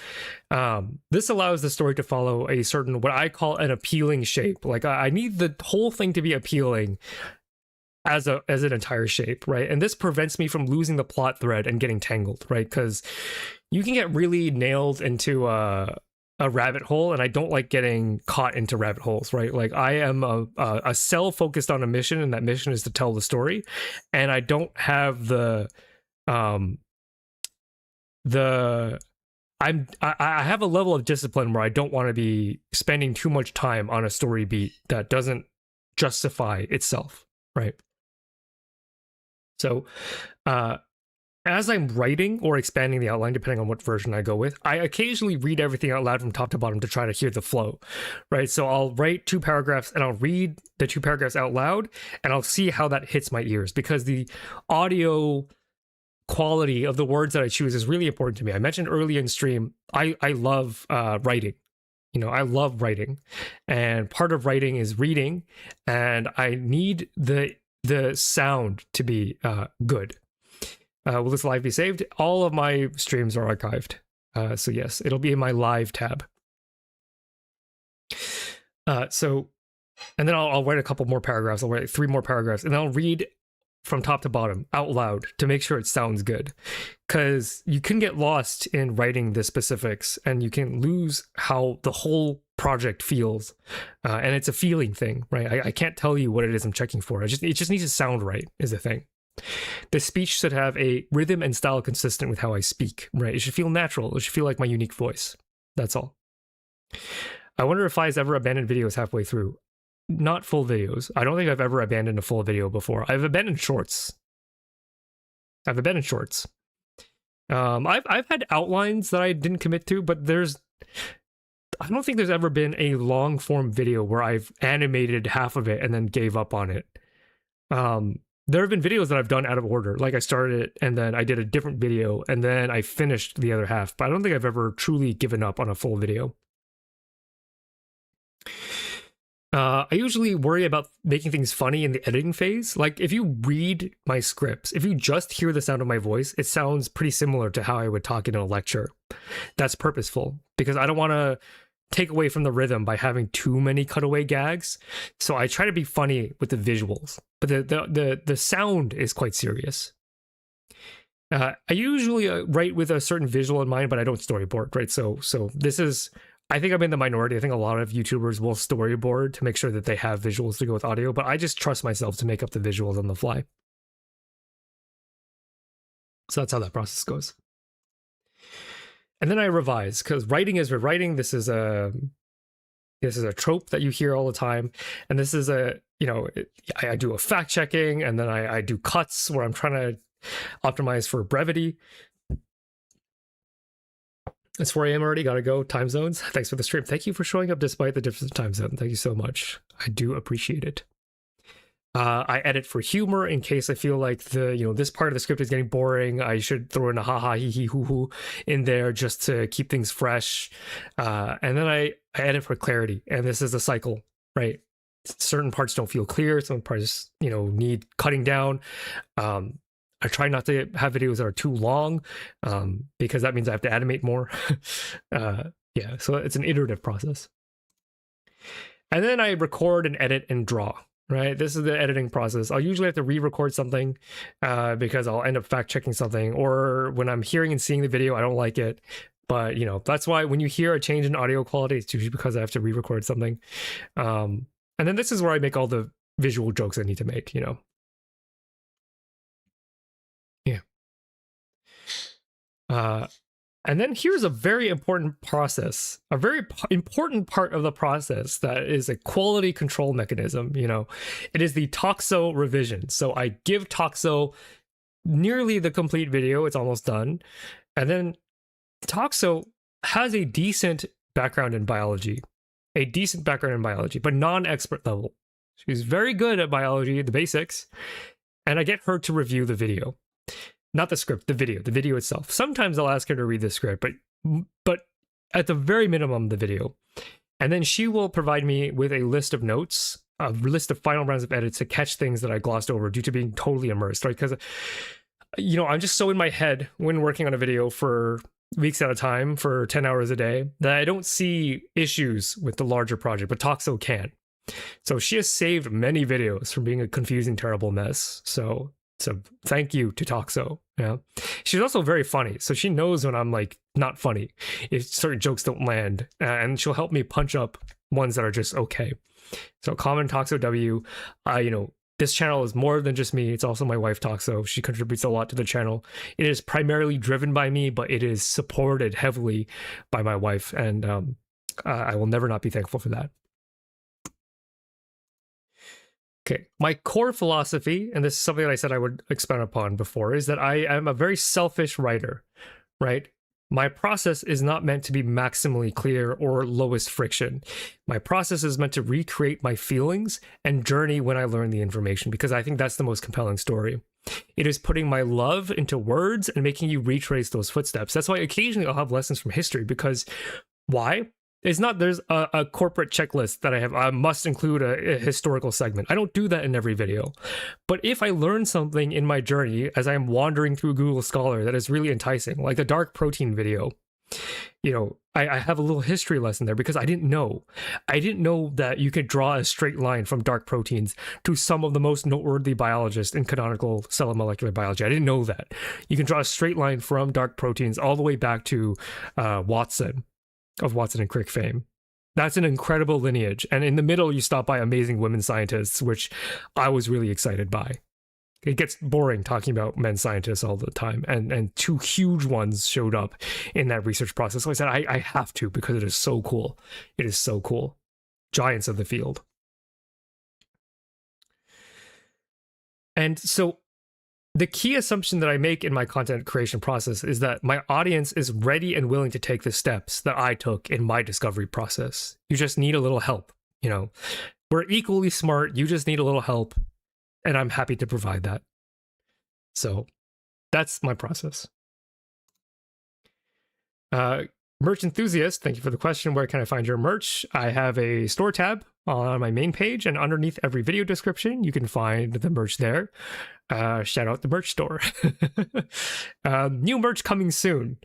this allows the story to follow a certain, what I call an appealing shape. Like I need the whole thing to be appealing as an entire shape, right? And this prevents me from losing the plot thread and getting tangled, right? Because you can get really nailed into a rabbit hole, and I don't like getting caught into rabbit holes, right? Like I am a cell focused on a mission, and that mission is to tell the story, and I don't have I have a level of discipline where I don't want to be spending too much time on a story beat that doesn't justify itself, right? So as I'm writing or expanding the outline, depending on what version I go with, I occasionally read everything out loud from top to bottom to try to hear the flow, right? So I'll write 2 paragraphs and I'll read the 2 paragraphs out loud, and I'll see how that hits my ears, because the audio quality of the words that I choose is really important to me. I mentioned early in stream, I love writing. You know, I love writing, and part of writing is reading, and I need the sound to be good. Will this live be saved? All of my streams are archived. So yes, it'll be in my live tab. And then I'll write a couple more paragraphs. I'll write 3 more paragraphs, and I'll read from top to bottom out loud to make sure it sounds good. Because you can get lost in writing the specifics, and you can lose how the whole project feels. And it's a feeling thing, right? I can't tell you what it is I'm checking for. It just needs to sound right, is the thing. The speech should have a rhythm and style consistent with how I speak, right? It should feel natural. It should feel like my unique voice. That's all. I wonder if I's ever abandoned videos halfway through. Not full videos. I don't think I've ever abandoned a full video before. I've abandoned shorts. I've had outlines that I didn't commit to, but I don't think there's ever been a long form video where I've animated half of it and then gave up on it. There have been videos that I've done out of order. Like I started it and then I did a different video and then I finished the other half, but I don't think I've ever truly given up on a full video. I usually worry about making things funny in the editing phase. Like if you read my scripts, if you just hear the sound of my voice, it sounds pretty similar to how I would talk in a lecture. That's purposeful because I don't want to take away from the rhythm by having too many cutaway gags. So I try to be funny with the visuals, but the sound is quite serious. I usually write with a certain visual in mind, but I don't storyboard, right? So this is, I think I'm in the minority. I think a lot of YouTubers will storyboard to make sure that they have visuals to go with audio, but I just trust myself to make up the visuals on the fly. So that's how that process goes. And then I revise, because writing is rewriting. This is This is a trope that you hear all the time. And this is a, I do a fact checking, and then I do cuts where I'm trying to optimize for brevity. It's 4 a.m. already. Gotta go. Time zones. Thanks for the stream. Thank you for showing up despite the difference in time zone. Thank you so much. I do appreciate it. I edit for humor in case I feel like this part of the script is getting boring. I should throw in a ha ha hee hee hoo hoo in there just to keep things fresh. And then I edit for clarity. And this is a cycle, right? Certain parts don't feel clear. Some parts, need cutting down. I try not to have videos that are too long because that means I have to animate more. Yeah, so it's an iterative process. And then I record and edit and draw, right? This is the editing process. I'll usually have to re-record something because I'll end up fact-checking something, or when I'm hearing and seeing the video, I don't like it. But, that's why when you hear a change in audio quality, it's usually because I have to re-record something. And then this is where I make all the visual jokes I need to make, Yeah. And then here's a very important process, a very important part of the process that is a quality control mechanism. It is the Toxo revision. So I give Toxo nearly the complete video. It's almost done. And then Toxo has a decent background in biology, but non-expert level. She's very good at biology, the basics. And I get her to review the video. Not the script, the video itself. Sometimes I'll ask her to read the script, but at the very minimum, the video. And then she will provide me with a list of notes, a list of final rounds of edits to catch things that I glossed over due to being totally immersed, right? Because, I'm just so in my head when working on a video for weeks at a time for 10 hours a day that I don't see issues with the larger project, but Toxo can. So she has saved many videos from being a confusing, terrible mess. So thank you to Toxo. Yeah, she's also very funny, so she knows when I'm like not funny if certain jokes don't land, and she'll help me punch up ones that are just okay. So comment Toxo W. This channel is more than just me. It's also my wife Toxo. She contributes a lot to the channel. It is primarily driven by me, but it is supported heavily by my wife, and I will never not be thankful for that. Okay, my core philosophy, and this is something that I said I would expand upon before, is that I am a very selfish writer, right? My process is not meant to be maximally clear or lowest friction. My process is meant to recreate my feelings and journey when I learn the information, because I think that's the most compelling story. It is putting my love into words and making you retrace those footsteps. That's why occasionally I'll have lessons from history, because why? It's not there's a corporate checklist that I have. I must include a historical segment. I don't do that in every video. But if I learn something in my journey as I'm wandering through Google Scholar that is really enticing, like the dark protein video, I have a little history lesson there because I didn't know. I didn't know that you could draw a straight line from dark proteins to some of the most noteworthy biologists in canonical cell and molecular biology. I didn't know that. You can draw a straight line from dark proteins all the way back to Watson. Of Watson and Crick fame. That's an incredible lineage. And in the middle, you stop by amazing women scientists, which I was really excited by. It gets boring talking about men scientists all the time. And two huge ones showed up in that research process. So I said, I have to, because it is so cool. It is so cool. Giants of the field. And so the key assumption that I make in my content creation process is that my audience is ready and willing to take the steps that I took in my discovery process. You just need a little help. We're equally smart. You just need a little help. And I'm happy to provide that. So that's my process. Merch enthusiast, thank you for the question. Where can I find your merch? I have a store tab on my main page, and underneath every video description, you can find the merch there. Shout out the merch store. New merch coming soon.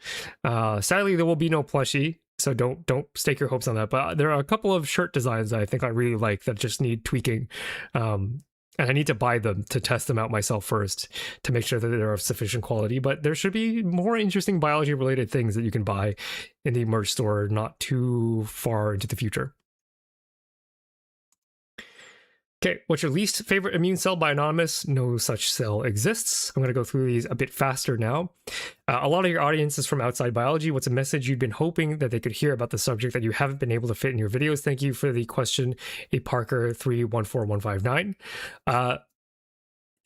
Sadly, there will be no plushie, so don't stake your hopes on that. But there are a couple of shirt designs that I think I really like that just need tweaking. And I need to buy them to test them out myself first to make sure that they're of sufficient quality. But there should be more interesting biology-related things that you can buy in the merch store not too far into the future. Okay, what's your least favorite immune cell by Anonymous? No such cell exists. I'm going to go through these a bit faster now. A lot of your audience is from outside biology. What's a message you've been hoping that they could hear about the subject that you haven't been able to fit in your videos? Thank you for the question, a Parker 314159.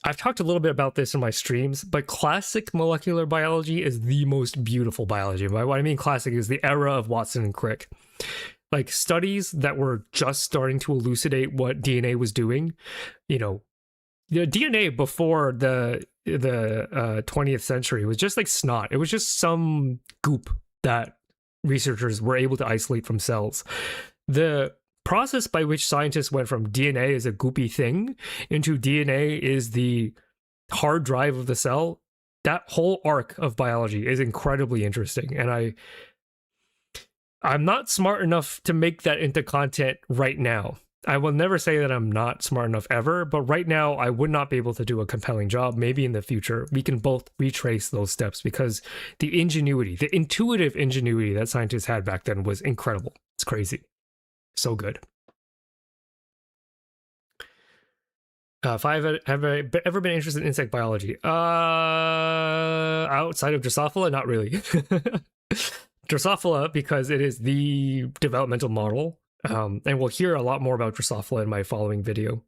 I've talked a little bit about this in my streams, but classic molecular biology is the most beautiful biology. By what I mean classic is the era of Watson and Crick. Like studies that were just starting to elucidate what DNA was doing, you know, the DNA before the 20th century was just like snot. It was just some goop that researchers were able to isolate from cells. The process by which scientists went from DNA is a goopy thing into DNA is the hard drive of the cell, that whole arc of biology is incredibly interesting. And I'm not smart enough to make that into content right now. I will never say that I'm not smart enough ever, but right now I would not be able to do a compelling job. Maybe in the future we can both retrace those steps, because the ingenuity, the intuitive ingenuity that scientists had back then was incredible. It's crazy. So good. If I have ever been interested in insect biology, outside of Drosophila, not really. Drosophila, because it is the developmental model, and we'll hear a lot more about Drosophila in my following video.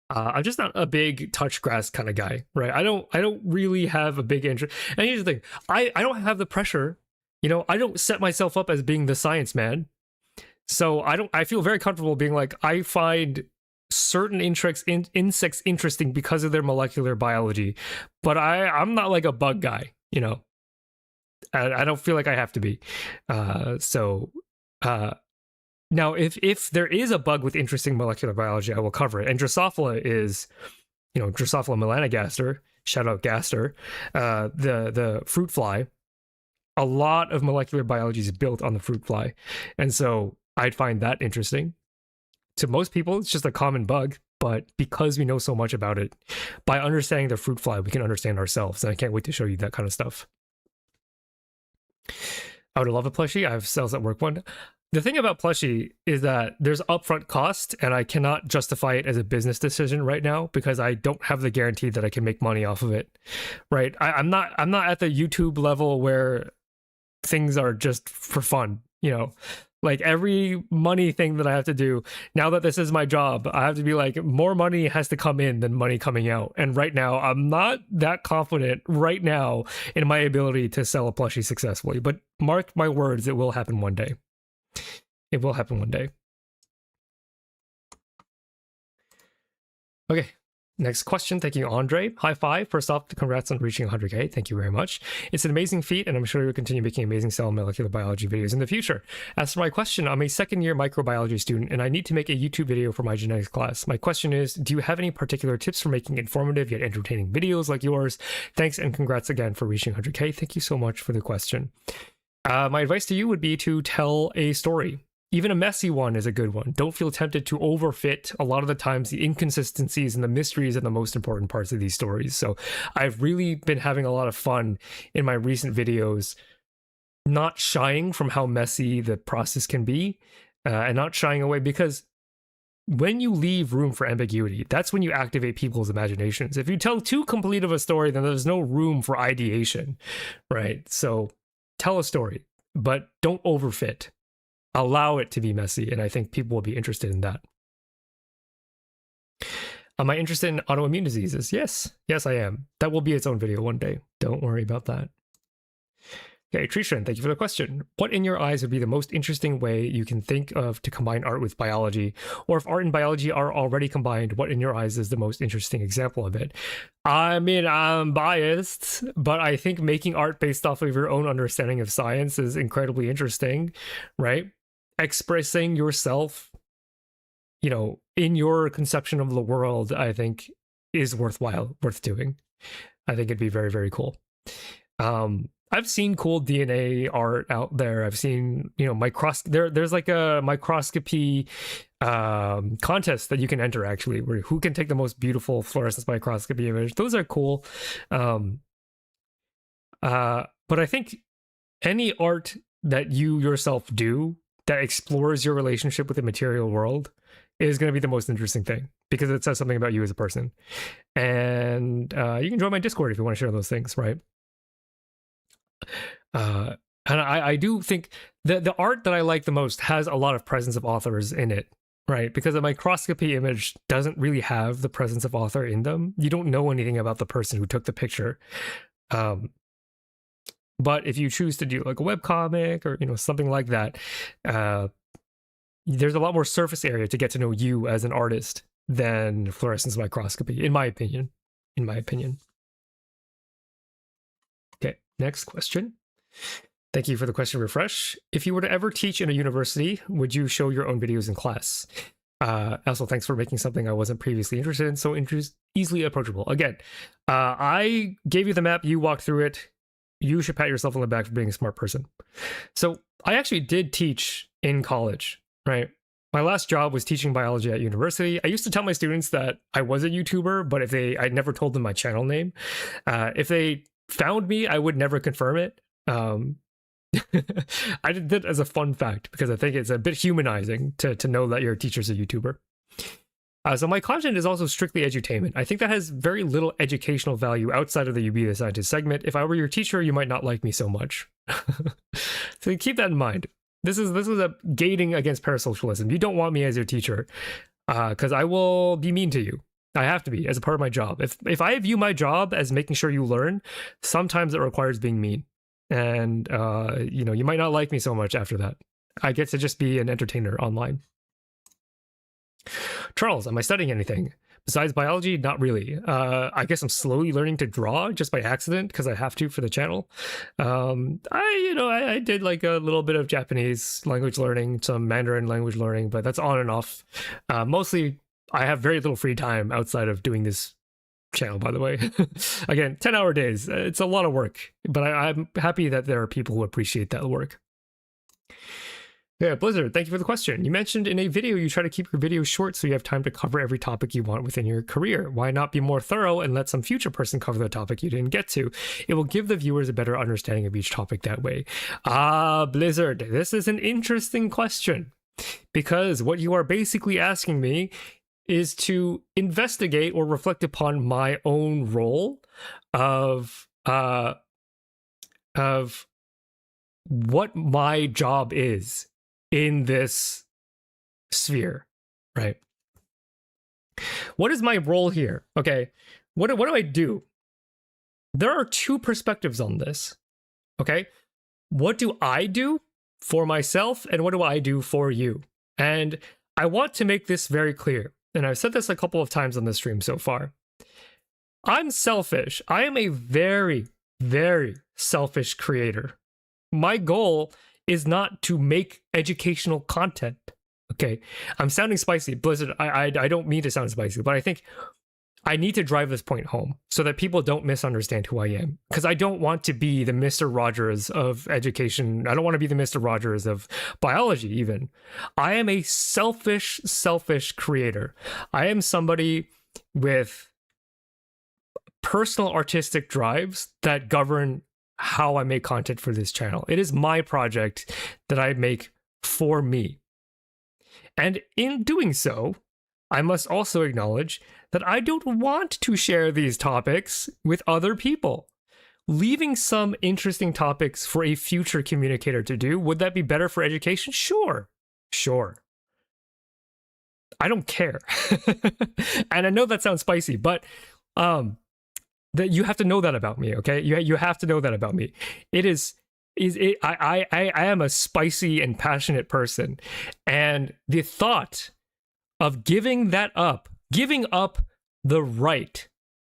I'm just not a big touch grass kind of guy, right? I don't really have a big interest. And here's the thing, I don't have the pressure, you know, I don't set myself up as being the science man. So I feel very comfortable being like, I find certain insects interesting because of their molecular biology, but I'm not like a bug guy, you know. I don't feel like I have to be. Now, if there is a bug with interesting molecular biology, I will cover it. And Drosophila is, you know, Drosophila melanogaster, shout out Gaster, the fruit fly. A lot of molecular biology is built on the fruit fly. And so I'd find that interesting. To most people, it's just a common bug, but because we know so much about it, by understanding the fruit fly, we can understand ourselves. And I can't wait to show you that kind of stuff. I would love a plushie. I have cells that work one. The thing about plushie is that there's upfront cost, and I cannot justify it as a business decision right now because I don't have the guarantee that I can make money off of it. Right? I'm not at the YouTube level where things are just for fun, you know. Like every money thing that I have to do, now that this is my job, I have to be like, more money has to come in than money coming out. And right now, I'm not that confident right now in my ability to sell a plushie successfully. But mark my words, it will happen one day. It will happen one day. Okay. Next question. Thank you, Andre. High five. First off, congrats on reaching 100K. Thank you very much. It's an amazing feat, and I'm sure you'll continue making amazing cell and molecular biology videos in the future. As for my question, I'm a second-year microbiology student, and I need to make a YouTube video for my genetics class. My question is, do you have any particular tips for making informative yet entertaining videos like yours? Thanks, and congrats again for reaching 100K. Thank you so much for the question. My advice to you would be to tell a story. Even a messy one is a good one. Don't feel tempted to overfit. A lot of the times, the inconsistencies and the mysteries are the most important parts of these stories. So I've really been having a lot of fun in my recent videos, not shying from how messy the process can be, and not shying away, because when you leave room for ambiguity, that's when you activate people's imaginations. If you tell too complete of a story, then there's no room for ideation, right? So tell a story, but don't overfit. Allow it to be messy, and I think people will be interested in that. Am I interested in autoimmune diseases? Yes, I am. That will be its own video one day. Don't worry about that. Okay, Trishan, thank you for the question. What in your eyes would be the most interesting way you can think of to combine art with biology? Or if art and biology are already combined, what in your eyes is the most interesting example of it? I mean, I'm biased, but I think making art based off of your own understanding of science is incredibly interesting, right? Expressing yourself, you know, in your conception of the world, I think is worth doing. I think it'd be very, very cool. I've seen cool DNA art out there. I've seen, you know, there's like a microscopy contest that you can enter, actually, where who can take the most beautiful fluorescence microscopy image. Those are cool. But I think any art that you yourself do that explores your relationship with the material world is going to be the most interesting thing because it says something about you as a person. And you can join my Discord if you want to share those things, right? And I do think that the art that I like the most has a lot of presence of authors in it, right? Because a microscopy image doesn't really have the presence of author in them. You don't know anything about the person who took the picture. But if you choose to do like a webcomic or, you know, something like that, there's a lot more surface area to get to know you as an artist than fluorescence microscopy, in my opinion. Okay, next question. Thank you for the question, Refresh. If you were to ever teach in a university, would you show your own videos in class? Also, thanks for making something I wasn't previously interested in so easily approachable. Again, I gave you the map, you walked through it. You should pat yourself on the back for being a smart person. So I actually did teach in college, right? My last job was teaching biology at university. I used to tell my students that I was a YouTuber, but I never told them my channel name. If they found me, I would never confirm it. I did that as a fun fact because I think it's a bit humanizing to know that your teacher's a YouTuber. So my content is also strictly edutainment. I think that has very little educational value outside of the You Be the Scientist segment. If I were your teacher, you might not like me so much. So keep that in mind. This is a gating against parasocialism. You don't want me as your teacher because I will be mean to you. I have to be as a part of my job. If I view my job as making sure you learn, sometimes it requires being mean. And, you know, you might not like me so much after that. I get to just be an entertainer online. Charles, am I studying anything? Besides biology, not really. I guess I'm slowly learning to draw just by accident because I have to for the channel. I did like a little bit of Japanese language learning, some Mandarin language learning, but that's on and off. Mostly, I have very little free time outside of doing this channel, by the way. Again, 10-hour days. It's a lot of work, but I'm happy that there are people who appreciate that work. Yeah, Blizzard, thank you for the question. You mentioned in a video you try to keep your videos short so you have time to cover every topic you want within your career. Why not be more thorough and let some future person cover the topic you didn't get to? It will give the viewers a better understanding of each topic that way. Blizzard, this is an interesting question because what you are basically asking me is to investigate or reflect upon my own role of what my job is in this sphere, right? What is my role here? Okay, what do I do? There are two perspectives on this, okay? What do I do for myself and what do I do for you? And I want to make this very clear, and I've said this a couple of times on the stream so far. I'm selfish. I am a very, very selfish creator. My goal is not to make educational content. Okay, I'm sounding spicy. Blizzard, I don't mean to sound spicy, but I think I need to drive this point home so that people don't misunderstand who I am. Because I don't want to be the Mr. Rogers of education. I don't want to be the Mr. Rogers of biology even. I am a selfish creator. I am somebody with personal artistic drives that govern how I make content for this channel. It is my project that I make for me. And in doing so, I must also acknowledge that I don't want to share these topics with other people. Leaving some interesting topics for a future communicator to do, would that be better for education? Sure. I don't care. And I know that sounds spicy, but that you have to know that about me, okay? You have to know that about me. I am a spicy and passionate person, and the thought of giving up the right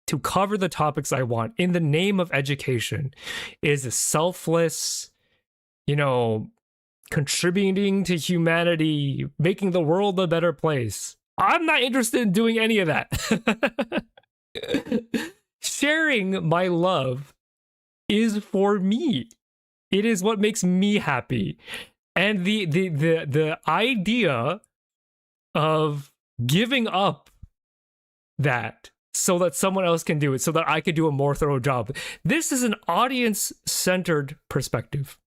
to cover the topics I want in the name of education is a selfless, contributing to humanity, making the world a better place. I'm not interested in doing any of that. Sharing my love is for me. It is what makes me happy. And the idea of giving up that so that someone else can do it, so that I could do a more thorough job. This is an audience-centered perspective.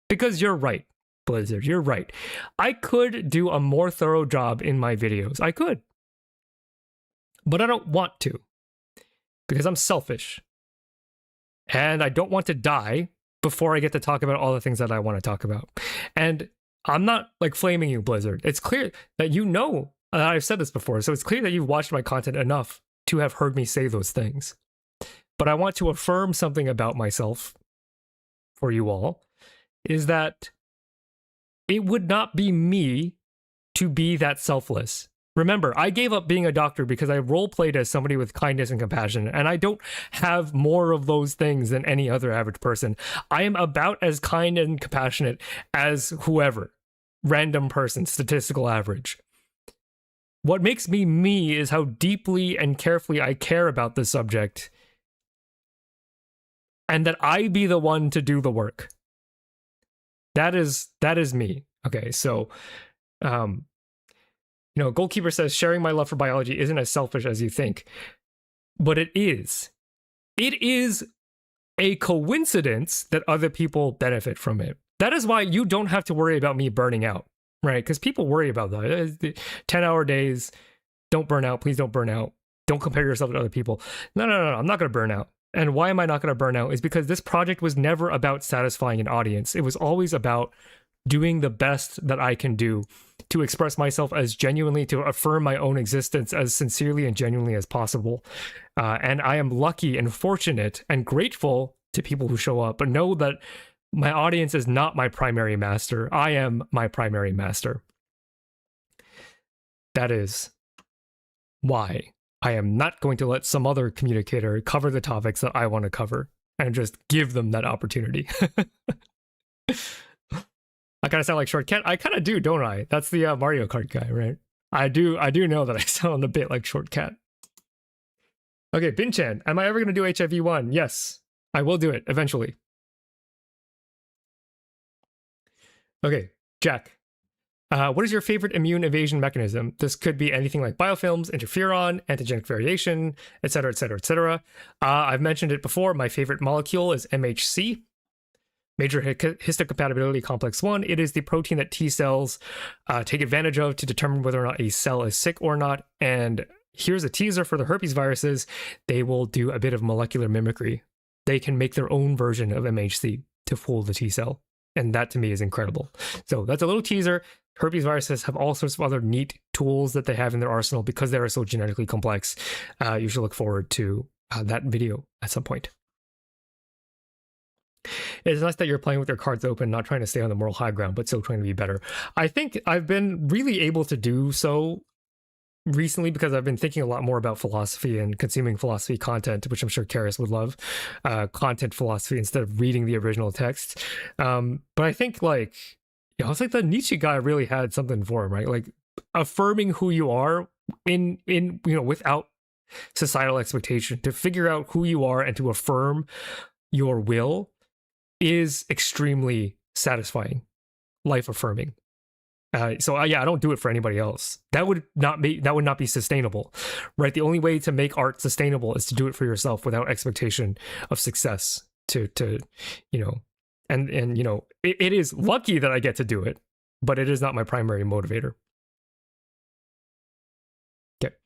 Because you're right. Blizzard. You're right. I could do a more thorough job in my videos. I could. But I don't want to. Because I'm selfish. And I don't want to die before I get to talk about all the things that I want to talk about. And I'm not like flaming you, Blizzard. It's clear that you know that I've said this before. So it's clear that you've watched my content enough to have heard me say those things. But I want to affirm something about myself for you all, is that it would not be me to be that selfless. Remember, I gave up being a doctor because I role-played as somebody with kindness and compassion, and I don't have more of those things than any other average person. I am about as kind and compassionate as whoever, random person, statistical average. What makes me me is how deeply and carefully I care about this subject, and that I be the one to do the work. That is me. Okay, so, Goalkeeper says, sharing my love for biology isn't as selfish as you think. But it is. It is a coincidence that other people benefit from it. That is why you don't have to worry about me burning out, right? Because people worry about that. 10-hour days, don't burn out. Please don't burn out. Don't compare yourself to other people. No, I'm not going to burn out. And why am I not going to burn out is because this project was never about satisfying an audience. It was always about doing the best that I can do to express myself as genuinely, to affirm my own existence as sincerely and genuinely as possible. And I am lucky and fortunate and grateful to people who show up, but know that my audience is not my primary master. I am my primary master. That is why I am not going to let some other communicator cover the topics that I want to cover and just give them that opportunity. I kind of sound like Short Cat. I kind of do, don't I? That's the Mario Kart guy, right? I do know that I sound a bit like Short Cat. Okay, Binchan, am I ever going to do HIV-1? Yes, I will do it eventually. Okay, Jack. What is your favorite immune evasion mechanism? This could be anything like biofilms, interferon, antigenic variation, etc., etc., etc. I've mentioned it before. My favorite molecule is MHC, major histocompatibility complex 1. It is the protein that T cells take advantage of to determine whether or not a cell is sick or not. And here's a teaser for the herpes viruses. They will do a bit of molecular mimicry. They can make their own version of MHC to fool the T cell. And that to me is incredible. So that's a little teaser. Herpes viruses have all sorts of other neat tools that they have in their arsenal because they are so genetically complex. You should look forward to that video at some point. It's nice that you're playing with your cards open, not trying to stay on the moral high ground, but still trying to be better. I think I've been really able to do so recently because I've been thinking a lot more about philosophy and consuming philosophy content, which I'm sure Karis would love, content philosophy instead of reading the original text. But I think it's like the Nietzsche guy really had something for him, right? Like affirming who you are in without societal expectation, to figure out who you are and to affirm your will is extremely satisfying, life affirming. I don't do it for anybody else. That would not be sustainable, right? The only way to make art sustainable is to do it for yourself without expectation of success. It is lucky that I get to do it, but it is not my primary motivator. Okay.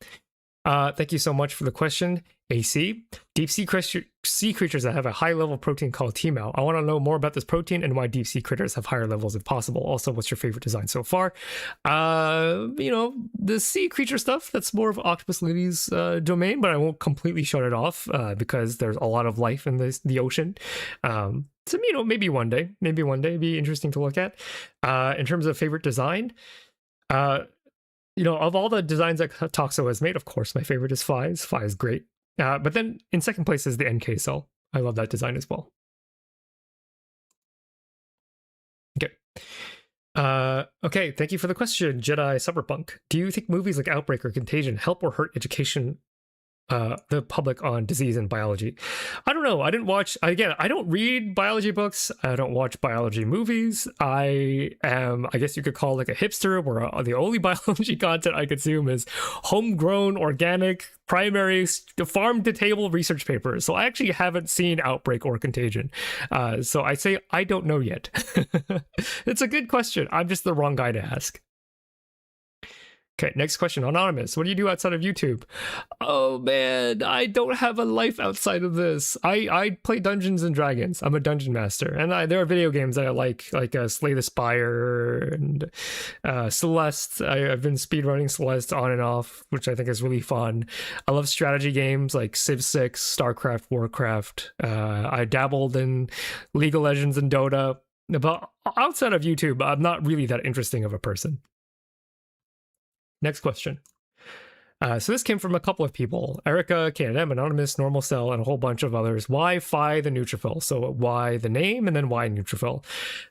Thank you so much for the question, AC. Deep sea creatures that have a high level protein called T-Mal. I want to know more about this protein and why deep sea critters have higher levels if possible. Also, what's your favorite design so far? The sea creature stuff, that's more of Octopus Lady's domain, but I won't completely shut it off because there's a lot of life in the ocean. So, maybe one day it'd be interesting to look at. In terms of favorite design, of all the designs that Toxo has made, of course, my favorite is Phi's. Phi is great. But then in second place is the NK cell. I love that design as well. Okay. Okay, thank you for the question, Jedi Cyberpunk. Do you think movies like Outbreak or Contagion help or hurt education the public on disease and biology. I don't know. I didn't watch. Again, I don't read biology books. I don't watch biology movies. I am, I guess you could call like a hipster, where the only biology content I consume is homegrown, organic, primary, farm to table research papers. So I actually haven't seen Outbreak or Contagion. So I say I don't know yet. It's a good question. I'm just the wrong guy to ask. Okay, next question. Anonymous, what do you do outside of YouTube? Oh man, I don't have a life outside of this. I play Dungeons and Dragons. I'm a dungeon master, and there are video games that I like Slay the Spire and Celeste. I've been speedrunning Celeste on and off, which I think is really fun. I love strategy games like Civ 6, StarCraft, Warcraft. I dabbled in League of Legends and Dota, but outside of YouTube, I'm not really that interesting of a person. Next question. So this came from a couple of people. Erica, KNM, Anonymous, Normal Cell, and a whole bunch of others. Why Phi the Neutrophil? So why the name, and then why Neutrophil?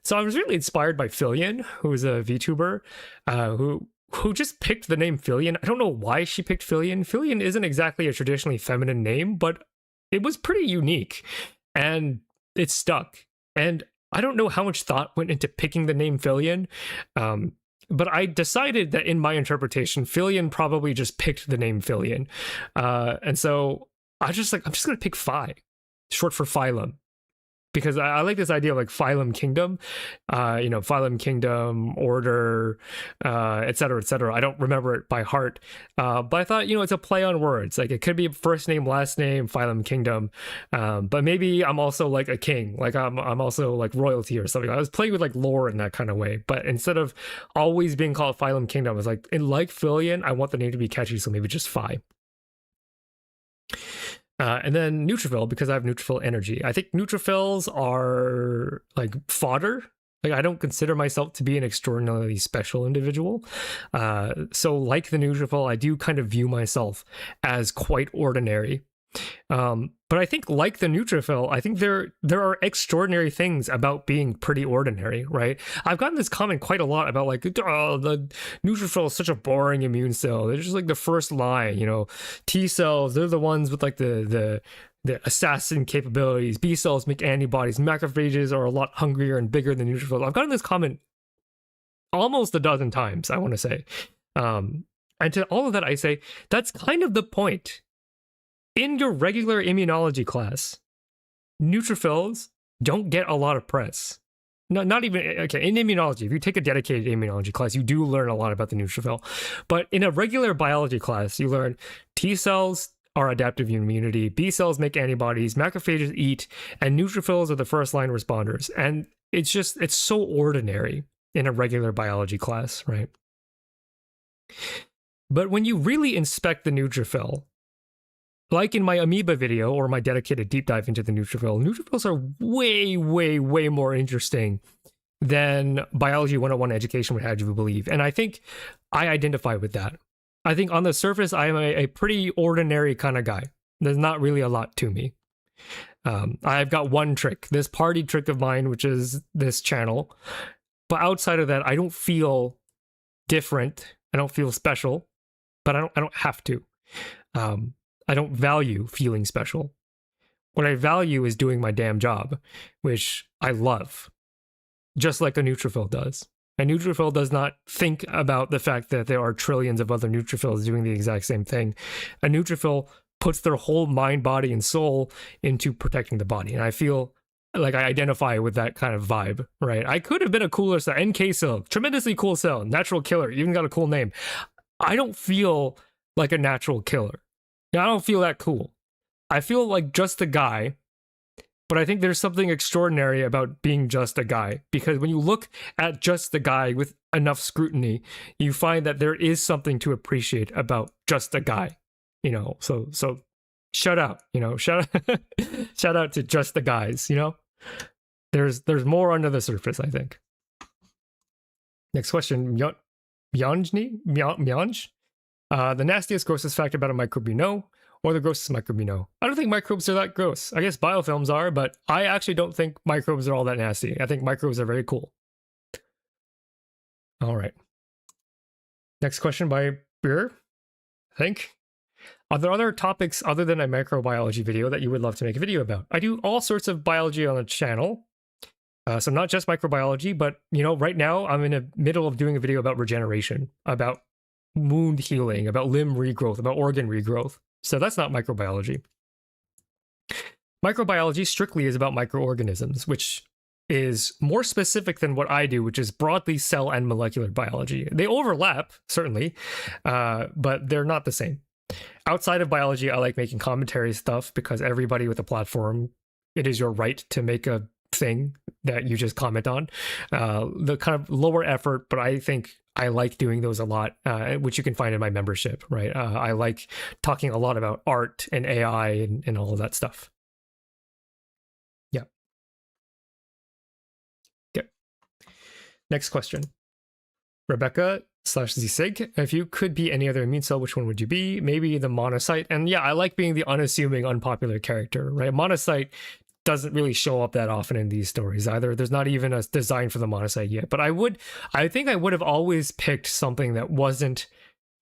So I was really inspired by Fillion, who is a VTuber, who just picked the name Fillion. I don't know why she picked Fillion. Fillion isn't exactly a traditionally feminine name, but it was pretty unique, and it stuck. And I don't know how much thought went into picking the name Fillion. But I decided that in my interpretation, Fillion probably just picked the name Fillion. And so I'm just going to pick Phi, short for phylum. Because I like this idea of like phylum kingdom, phylum kingdom, order, et cetera, et cetera. I don't remember it by heart. But I thought, it's a play on words. Like it could be first name, last name, phylum kingdom. But maybe I'm also like a king. Like I'm also like royalty or something. I was playing with like lore in that kind of way. But instead of always being called phylum kingdom, I was like, like Fillion, I want the name to be catchy. So maybe just Phi. And then neutrophil, because I have neutrophil energy. I think neutrophils are like fodder. Like I don't consider myself to be an extraordinarily special individual. So like the neutrophil, I do kind of view myself as quite ordinary. But I think like the neutrophil, I think there are extraordinary things about being pretty ordinary, right? I've gotten this comment quite a lot about like, oh, the neutrophil is such a boring immune cell. They're just like the first line, T cells, they're the ones with like the assassin capabilities. B cells make antibodies. Macrophages are a lot hungrier and bigger than neutrophils. I've gotten this comment almost a dozen times, I want to say. And to all of that, I say, that's kind of the point. In your regular immunology class, neutrophils don't get a lot of press. Not even, okay, in immunology, if you take a dedicated immunology class, you do learn a lot about the neutrophil. But in a regular biology class, you learn T cells are adaptive immunity, B cells make antibodies, macrophages eat, and neutrophils are the first line responders. And it's so ordinary in a regular biology class, right? But when you really inspect the neutrophil, like in my amoeba video or my dedicated deep dive into the neutrophils are way, way, way more interesting than Biology 101 education would have you believe. And I think I identify with that. I think on the surface, I am a pretty ordinary kind of guy. There's not really a lot to me. I've got one trick, this party trick of mine, which is this channel. But outside of that, I don't feel different. I don't feel special, but I don't have to. I don't value feeling special. What I value is doing my damn job, which I love, just like a neutrophil does. A neutrophil does not think about the fact that there are trillions of other neutrophils doing the exact same thing. A neutrophil puts their whole mind, body, and soul into protecting the body. And I feel like I identify with that kind of vibe, right? I could have been a cooler cell, NK cell, tremendously cool cell, natural killer, even got a cool name. I don't feel like a natural killer. I don't feel that cool. I feel like just a guy, but I think there's something extraordinary about being just a guy, because when you look at just the guy with enough scrutiny, you find that there is something to appreciate about just a guy, so shout out, shout out to just the guys, there's more under the surface, I think. Next question, Myanj? The nastiest, grossest fact about a microbe you know, or the grossest microbe you know? I don't think microbes are that gross. I guess biofilms are, but I actually don't think microbes are all that nasty. I think microbes are very cool. All right. Next question by Beer, I think. Are there other topics other than a microbiology video that you would love to make a video about? I do all sorts of biology on the channel. So not just microbiology, but, you know, right now I'm in the middle of doing a video about regeneration, about wound healing, about limb regrowth, about organ regrowth. So that's not microbiology. Microbiology strictly is about microorganisms, which is more specific than what I do, which is broadly cell and molecular biology. They overlap, certainly, but they're not the same. Outside of biology, I like making commentary stuff because everybody with a platform, it is your right to make a thing that you just comment on. The kind of lower effort, but I think I like doing those a lot, which you can find in my membership, right? I like talking a lot about art and AI and all of that stuff. Yeah. Okay. Next question. Rebecca/Zsig, if you could be any other immune cell, which one would you be? Maybe the monocyte. And yeah, I like being the unassuming, unpopular character, right? Monocyte doesn't really show up that often in these stories either. There's not even a design for the monocyte yet, but I think I would have always picked something that wasn't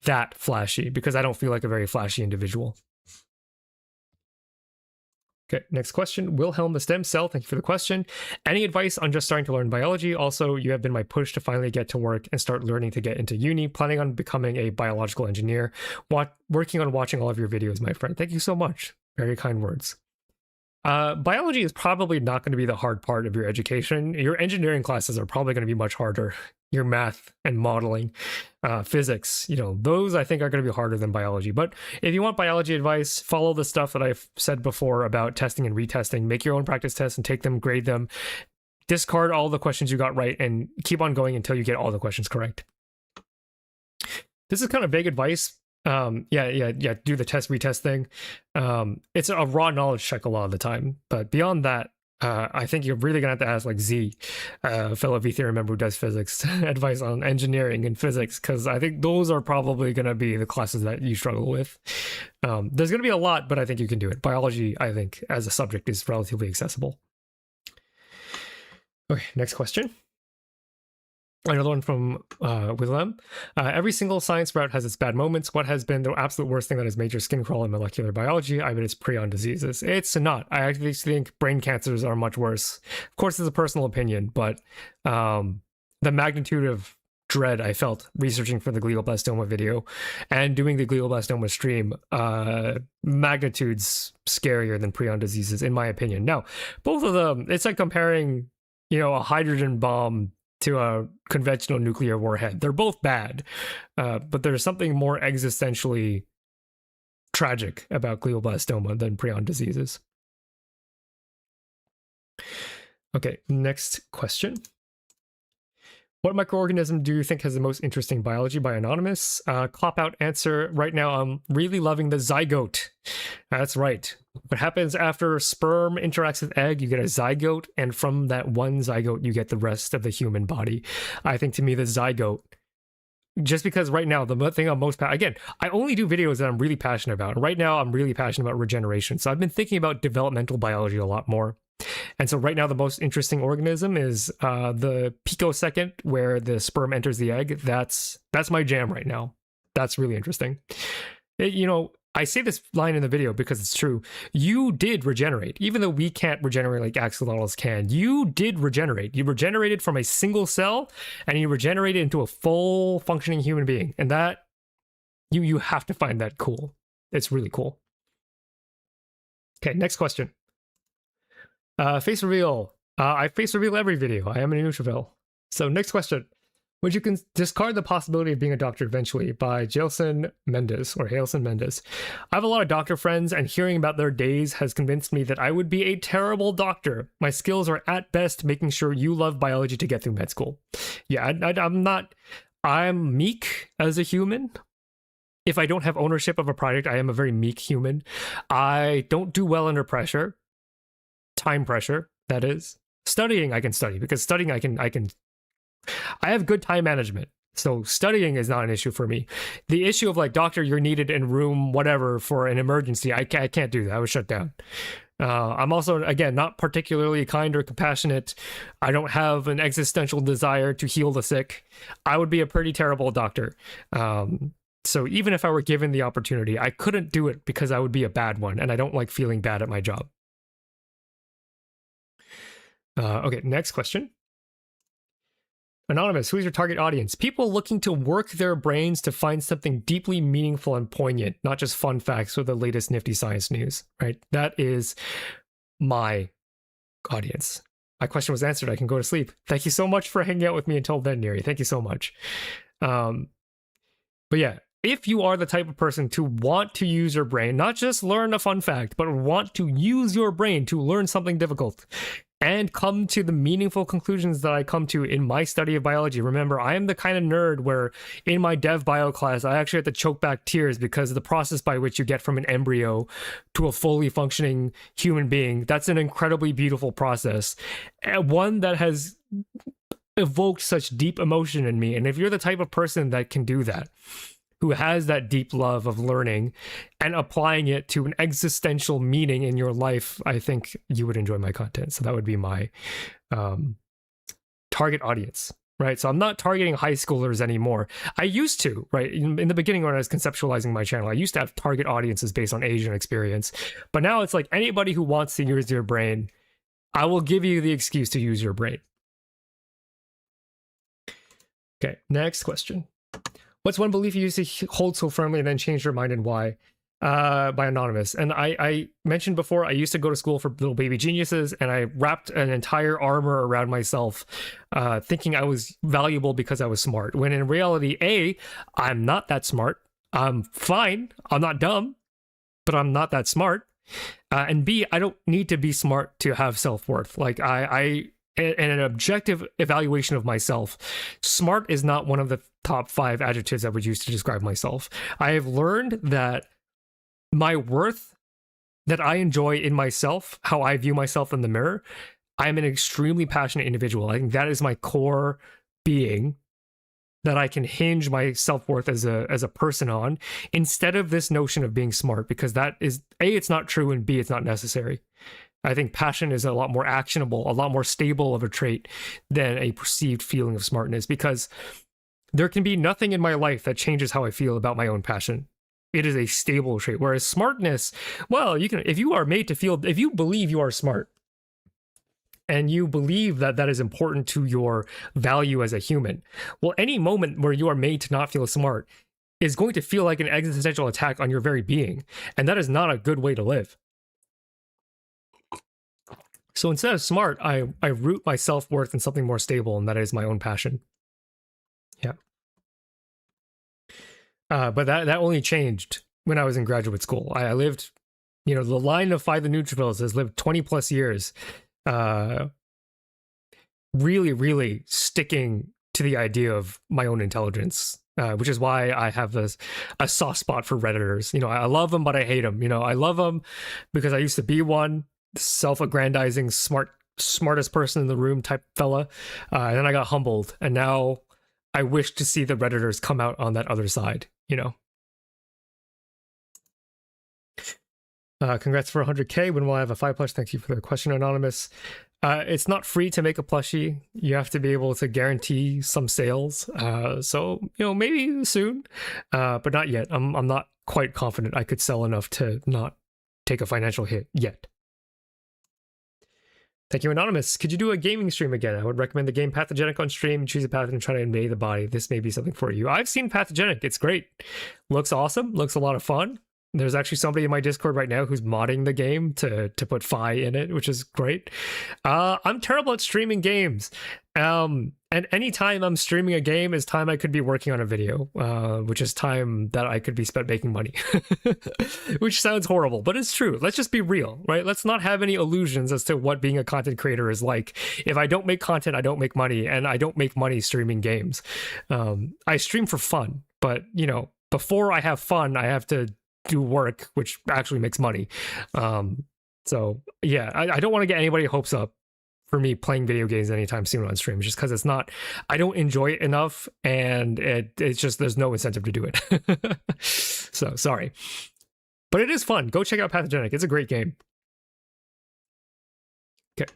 that flashy because I don't feel like a very flashy individual. Okay, next question. Wilhelm the Stem Cell, thank you for the question. Any advice on just starting to learn biology? Also, you have been my push to finally get to work and start learning to get into uni. Planning on becoming a biological engineer. Working on watching all of your videos, my friend. Thank you so much. Very kind words. Biology is probably not going to be the hard part of your education. Your engineering classes are probably going to be much harder. Your math and modeling, physics, you know, those I think are going to be harder than biology. But if you want biology advice, follow the stuff that I've said before about testing and retesting. Make your own practice tests and take them, grade them. Discard all the questions you got right and keep on going until you get all the questions correct. This is kind of vague advice. Do the test retest thing. It's a raw knowledge check a lot of the time, but beyond that, I think you're really gonna have to ask like Z, fellow V theory member who does physics, advice on engineering and physics, because I think those are probably gonna be the classes that you struggle with. There's gonna be a lot, but I think you can do it. Biology, I think, as a subject is relatively accessible. Okay, next question. Another one from Willem. Every single science route has its bad moments. What has been the absolute worst thing that has made your skin crawl in molecular biology? I bet it's prion diseases. It's not. I actually think brain cancers are much worse. Of course, it's a personal opinion, but the magnitude of dread I felt researching for the glioblastoma video and doing the glioblastoma stream, magnitudes scarier than prion diseases, in my opinion. Now, both of them, it's like comparing, you know, a hydrogen bomb to a conventional nuclear warhead. They're both bad, but there's something more existentially tragic about glioblastoma than prion diseases. Okay, next question. What microorganism do you think has the most interesting biology? By Anonymous. Clop out answer. Right now, I'm really loving the zygote. That's right. What happens after sperm interacts with egg, you get a zygote, and from that one zygote, you get the rest of the human body. I think to me, the zygote, just because right now, the thing I'm most again, I only do videos that I'm really passionate about. Right now, I'm really passionate about regeneration. So I've been thinking about developmental biology a lot more. And so right now, the most interesting organism is the picosecond, where the sperm enters the egg. That's my jam right now. That's really interesting. You know, I say this line in the video because it's true. You did regenerate, even though we can't regenerate like axolotls can. You did regenerate. You regenerated from a single cell, and you regenerated into a full functioning human being. And that, you have to find that cool. It's really cool. Okay, next question. Face reveal. I face reveal every video. I am a neutrophil. So next question. Would you discard the possibility of being a doctor eventually? By Jailson Mendes or Hailson Mendes. I have a lot of doctor friends, and hearing about their days has convinced me that I would be a terrible doctor. My skills are at best making sure you love biology to get through med school. Yeah, I'm meek as a human. If I don't have ownership of a project, I am a very meek human. I don't do well under pressure. Time pressure, that is. Studying, I can study, because studying, I have good time management. So studying is not an issue for me. The issue of like, doctor, you're needed in room, whatever, for an emergency, I can't do that. I was shut down. I'm also, again, not particularly kind or compassionate. I don't have an existential desire to heal the sick. I would be a pretty terrible doctor. So even if I were given the opportunity, I couldn't do it because I would be a bad one, and I don't like feeling bad at my job. Okay, next question. Anonymous, who is your target audience? People looking to work their brains to find something deeply meaningful and poignant, not just fun facts or the latest nifty science news, right? That is my audience. My question was answered. I can go to sleep. Thank you so much for hanging out with me until then, Neri. Thank you so much. But yeah, if you are the type of person to want to use your brain, not just learn a fun fact, but want to use your brain to learn something difficult and come to the meaningful conclusions that I come to in my study of biology. Remember, I am the kind of nerd where in my dev bio class, I actually had to choke back tears because of the process by which you get from an embryo to a fully functioning human being. That's an incredibly beautiful process, and one that has evoked such deep emotion in me. And if you're the type of person that can do that, who has that deep love of learning and applying it to an existential meaning in your life, I think you would enjoy my content. So that would be my target audience, right? So I'm not targeting high schoolers anymore. I used to, right? In the beginning when I was conceptualizing my channel, I used to have target audiences based on age and experience. But now it's like anybody who wants to use your brain, I will give you the excuse to use your brain. Okay, next question. What's one belief you used to hold so firmly and then changed your mind, and why? By Anonymous. And I mentioned before, I used to go to school for little baby geniuses, and I wrapped an entire armor around myself, thinking I was valuable because I was smart. When in reality, A, I'm not that smart. I'm fine. I'm not dumb, but I'm not that smart. And B, I don't need to be smart to have self-worth. Like in an objective evaluation of myself, smart is not one of the top 5 adjectives I would use to describe myself. I have learned that my worth, that I enjoy in myself, how I view myself in the mirror, I'm an extremely passionate individual. I think that is my core being that I can hinge my self-worth as a person on, instead of this notion of being smart, because that is, A, it's not true, and B, it's not necessary. I think passion is a lot more actionable, a lot more stable of a trait than a perceived feeling of smartness, because there can be nothing in my life that changes how I feel about my own passion. It is a stable trait. Whereas smartness, well, you can, if you are made to feel, if you believe you are smart and you believe that that is important to your value as a human, well, any moment where you are made to not feel smart is going to feel like an existential attack on your very being. And that is not a good way to live. So instead of smart, I root my self-worth in something more stable, and that is my own passion. Yeah. But that only changed when I was in graduate school. I lived, the line of Find the Neutrophils has lived 20 plus years, really, really sticking to the idea of my own intelligence, which is why I have a soft spot for Redditors. I love them, but I hate them. I love them because I used to be one, self-aggrandizing, smartest person in the room type fella. And then I got humbled, and now I wish to see the Redditors come out on that other side, Congrats for 100K. When will I have a 5 plush? Thank you for the question, Anonymous. It's not free to make a plushie. You have to be able to guarantee some sales. So, maybe soon, but not yet. I'm not quite confident I could sell enough to not take a financial hit yet. Thank you, Anonymous. Could you do a gaming stream again? I would recommend the game Pathogenic on stream. Choose a pathogen and try to invade the body. This may be something for you. I've seen Pathogenic. It's great. Looks awesome. Looks a lot of fun. There's actually somebody in my Discord right now who's modding the game to put Phi in it, which is great. I'm terrible at streaming games. And anytime I'm streaming a game is time I could be working on a video, which is time that I could be spent making money, which sounds horrible, but it's true. Let's just be real, right? Let's not have any illusions as to what being a content creator is like. If I don't make content, I don't make money, and I don't make money streaming games. I stream for fun, but before I have fun, I have to do work, which actually makes money. So yeah, I don't want to get anybody hopes up for me playing video games anytime soon on stream, just because it's not, I don't enjoy it enough, and it's just, there's no incentive to do it. So sorry, but it is fun. Go check out Pathogenic. It's a great game. Okay.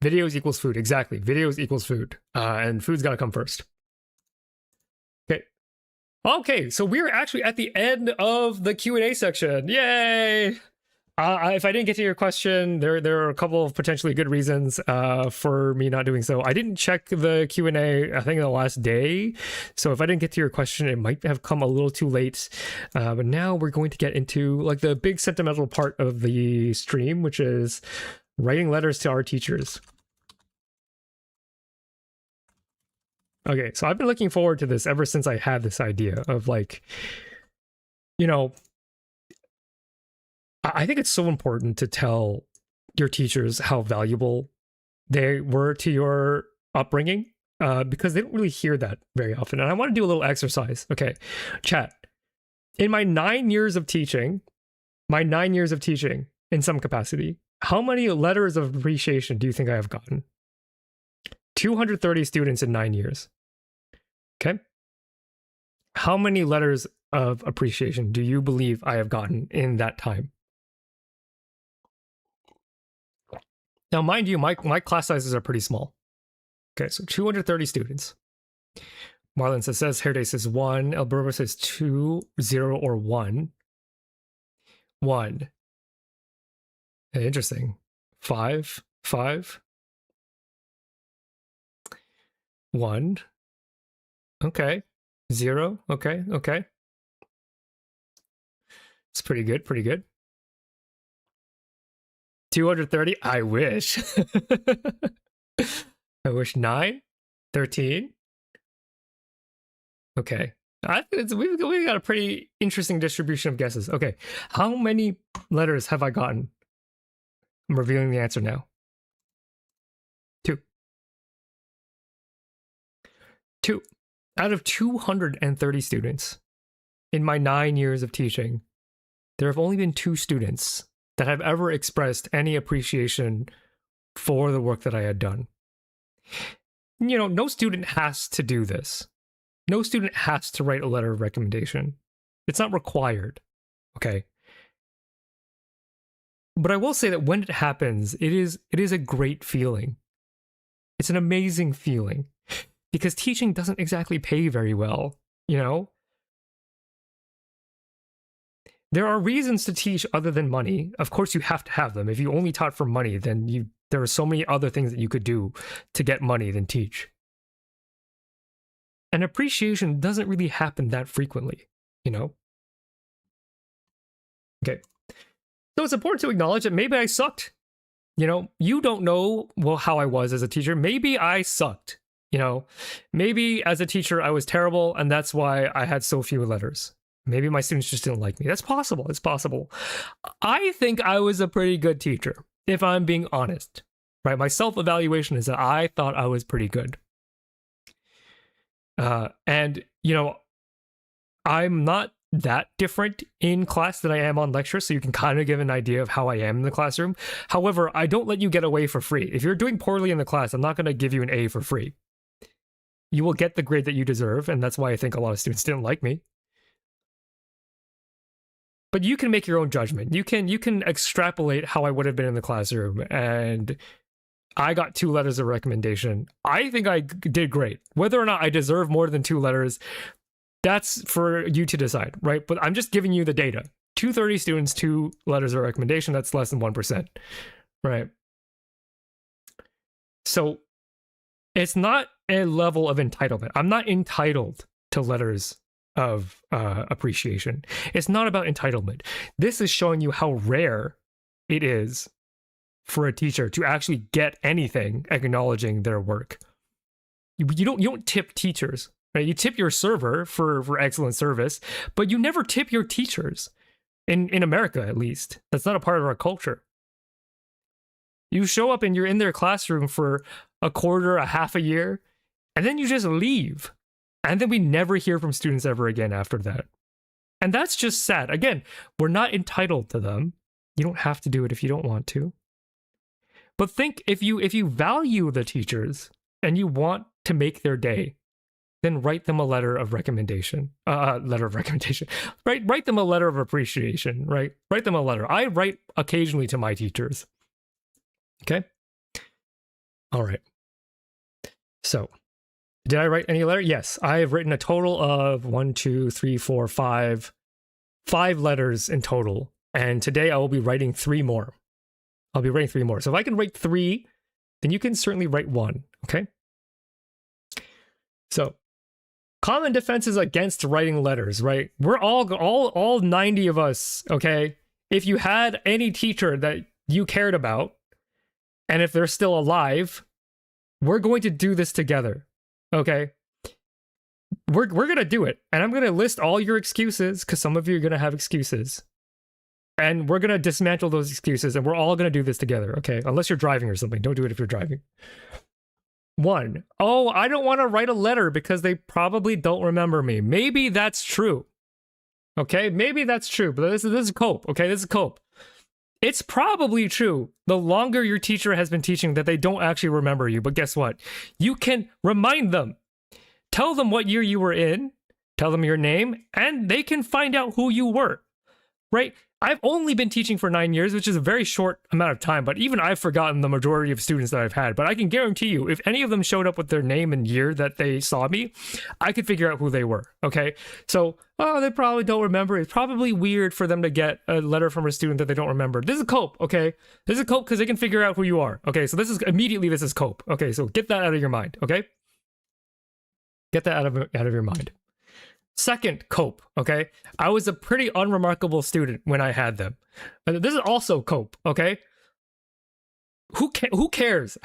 Videos equals food. Exactly. Videos equals food. And food's got to come first. Okay. Okay, so we're actually at the end of the Q&A section. Yay! If I didn't get to your question, there are a couple of potentially good reasons for me not doing so. I didn't check the Q&A, I think, the last day. So if I didn't get to your question, it might have come a little too late. But now we're going to get into like the big sentimental part of the stream, which is writing letters to our teachers. Okay, so I've been looking forward to this ever since I had this idea of like, you know, I think it's so important to tell your teachers how valuable they were to your upbringing because they don't really hear that very often. And I want to do a little exercise. Okay, chat. In my 9 years of teaching, in some capacity, how many letters of appreciation do you think I have gotten? 230 students in 9 years. Okay. How many letters of appreciation do you believe I have gotten in that time? Now, mind you, my class sizes are pretty small. Okay, so 230 students. Marlon says, Herday says 1. Alberto says 2, 0, or 1. 1. Interesting. 5, 5. 1. Okay. 0. Okay, okay. It's pretty good, pretty good. 230? I wish. I wish. 9? 13? Okay. We've got a pretty interesting distribution of guesses. Okay. How many letters have I gotten? I'm revealing the answer now. 2. 2. Out of 230 students in my 9 years of teaching, there have only been 2 students that have ever expressed any appreciation for the work that I had done. You know, no student has to do this. No student has to write a letter of recommendation. It's not required, okay? But I will say that when it happens, it is a great feeling. It's an amazing feeling because teaching doesn't exactly pay very well, you know? There are reasons to teach other than money. Of course, you have to have them. If you only taught for money, then there are so many other things that you could do to get money than teach. And appreciation doesn't really happen that frequently, you know? Okay. So it's important to acknowledge that maybe I sucked. You know, you don't know how I was as a teacher. Maybe I sucked, you know? Maybe as a teacher I was terrible and that's why I had so few letters. Maybe my students just didn't like me. That's possible. It's possible. I think I was a pretty good teacher, if I'm being honest, right? My self-evaluation is that I thought I was pretty good. And, you know, I'm not that different in class than I am on lecture, so you can kind of give an idea of how I am in the classroom. However, I don't let you get away for free. If you're doing poorly in the class, I'm not going to give you an A for free. You will get the grade that you deserve, and that's why I think a lot of students didn't like me. But you can make your own judgment. You can extrapolate how I would have been in the classroom, and I got 2 letters of recommendation. I think I did great. Whether or not I deserve more than 2 letters, that's for you to decide, right? But I'm just giving you the data. 230 students, 2 letters of recommendation, that's less than 1%, right? So it's not a level of entitlement. I'm not entitled to letters of appreciation. It's not about entitlement. This is showing you how rare it is for a teacher to actually get anything acknowledging their work. You don't tip teachers, right? You tip your server for excellent service, but you never tip your teachers. In America, at least. That's not a part of our culture. You show up and you're in their classroom for a quarter, a half a year, and then you just leave. And then we never hear from students ever again after that. And that's just sad. Again, we're not entitled to them. You don't have to do it if you don't want to. But think, if you value the teachers and you want to make their day, then write them a letter of recommendation. Write them a letter of appreciation, right? Write them a letter. I write occasionally to my teachers. Okay? All right. So, Did I write any letter? Yes, I have written a total of 1, 2, 3, 4, 5 letters in total. And today I will be writing 3 more. I'll be writing 3 more. So if I can write 3, then you can certainly write 1, okay? So, common defenses against writing letters, right? We're all 90 of us, okay? If you had any teacher that you cared about, and if they're still alive, we're going to do this together, okay? We're going to do it. And I'm going to list all your excuses, because some of you are going to have excuses. And we're going to dismantle those excuses, and we're all going to do this together, okay? Unless you're driving or something. Don't do it if you're driving. 1, oh, I don't want to write a letter because they probably don't remember me. Maybe that's true. Okay, maybe that's true, but this is cope, okay? This is cope. It's probably true the longer your teacher has been teaching that they don't actually remember you, but guess what? You can remind them. Tell them what year you were in, tell them your name, and they can find out who you were, right? I've only been teaching for 9 years, which is a very short amount of time, but even I've forgotten the majority of students that I've had. But I can guarantee you, if any of them showed up with their name and year that they saw me, I could figure out who they were, okay? So, oh, they probably don't remember. It's probably weird for them to get a letter from a student that they don't remember. This is cope, okay? This is cope because they can figure out who you are, okay? So this is cope, okay? So get that out of your mind, okay? Get that out of your mind. Second, cope, okay? I was a pretty unremarkable student when I had them. This is also cope, okay? Who cares?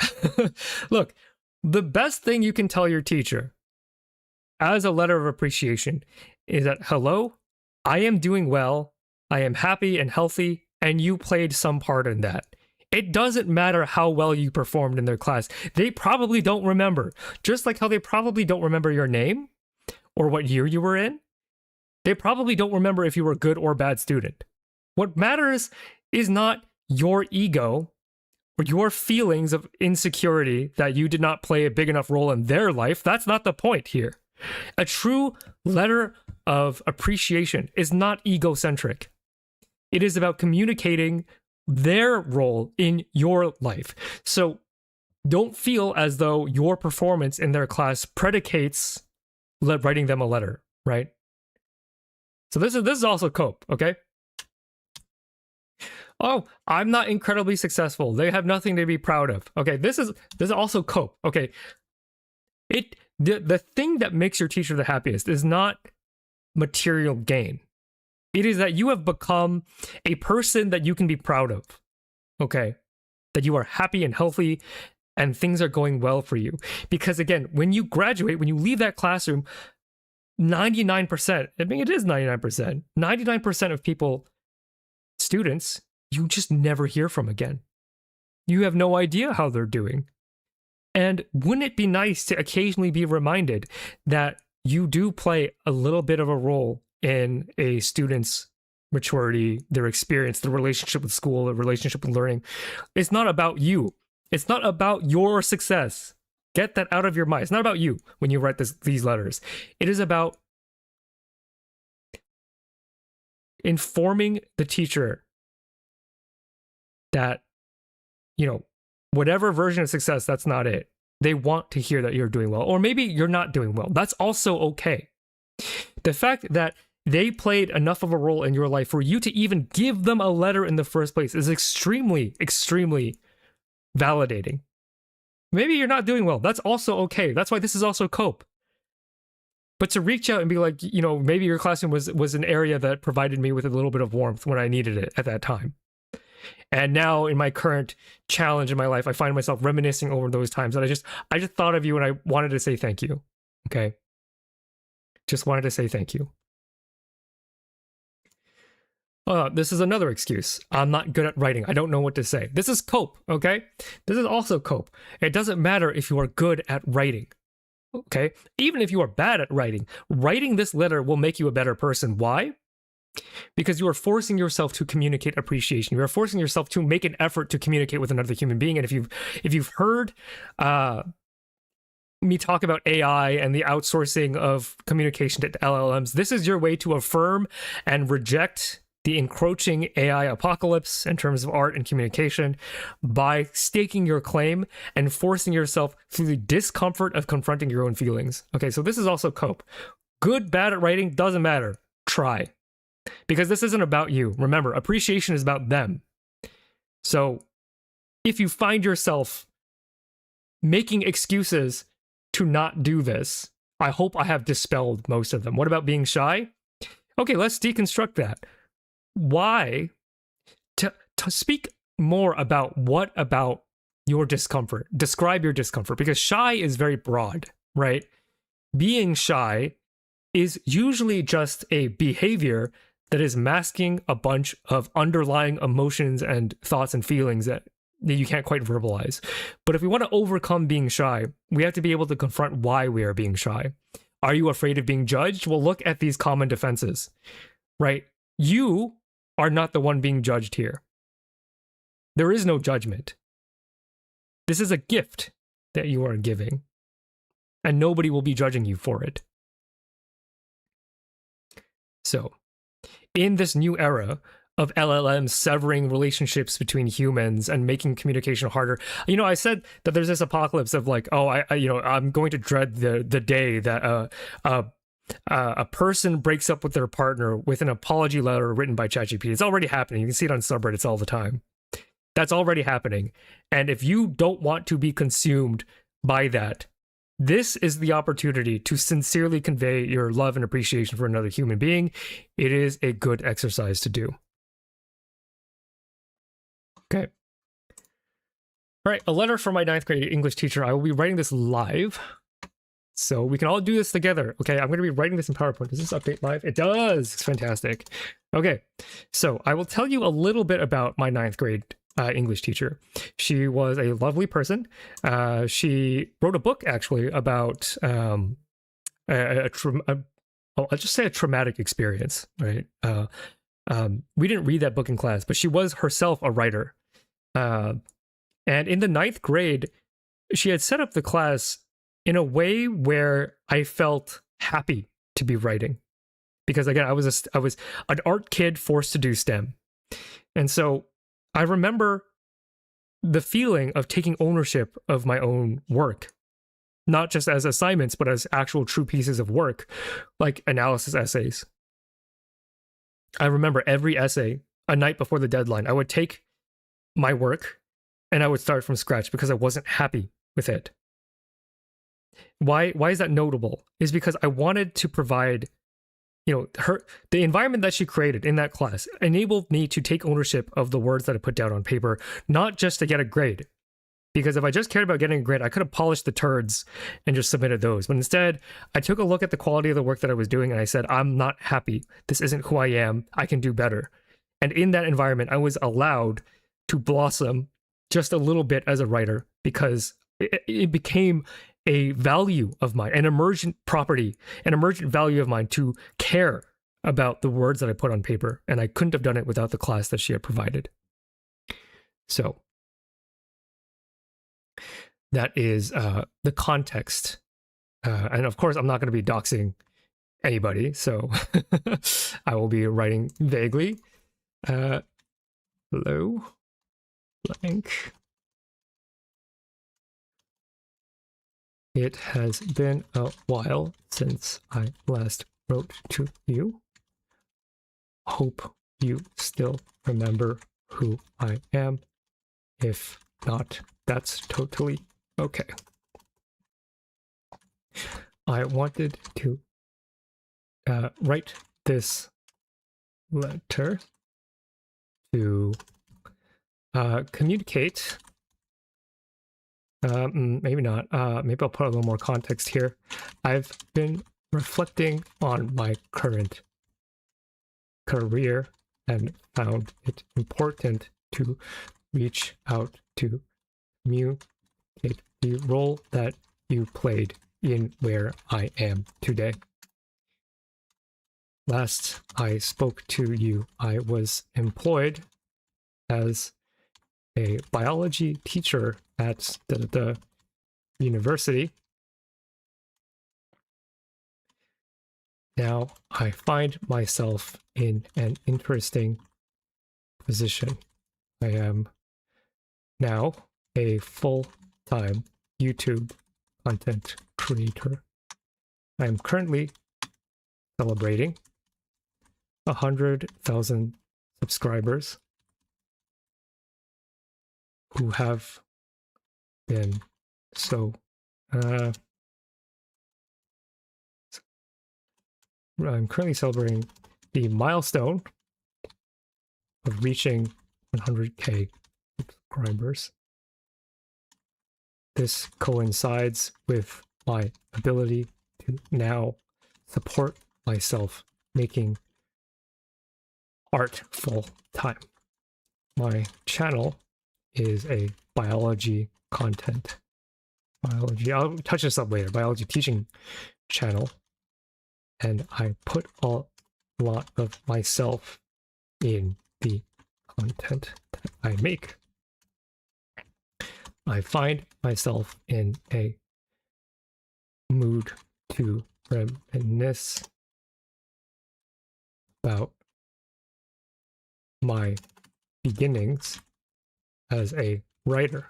Look, the best thing you can tell your teacher as a letter of appreciation is that, hello, I am doing well, I am happy and healthy, and you played some part in that. It doesn't matter how well you performed in their class. They probably don't remember. Just like how they probably don't remember your name or what year you were in. They probably don't remember if you were a good or bad student. What matters is not your ego or your feelings of insecurity that you did not play a big enough role in their life. That's not the point here. A true letter of appreciation is not egocentric. It is about communicating their role in your life. So don't feel as though your performance in their class predicates writing them a letter, right? So this is also cope, okay? Oh, I'm not incredibly successful. They have nothing to be proud of. Okay, this is also cope. Okay. The thing that makes your teacher the happiest is not material gain. It is that you have become a person that you can be proud of. Okay? That you are happy and healthy and things are going well for you. Because again, when you graduate, when you leave that classroom, 99%, I mean, it is 99%, 99% of people, students, you just never hear from again. You have no idea how they're doing. And wouldn't it be nice to occasionally be reminded that you do play a little bit of a role in a student's maturity, their experience, the relationship with school, the relationship with learning? It's not about you. It's not about your success. Get that out of your mind. It's not about you when you write these letters. It is about informing the teacher that, whatever version of success, that's not it. They want to hear that you're doing well. Or maybe you're not doing well. That's also okay. The fact that they played enough of a role in your life for you to even give them a letter in the first place is extremely, extremely validating. Maybe you're not doing well. That's also okay. That's why this is also cope. But to reach out and be like, maybe your classroom was an area that provided me with a little bit of warmth when I needed it at that time. And now in my current challenge in my life, I find myself reminiscing over those times that I just thought of you and I wanted to say thank you. Okay? Just wanted to say thank you. This is another excuse. I'm not good at writing. I don't know what to say. This is cope, okay? This is also cope. It doesn't matter if you are good at writing, okay? Even if you are bad at writing this letter will make you a better person. Why? Because you are forcing yourself to communicate appreciation. You are forcing yourself to make an effort to communicate with another human being. And if you've heard me talk about AI and the outsourcing of communication to LLMs, this is your way to affirm and reject the encroaching AI apocalypse in terms of art and communication by staking your claim and forcing yourself through the discomfort of confronting your own feelings. Okay, so this is also cope. Good, bad at writing, doesn't matter. Try. Because this isn't about you. Remember, appreciation is about them. So if you find yourself making excuses to not do this, I hope I have dispelled most of them. What about being shy? Okay, let's deconstruct that. Why? To speak more about what about your discomfort. Describe your discomfort, because shy is very broad, right? Being shy is usually just a behavior that is masking a bunch of underlying emotions and thoughts and feelings that you can't quite verbalize. But if we want to overcome being shy, we have to be able to confront why we are being shy. Are you afraid of being judged? Well, look at these common defenses, right? You are not the one being judged here. There is no judgment. This is a gift that you are giving, and nobody will be judging you for it. So, in this new era of LLMs severing relationships between humans and making communication harder, I said that there's this apocalypse of like, oh, I'm going to dread the day that a person breaks up with their partner with an apology letter written by ChatGPT. It's already happening. You can see it on subreddits all the time. That's already happening. And if you don't want to be consumed by that, this is the opportunity to sincerely convey your love and appreciation for another human being. It is a good exercise to do. Okay. All right, a letter from my 9th grade English teacher. I will be writing this live, so we can all do this together. Okay, I'm going to be writing this in PowerPoint. Does this update live? It does. It's fantastic. Okay, so I will tell you a little bit about my 9th grade English teacher. She was a lovely person. She wrote a book actually about I'll just say a traumatic experience, right? We didn't read that book in class, but she was herself a writer. And in the 9th grade, she had set up the class in a way where I felt happy to be writing. Because again, I was an art kid forced to do STEM. And so I remember the feeling of taking ownership of my own work, not just as assignments, but as actual true pieces of work, like analysis essays. I remember every essay, a night before the deadline, I would take my work and I would start from scratch because I wasn't happy with it. Why is that notable? Is because I wanted to provide, the environment that she created in that class enabled me to take ownership of the words that I put down on paper, not just to get a grade. Because if I just cared about getting a grade, I could have polished the turds and just submitted those. But instead, I took a look at the quality of the work that I was doing and I said, I'm not happy. This isn't who I am. I can do better. And in that environment, I was allowed to blossom just a little bit as a writer because it became a value of mine, an emergent property, an emergent value of mine to care about the words that I put on paper. And I couldn't have done it without the class that she had provided. So that is the context. And of course, I'm not going to be doxing anybody, so I will be writing vaguely. Hello, blank. It has been a while since I last wrote to you. Hope you still remember who I am. If not, that's totally okay. I wanted to write this letter to communicate. Maybe not. Maybe I'll put a little more context here. I've been reflecting on my current career and found it important to reach out to communicate the role that you played in where I am today. Last I spoke to you, I was employed as a biology teacher at the university. now I find myself in an interesting position. I am now a full-time YouTube content creator. I am currently celebrating 100,000 subscribers who have been so I'm currently celebrating the milestone of reaching 100k subscribers. This coincides with my ability to now support myself making art full time. My channel is a biology content. I'll touch this up later. Biology teaching channel. And I put a lot of myself in the content that I make. I find myself in a mood to reminisce about my beginnings as a writer.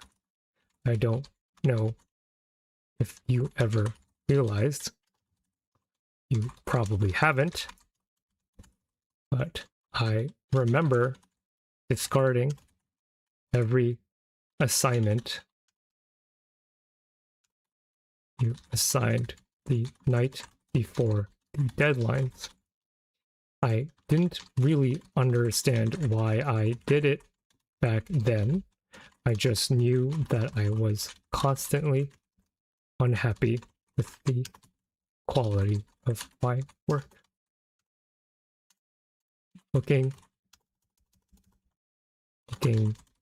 I don't know if you ever realized, you probably haven't, but I remember discarding every assignment you assigned the night before the deadlines. I didn't really understand why I did it back then. I just knew that I was constantly unhappy with the quality of my work. Looking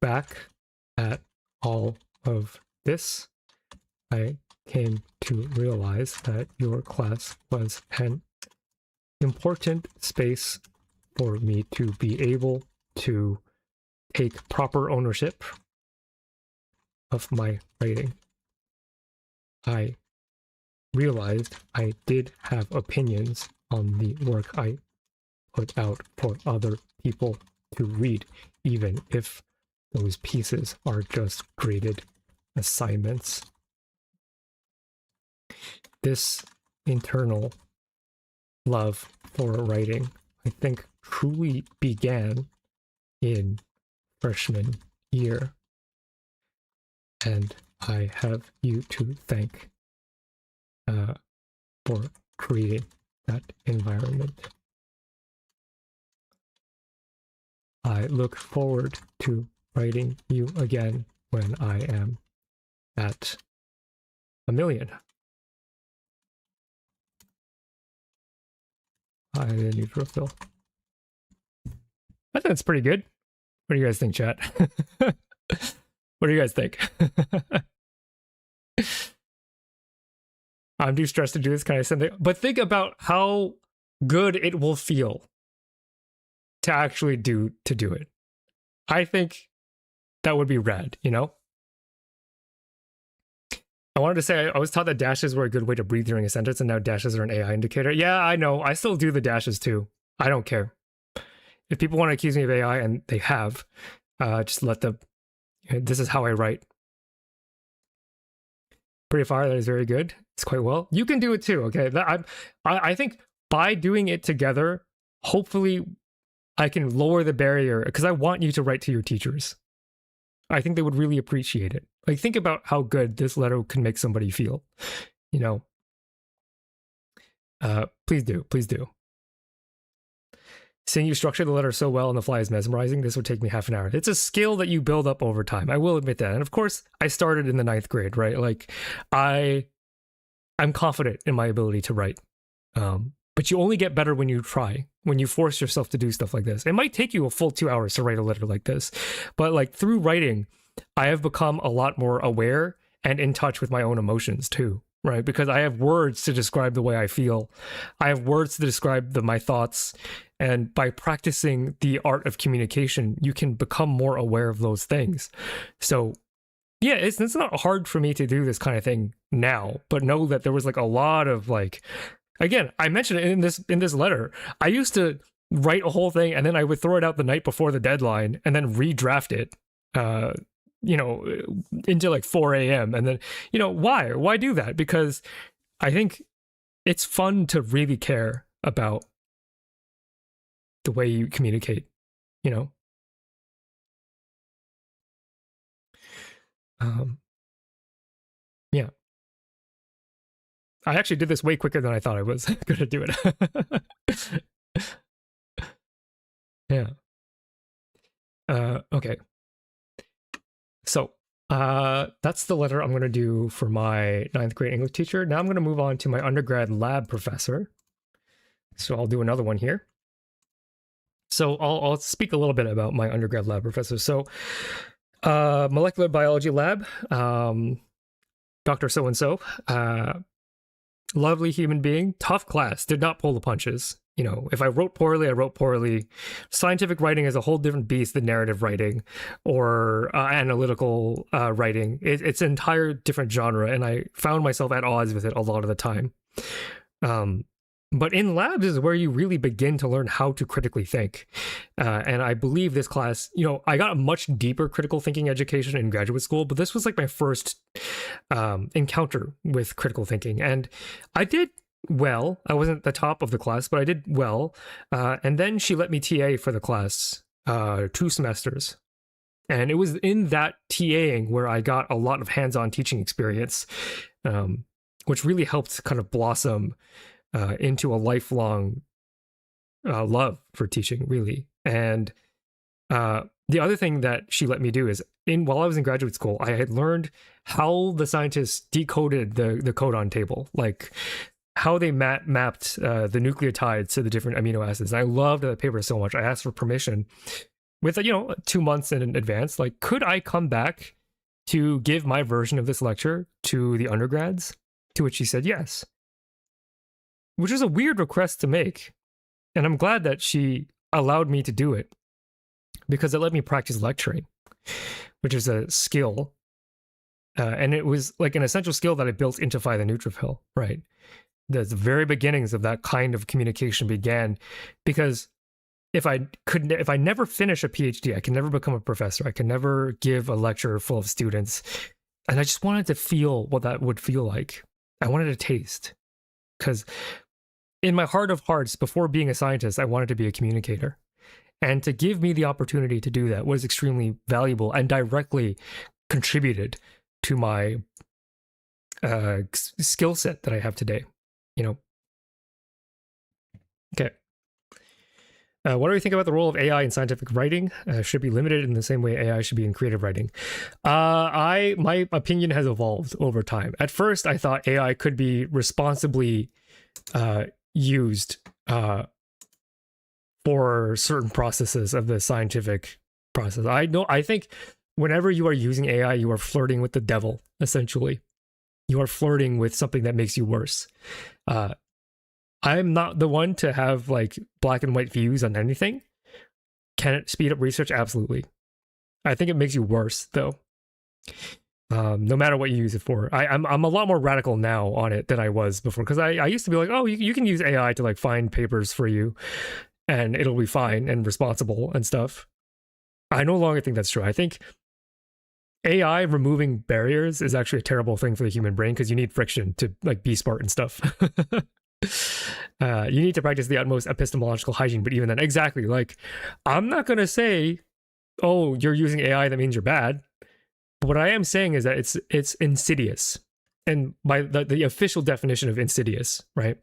back at all of this, I came to realize that your class was an important space for me to be able to take proper ownership of my writing. I realized I did have opinions on the work I put out for other people to read, even if those pieces are just graded assignments. This internal love for writing, I think, truly began in freshman year, and I have you to thank for creating that environment. I look forward to writing you again when I am at 1 million. I didn't need to refill. I think that's pretty good. What do you guys think, chat? What do you guys think? I'm too stressed to do this kind of thing. But think about how good it will feel to actually do it. I think that would be rad, you know? I wanted to say, I was taught that dashes were a good way to breathe during a sentence, and now dashes are an AI indicator. Yeah, I know. I still do the dashes too. I don't care. If people want to accuse me of AI, and they have, just let them. This is how I write. Pretty far, that is very good. It's quite well. You can do it too, okay? I think by doing it together, hopefully I can lower the barrier, because I want you to write to your teachers. I think they would really appreciate it. Like, think about how good this letter can make somebody feel, you know? Please do, please do. Seeing you structure the letter so well on the fly is mesmerizing. This would take me half an hour. It's a skill that you build up over time. I will admit that. And of course, I started in the 9th grade, right? Like, I'm confident in my ability to write. But you only get better when you try, when you force yourself to do stuff like this. It might take you a full 2 hours to write a letter like this, but like through writing, I have become a lot more aware and in touch with my own emotions too, right? Because I have words to describe the way I feel. I have words to describe my thoughts. And by practicing the art of communication, you can become more aware of those things. So yeah, it's not hard for me to do this kind of thing now, but know that there was like a lot of like Again, I mentioned it in this letter. I used to write a whole thing and then I would throw it out the night before the deadline and then redraft it. You know, into like 4 a.m. And then, you know, why do that? Because I think it's fun to really care about the way you communicate, you know? Yeah. I actually did this way quicker than I thought I was going to do it. Yeah. Okay. So that's the letter I'm going to do for my 9th grade English teacher. Now I'm going to move on to my undergrad lab professor. So I'll do another one here. So I'll speak a little bit about my undergrad lab professor. So molecular biology lab, Dr. So-and-so, lovely human being, tough class, did not pull the punches. You know, if I wrote poorly, I wrote poorly. Scientific writing is a whole different beast than narrative writing or analytical writing. It's an entire different genre, and I found myself at odds with it a lot of the time. But in labs is where you really begin to learn how to critically think. And I believe this class, you know, I got a much deeper critical thinking education in graduate school, but this was like my first encounter with critical thinking. And I did well. I wasn't the top of the class, but I did well. And then she let me TA for the class 2 semesters. And it was in that TAing where I got a lot of hands-on teaching experience, which really helped kind of blossom into a lifelong love for teaching, really. And the other thing that she let me do is, while I was in graduate school, I had learned how the scientists decoded the codon table, like how they mapped the nucleotides to the different amino acids. And I loved that paper so much. I asked for permission with, you know, 2 months in advance. Like, could I come back to give my version of this lecture to the undergrads? To which she said yes. Which is a weird request to make. And I'm glad that she allowed me to do it because it let me practice lecturing, which is a skill. And it was like an essential skill that I built into Phi the Neutrophil, right? The very beginnings of that kind of communication began because if I never finish a PhD, I can never become a professor. I can never give a lecture full of students. And I just wanted to feel what that would feel like. I wanted to taste. Because in my heart of hearts, before being a scientist, I wanted to be a communicator. And to give me the opportunity to do that was extremely valuable and directly contributed to my skill set that I have today, you know? Okay. What do we think about the role of AI in scientific writing? Should be limited in the same way AI should be in creative writing. My opinion has evolved over time. At first, I thought AI could be responsibly used for certain processes of the scientific process. I think whenever you are using AI, you are flirting with the devil, essentially. You are flirting with something that makes you worse. I'm not the one to have like black and white views on anything. Can it speed up research? Absolutely. I think it makes you worse, though. No matter what you use it for. I'm a lot more radical now on it than I was before, because I used to be like, oh, you can use AI to like find papers for you and it'll be fine and responsible and stuff. I no longer think that's true. I think AI removing barriers is actually a terrible thing for the human brain because you need friction to like be smart and stuff. You need to practice the utmost epistemological hygiene, but even then, exactly, like, I'm not going to say, oh, you're using AI, that means you're bad. But what I am saying is that it's insidious. And by the official definition of insidious, right?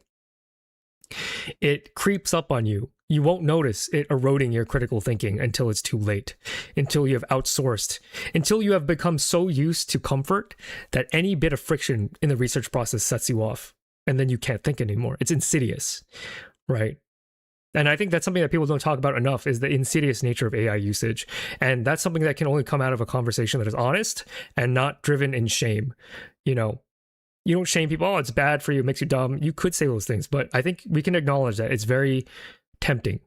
It creeps up on you. You won't notice it eroding your critical thinking until it's too late, until you have outsourced, until you have become so used to comfort that any bit of friction in the research process sets you off. And then you can't think anymore. It's insidious, right? And I think that's something that people don't talk about enough, is the insidious nature of AI usage. And that's something that can only come out of a conversation that is honest and not driven in shame. You know, you don't shame people. Oh, it's bad for you. It makes you dumb. You could say those things, but I think we can acknowledge that it's very tempting.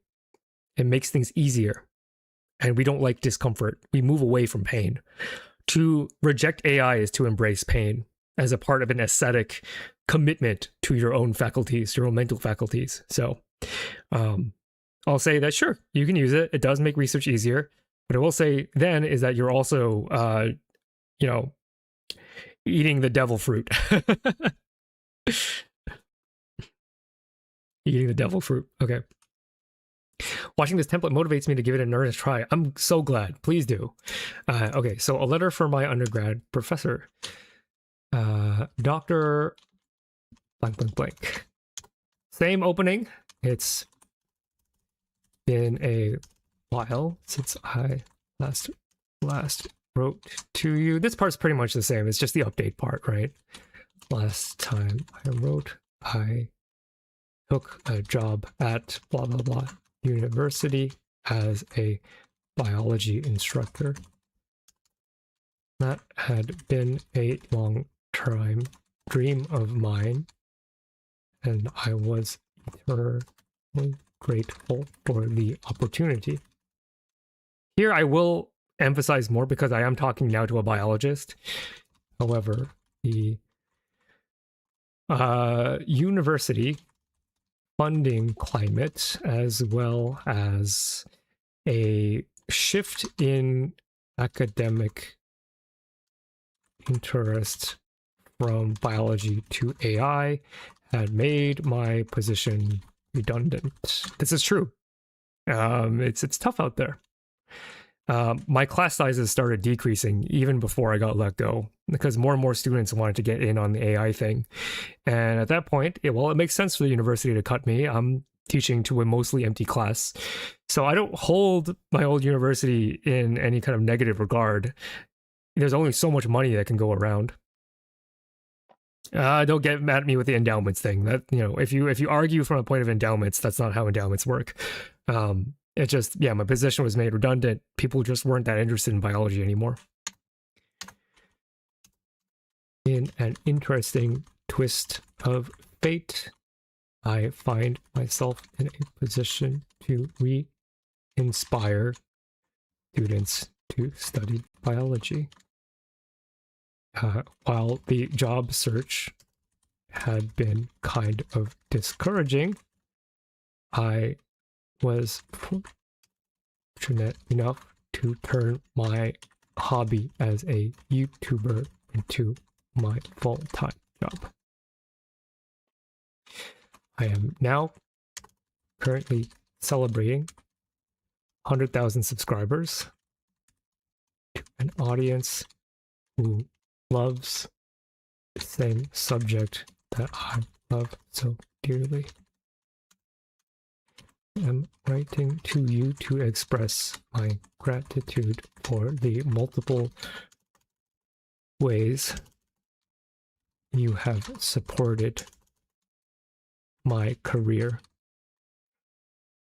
It makes things easier. And we don't like discomfort. We move away from pain. To reject AI is to embrace pain as a part of an aesthetic commitment to your own faculties, your own mental faculties. So I'll say that sure, you can use it. It does make research easier. But I will say then is that you're also, eating the devil fruit. Eating the devil fruit. Okay. Watching this template motivates me to give it an earnest try. I'm so glad. Please do. Okay, so a letter for my undergrad professor. Dr. blank, blank, blank. Same opening. It's been a while since I last wrote to you. This part's pretty much the same. It's just the update part, right? Last time I wrote, I took a job at blah, blah, blah university as a biology instructor. That had been a long-time dream of mine, and I was eternally grateful for the opportunity. Here I will emphasize more because I am talking now to a biologist. However, the university funding climate, as well as a shift in academic interest from biology to AI, had made my position redundant. This is true. It's tough out there. My class sizes started decreasing even before I got let go because more and more students wanted to get in on the AI thing. And at that point, it makes sense for the university to cut me. I'm teaching to a mostly empty class. So I don't hold my old university in any kind of negative regard. There's only so much money that can go around. Don't get mad at me with the endowments thing. That, if you argue from a point of endowments, that's not how endowments work. It just, my position was made redundant. People just weren't that interested in biology anymore. In an interesting twist of fate, I find myself in a position to re-inspire students to study biology. While the job search had been kind of discouraging, I was fortunate enough to turn my hobby as a YouTuber into my full-time job. I am now currently celebrating 100,000 subscribers to an audience who loves the same subject that I love so dearly. I'm writing to you to express my gratitude for the multiple ways you have supported my career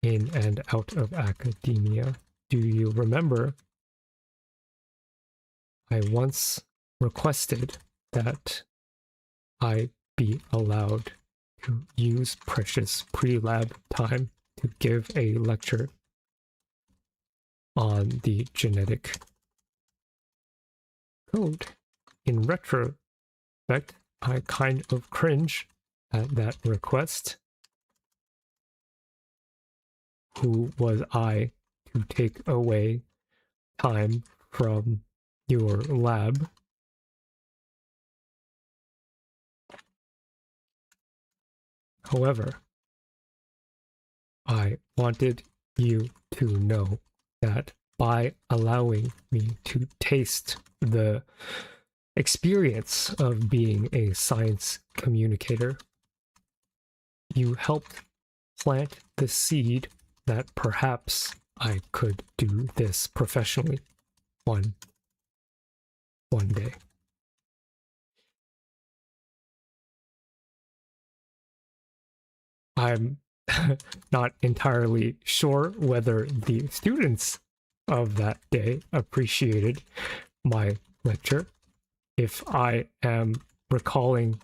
in and out of academia. Do you remember I once requested that I be allowed to use precious pre-lab time to give a lecture on the genetic code? In retrospect, I kind of cringe at that request. Who was I to take away time from your lab? However, I wanted you to know that by allowing me to taste the experience of being a science communicator, you helped plant the seed that perhaps I could do this professionally one day. I'm not entirely sure whether the students of that day appreciated my lecture. If I am recalling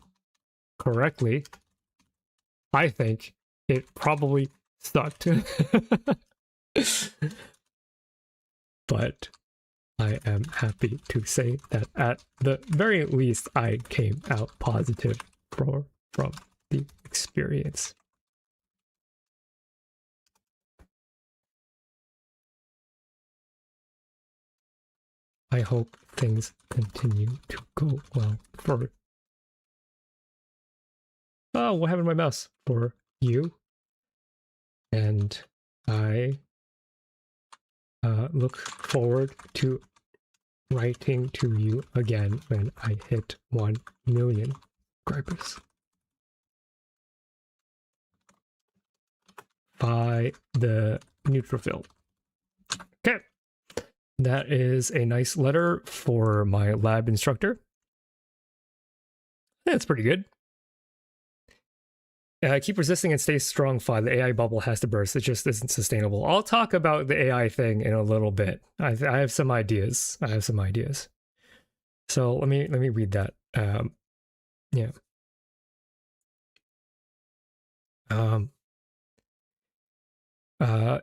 correctly, I think it probably sucked. But I am happy to say that at the very least I came out positive for from the experience. I hope things continue to go well for... Oh, what happened to my mouse? For you. And I look forward to writing to you again when I hit 1 million subscribers. By the neutrophil. Okay. That is a nice letter for my lab instructor. That's pretty good. Keep resisting and stay strong, Fi. The AI bubble has to burst. It just isn't sustainable. I'll talk about the AI thing in a little bit. I have some ideas. So let me read that. Yeah.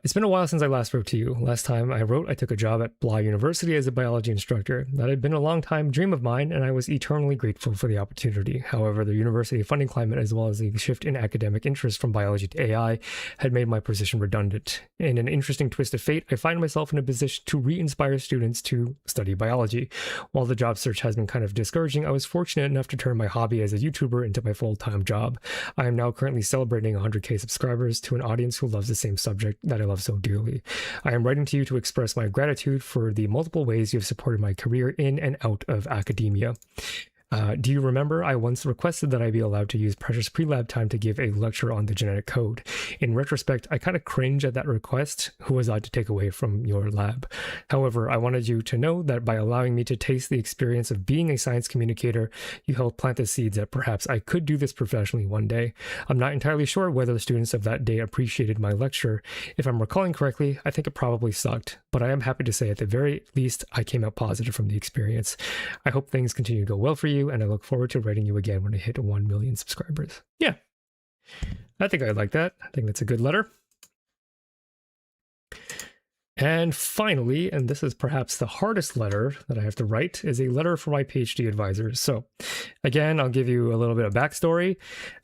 It's been a while since I last wrote to you. Last time I wrote, I took a job at Blah University as a biology instructor. That had been a long time dream of mine, and I was eternally grateful for the opportunity. However, the university funding climate, as well as the shift in academic interest from biology to AI, had made my position redundant. In an interesting twist of fate, I find myself in a position to re-inspire students to study biology. While the job search has been kind of discouraging, I was fortunate enough to turn my hobby as a YouTuber into my full-time job. I am now currently celebrating 100K subscribers to an audience who loves the same subject that I love so dearly. I am writing to you to express my gratitude for the multiple ways you have supported my career in and out of academia. Do you remember I once requested that I be allowed to use precious pre-lab time to give a lecture on the genetic code? In retrospect, I kind of cringe at that request. Who was I to take away from your lab? However, I wanted you to know that by allowing me to taste the experience of being a science communicator, you helped plant the seeds that perhaps I could do this professionally one day. I'm not entirely sure whether the students of that day appreciated my lecture. If I'm recalling correctly, I think it probably sucked, but I am happy to say at the very least, I came out positive from the experience. I hope things continue to go well for you, and I look forward to writing you again when I hit 1 million subscribers. Yeah, I think I like that. I think that's a good letter. And finally, and this is perhaps the hardest letter that I have to write, is a letter for my PhD advisors. So again, I'll give you a little bit of backstory.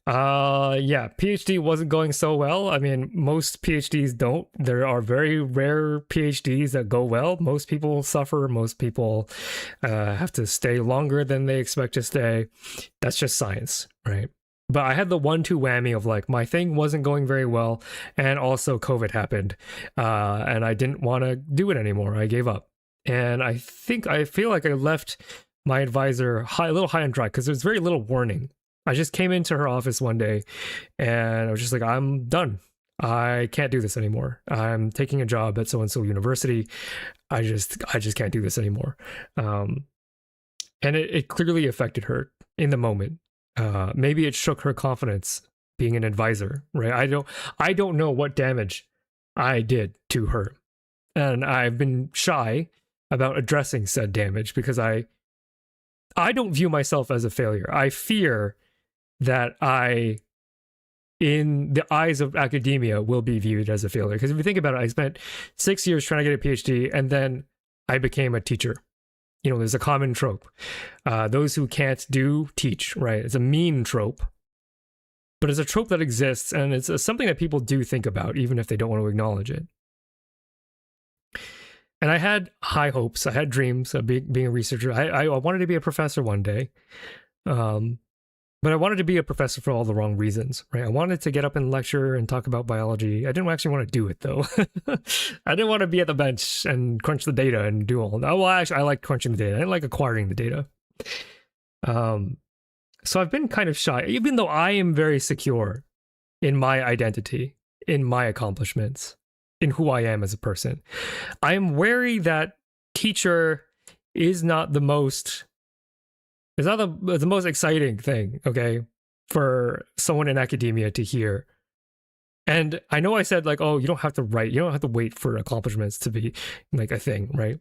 Yeah, PhD wasn't going so well. I mean, most PhDs don't. There are very rare PhDs that go well. Most people suffer. Most people have to stay longer than they expect to stay. That's just science, right? But I had the 1-2 whammy of like, my thing wasn't going very well, and also COVID happened, and I didn't want to do it anymore. I gave up. And I feel like I left my advisor a little high and dry, because there's very little warning. I just came into her office one day, and I was just like, I'm done. I can't do this anymore. I'm taking a job at so-and-so university. I just can't do this anymore. And it clearly affected her in the moment. Maybe it shook her confidence being an advisor, right? I don't know what damage I did to her, and I've been shy about addressing said damage because I don't view myself as a failure. I fear that I, in the eyes of academia, will be viewed as a failure. Because if you think about it, I spent 6 years trying to get a PhD, and then I became a teacher. You know, there's a common trope. Those who can't do, teach, right? It's a mean trope. But it's a trope that exists, and it's something that people do think about, even if they don't want to acknowledge it. And I had high hopes. I had dreams of being a researcher. I wanted to be a professor one day. But I wanted to be a professor for all the wrong reasons, right? I wanted to get up and lecture and talk about biology. I didn't actually want to do it, though. I didn't want to be at the bench and crunch the data and do all that. Well, actually, I like crunching the data. I didn't like acquiring the data. So I've been kind of shy, even though I am very secure in my identity, in my accomplishments, in who I am as a person. I am wary that teacher is not the most... It's not the most exciting thing, okay, for someone in academia to hear. And I know I said, like, oh, you don't have to write, you don't have to wait for accomplishments to be like a thing, right?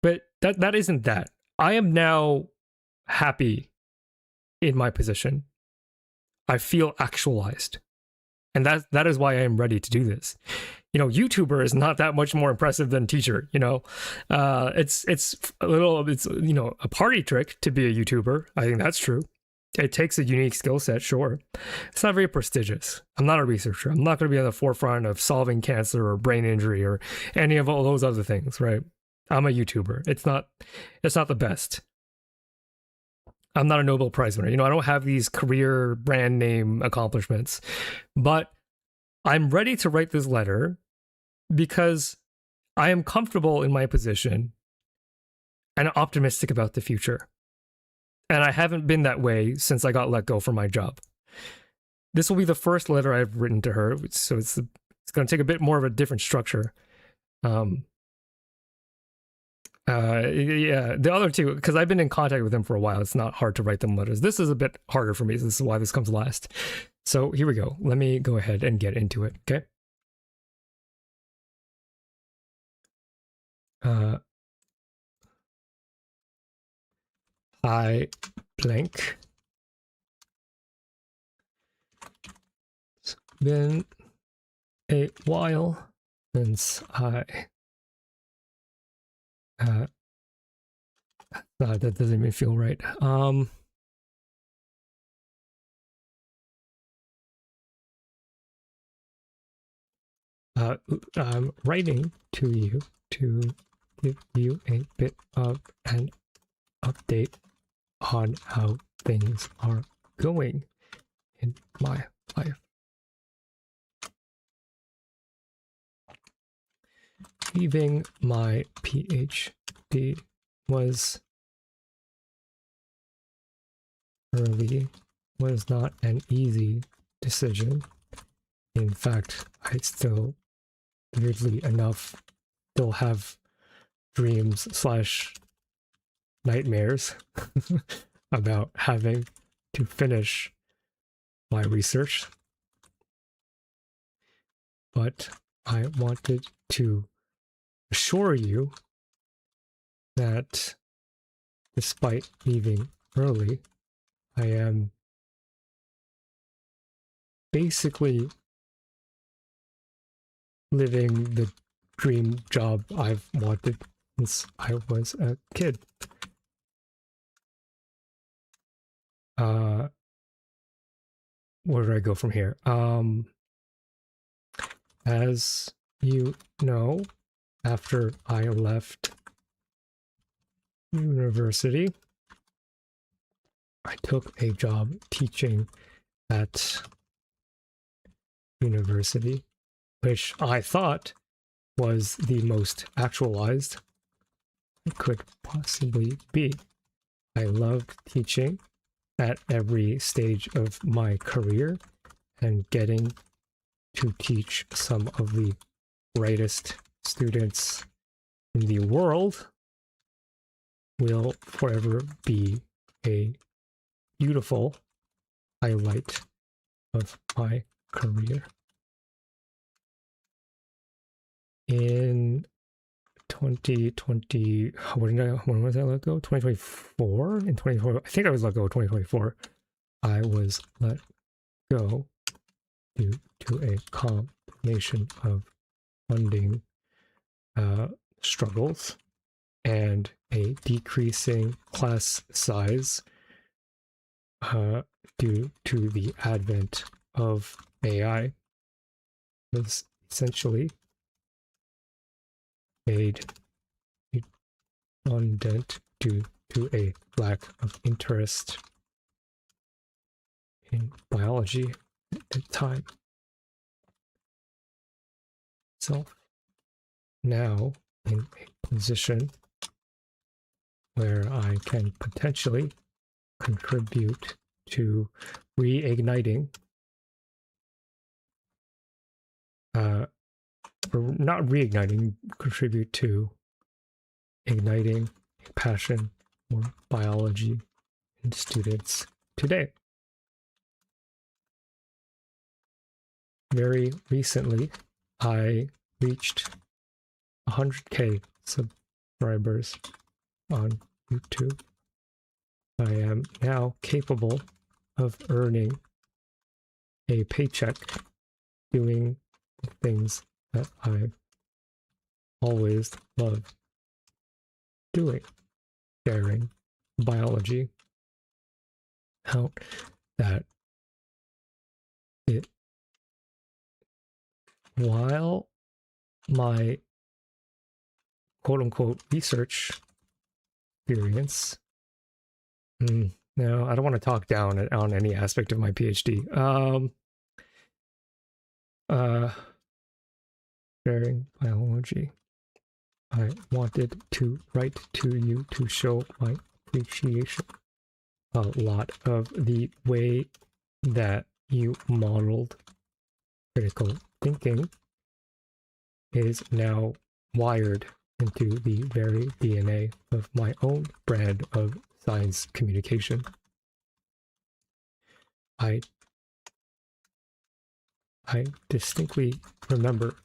But that isn't that. I am now happy in my position. I feel actualized. And that is why I am ready to do this. You know, YouTuber is not that much more impressive than teacher, you know. It's a party trick to be a YouTuber. I think that's true. It takes a unique skill set, sure. It's not very prestigious. I'm not a researcher. I'm not going to be on the forefront of solving cancer or brain injury or any of all those other things, right? I'm a YouTuber. It's not the best. I'm not a Nobel Prize winner. I don't have these career brand name accomplishments. But I'm ready to write this letter because I am comfortable in my position and optimistic about the future. And I haven't been that way since I got let go from my job. This will be the first letter I've written to her, so it's going to take a bit more of a different structure. Yeah, the other two, because I've been in contact with them for a while, it's not hard to write them letters. This is a bit harder for me. This is why this comes last. So here we go. Let me go ahead and get into it, okay? I blank. It's been a while since I that doesn't even feel right. I'm writing to you to give you a bit of an update on how things are going in my life. Leaving my PhD was early, was not an easy decision. In fact, I still, weirdly enough, still have dreams / nightmares about having to finish my research. But I wanted to assure you that despite leaving early, I am basically living the dream job I've wanted since I was a kid. Where do I go from here? As you know, after I left university, I took a job teaching at university, which I thought was the most actualized it could possibly be. I loved teaching at every stage of my career, and getting to teach some of the brightest students in the world will forever be a beautiful highlight of my career. In 2020, when was I let go? 2024? In 2024, I think I was let go in 2024. I was let go due to a combination of funding struggles and a decreasing class size due to the advent of AI. Was essentially made redundant due to a lack of interest in biology at the time. So now in a position where I can potentially contribute to reigniting or not reigniting, contribute to igniting a passion for biology in students today. Very recently, I reached 100K subscribers on YouTube. I am now capable of earning a paycheck doing the things that I've always loved doing, sharing biology. out that while my quote-unquote research experience, no, I don't want to talk down on any aspect of my PhD. Sharing biology. I wanted to write to you to show my appreciation. A lot of the way that you modeled critical thinking is now wired into the very DNA of my own brand of science communication. I distinctly remember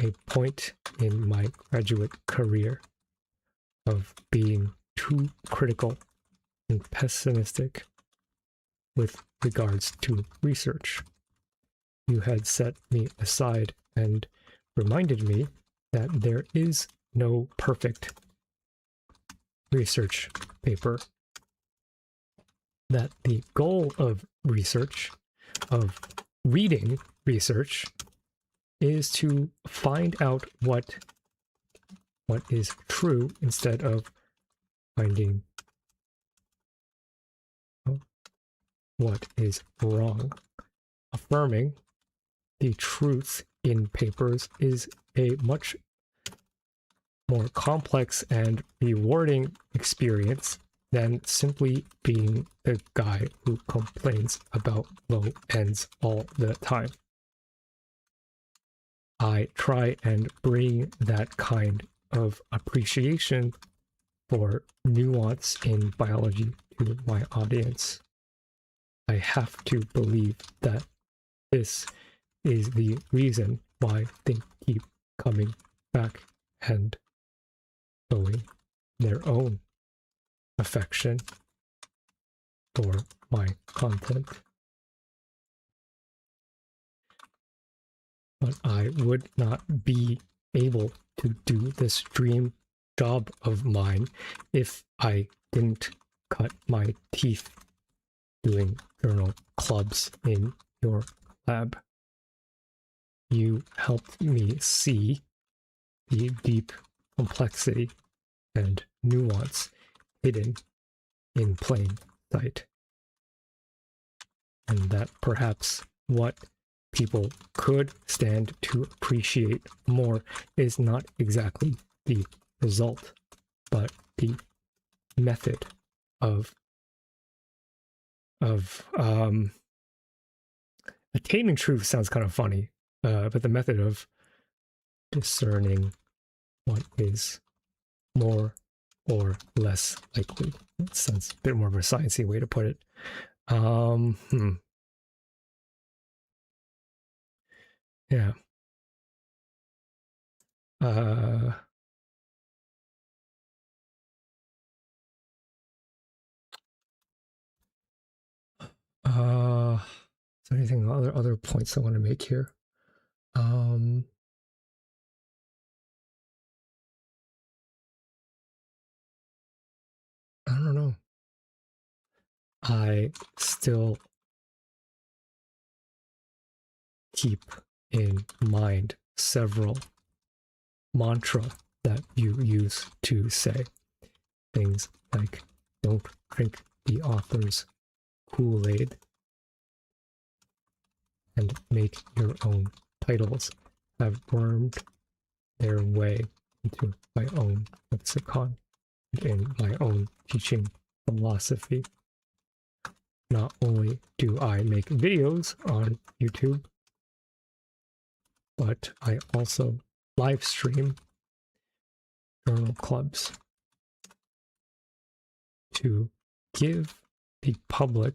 a point in my graduate career of being too critical and pessimistic with regards to research. You had set me aside and reminded me that there is no perfect research paper, that the goal of research, of reading research, is to find out what is true instead of finding what is wrong. Affirming the truth in papers is a much more complex and rewarding experience than simply being the guy who complains about low ends all the time. I try and bring that kind of appreciation for nuance in biology to my audience. I have to believe that this is the reason why they keep coming back and showing their own affection for my content. But I would not be able to do this dream job of mine if I didn't cut my teeth doing journal clubs in your lab. You helped me see the deep complexity and nuance hidden in plain sight. And that perhaps what people could stand to appreciate more is not exactly the result, but the method of attaining truth sounds kind of funny, but the method of discerning what is more or less likely. That sounds a bit more of a sciencey way to put it. Yeah. Is there anything other points I want to make here? I don't know. I still keep in mind several mantra that you use to say things like don't drink the author's Kool-Aid and make your own titles have wormed their way into my own lexicon and in my own teaching philosophy. Not only do I make videos on YouTube, but I also live stream journal clubs to give the public,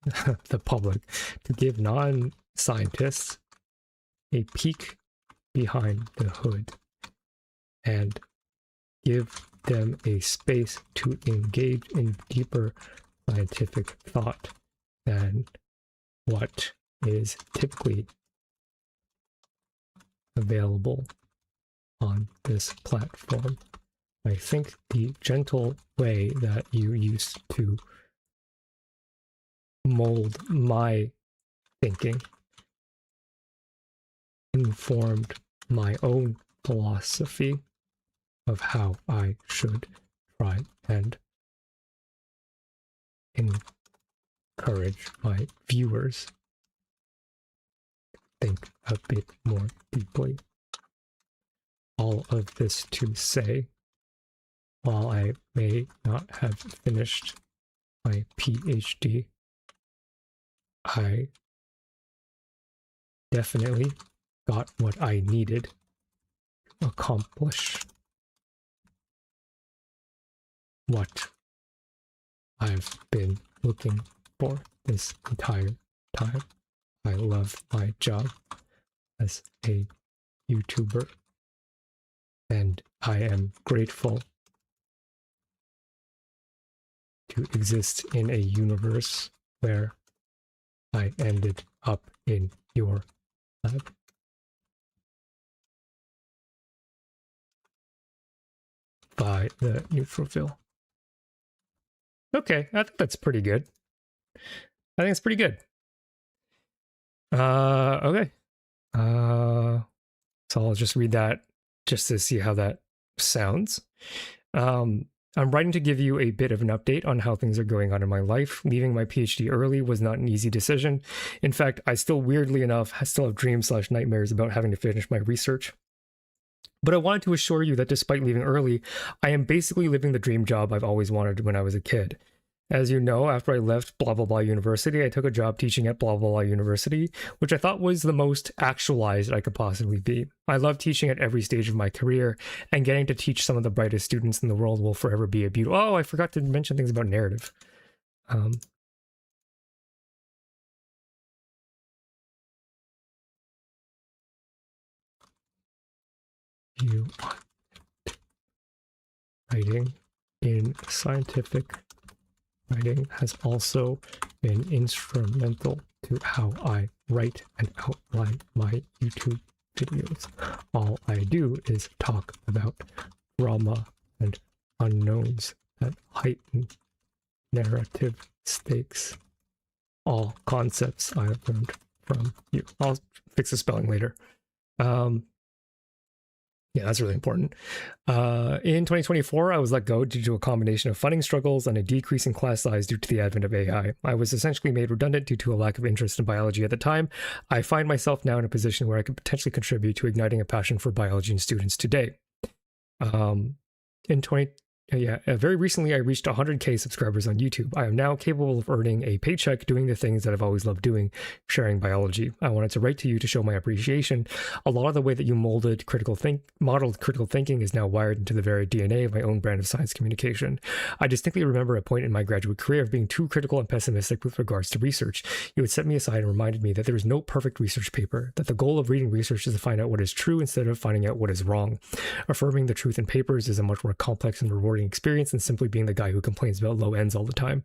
to give non-scientists a peek behind the hood and give them a space to engage in deeper scientific thought than what is typically available on this platform. I think the gentle way that you used to mold my thinking, informed my own philosophy of how I should try and encourage my viewers to think a bit more deeply. All of this to say, while I may not have finished my PhD, I definitely got what I needed to accomplish what I've been looking for this entire time. I love my job as a YouTuber, and I am grateful to exist in a universe where I ended up in your lab. By the neutrophil. Okay, I think that's pretty good. I think it's pretty good. Okay. So I'll just read that just to see how that sounds. I'm writing to give you a bit of an update on how things are going on in my life. Leaving my PhD early was not an easy decision. In fact, I still, weirdly enough, still have dreams/nightmares about having to finish my research. But I wanted to assure you that despite leaving early, I am basically living the dream job I've always wanted when I was a kid. As you know, after I left blah blah blah university, I took a job teaching at blah blah blah university, which I thought was the most actualized I could possibly be. I love teaching at every stage of my career, and getting to teach some of the brightest students in the world will forever be a beautiful... Oh, I forgot to mention things about narrative. You writing in scientific writing has also been instrumental to how I write and outline my YouTube videos. All I do is talk about drama and unknowns that heighten narrative stakes. All concepts I have learned from you. I'll fix the spelling later. Yeah, that's really important. In 2024, I was let go due to a combination of funding struggles and a decrease in class size due to the advent of AI. I was essentially made redundant due to a lack of interest in biology at the time. I find myself now in a position where I could potentially contribute to igniting a passion for biology in students today. Very recently I reached 100k subscribers on YouTube. I am now capable of earning a paycheck doing the things that I've always loved doing, sharing biology. I wanted to write to you to show my appreciation. A lot of the way that you modeled critical thinking is now wired into the very DNA of my own brand of science communication. I distinctly remember a point in my graduate career of being too critical and pessimistic with regards to research. You would set me aside and reminded me that there is no perfect research paper, that the goal of reading research is to find out what is true instead of finding out what is wrong. Affirming the truth in papers is a much more complex and rewarding experience than simply being the guy who complains about low ends all the time.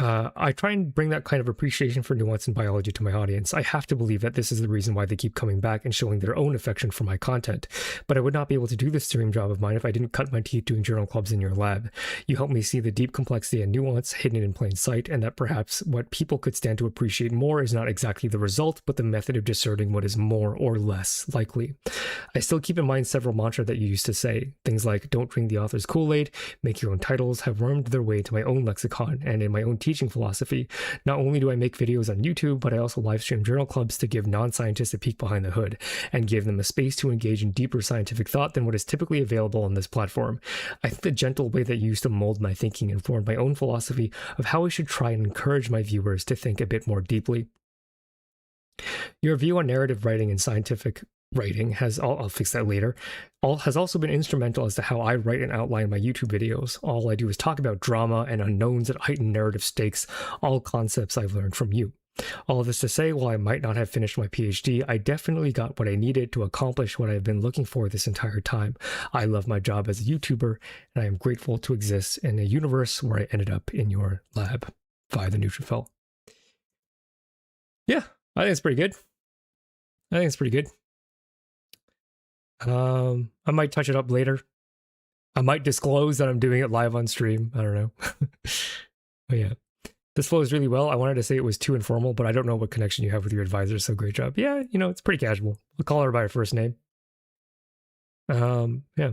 I try and bring that kind of appreciation for nuance in biology to my audience. I have to believe that this is the reason why they keep coming back and showing their own affection for my content. But I would not be able to do this dream job of mine if I didn't cut my teeth doing journal clubs in your lab. You helped me see the deep complexity and nuance hidden in plain sight, and that perhaps what people could stand to appreciate more is not exactly the result, but the method of discerning what is more or less likely. I still keep in mind several mantras that you used to say. Things like, don't drink the author's Kool-Aid, make your own titles, have wormed their way to my own lexicon and in my own teaching philosophy. Not only do I make videos on YouTube, but I also live stream journal clubs to give non-scientists a peek behind the hood and give them a space to engage in deeper scientific thought than what is typically available on this platform. I think the gentle way that you used to mold my thinking informed my own philosophy of how I should try and encourage my viewers to think a bit more deeply. Your view on narrative writing and scientific writing I'll fix that later, has also been instrumental as to how I write and outline my YouTube videos. All I do is talk about drama and unknowns that heighten narrative stakes, all concepts I've learned from you. All of this to say, while I might not have finished my PhD, I definitely got what I needed to accomplish what I've been looking for this entire time. I love my job as a YouTuber, and I am grateful to exist in a universe where I ended up in your lab via the neutrophil. Yeah, I think it's pretty good. I might touch it up later. I might disclose that I'm doing it live on stream. I don't know. Oh yeah. This flows really well. I wanted to say it was too informal, but I don't know what connection you have with your advisor, so great job. Yeah, you know, it's pretty casual. I'll call her by her first name. Yeah.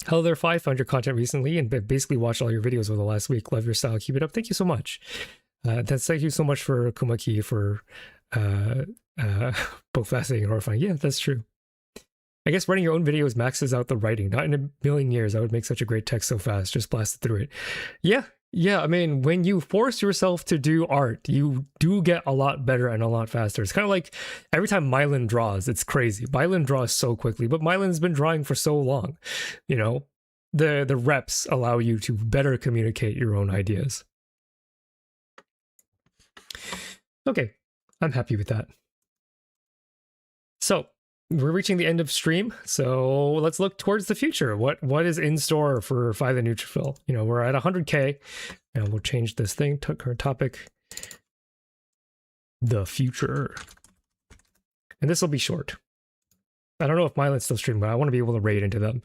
Hello there, 5. Found your content recently and basically watched all your videos over the last week. Love your style. Keep it up. Thank you so much. Thank you so much for Kumaki for both fascinating and horrifying. Yeah, that's true. I guess running your own videos maxes out the writing. Not in a million years I would make such a great text so fast. Just blast it through it. Yeah, I mean, when you force yourself to do art, you do get a lot better and a lot faster. It's kind of like every time Mylan draws, it's crazy. Mylan draws so quickly, but Mylan's been drawing for so long. You know, the reps allow you to better communicate your own ideas. Okay, I'm happy with that. So, we're reaching the end of stream, so let's look towards the future. What is in store for Fi the Neutrophil? You know, we're at 100K, and we'll change this thing to current topic. The future. And this will be short. I don't know if Mylan's still streaming, but I want to be able to raid into them.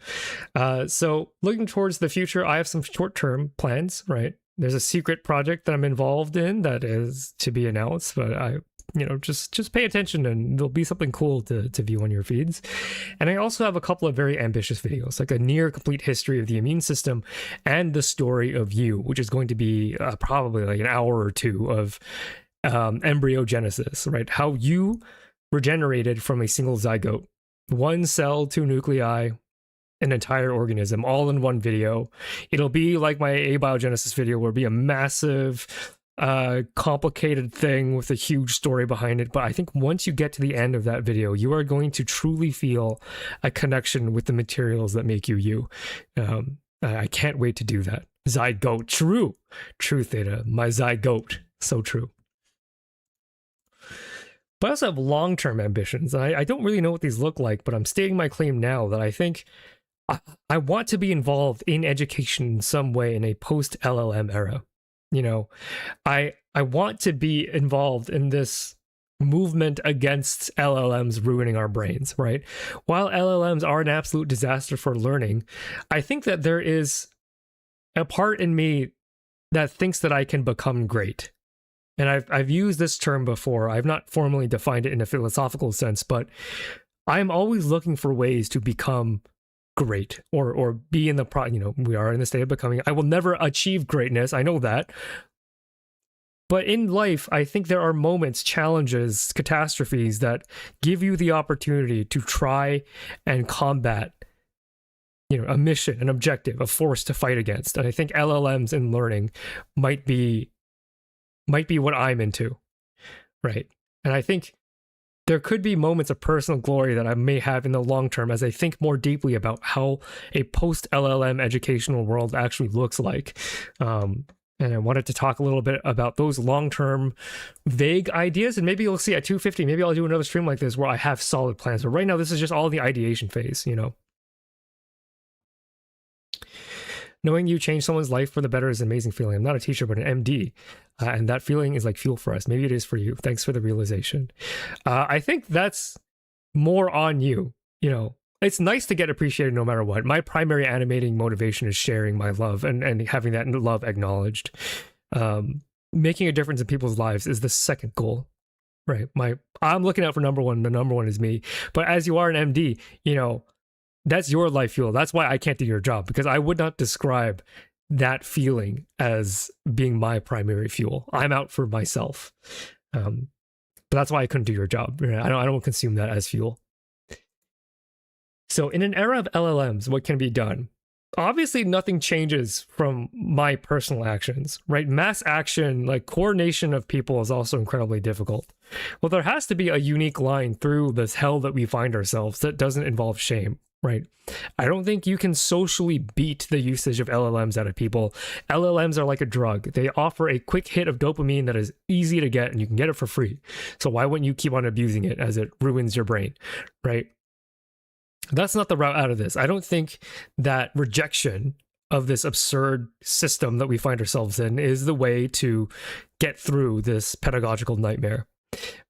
So looking towards the future, I have some short-term plans, right? There's a secret project that I'm involved in that is to be announced, but just pay attention and there'll be something cool to view on your feeds. And I also have a couple of very ambitious videos, like a near complete history of the immune system and the story of you, which is going to be probably like an hour or two of embryogenesis, right? How you regenerated from a single zygote, 1 cell, 2 nuclei, an entire organism, all in one video. It'll be like my abiogenesis video, where it'll be a massive complicated thing with a huge story behind it. But I think once you get to the end of that video, you are going to truly feel a connection with the materials that make you you. I can't wait to do that. Zygote, true Theta, my zygote, so true. But I also have long-term ambitions. I don't really know what these look like, but I'm stating my claim now that I think I want to be involved in education in some way in a post-LLM era. You know, I want to be involved in this movement against LLMs ruining our brains, right? While LLMs are an absolute disaster for learning, I think that there is a part in me that thinks that I can become great. And I've used this term before. I've not formally defined it in a philosophical sense, but I'm always looking for ways to become great or be in the we are in the state of becoming. I will never achieve greatness, I know that, but in life I think there are moments, challenges, catastrophes that give you the opportunity to try and combat, you know, a mission, an objective, a force to fight against. And I think LLMs in learning might be what I'm into, right? And I think there could be moments of personal glory that I may have in the long term as I think more deeply about how a post-LLM educational world actually looks like. And I wanted to talk a little bit about those long-term vague ideas, and maybe you'll see at 250, maybe I'll do another stream like this where I have solid plans. But right now, this is just all the ideation phase, you know. Knowing you change someone's life for the better is an amazing feeling. I'm not a teacher, but an MD. And that feeling is like fuel for us. Maybe it is for you. Thanks for the realization. I think that's more on you. You know, it's nice to get appreciated no matter what. My primary animating motivation is sharing my love and having that love acknowledged. Making a difference in people's lives is the second goal, right? I'm looking out for number one. The number one is me. But as you are an MD, you know, that's your life fuel. That's why I can't do your job, because I would not describe that feeling as being my primary fuel. I'm out for myself. But that's why I couldn't do your job. I don't consume that as fuel. So in an era of LLMs, what can be done? Obviously, nothing changes from my personal actions, right? Mass action, like coordination of people, is also incredibly difficult. Well, there has to be a unique line through this hell that we find ourselves that doesn't involve shame. Right. I don't think you can socially beat the usage of LLMs out of people. LLMs are like a drug. They offer a quick hit of dopamine that is easy to get, and you can get it for free. So why wouldn't you keep on abusing it as it ruins your brain? Right. That's not the route out of this. I don't think that rejection of this absurd system that we find ourselves in is the way to get through this pedagogical nightmare.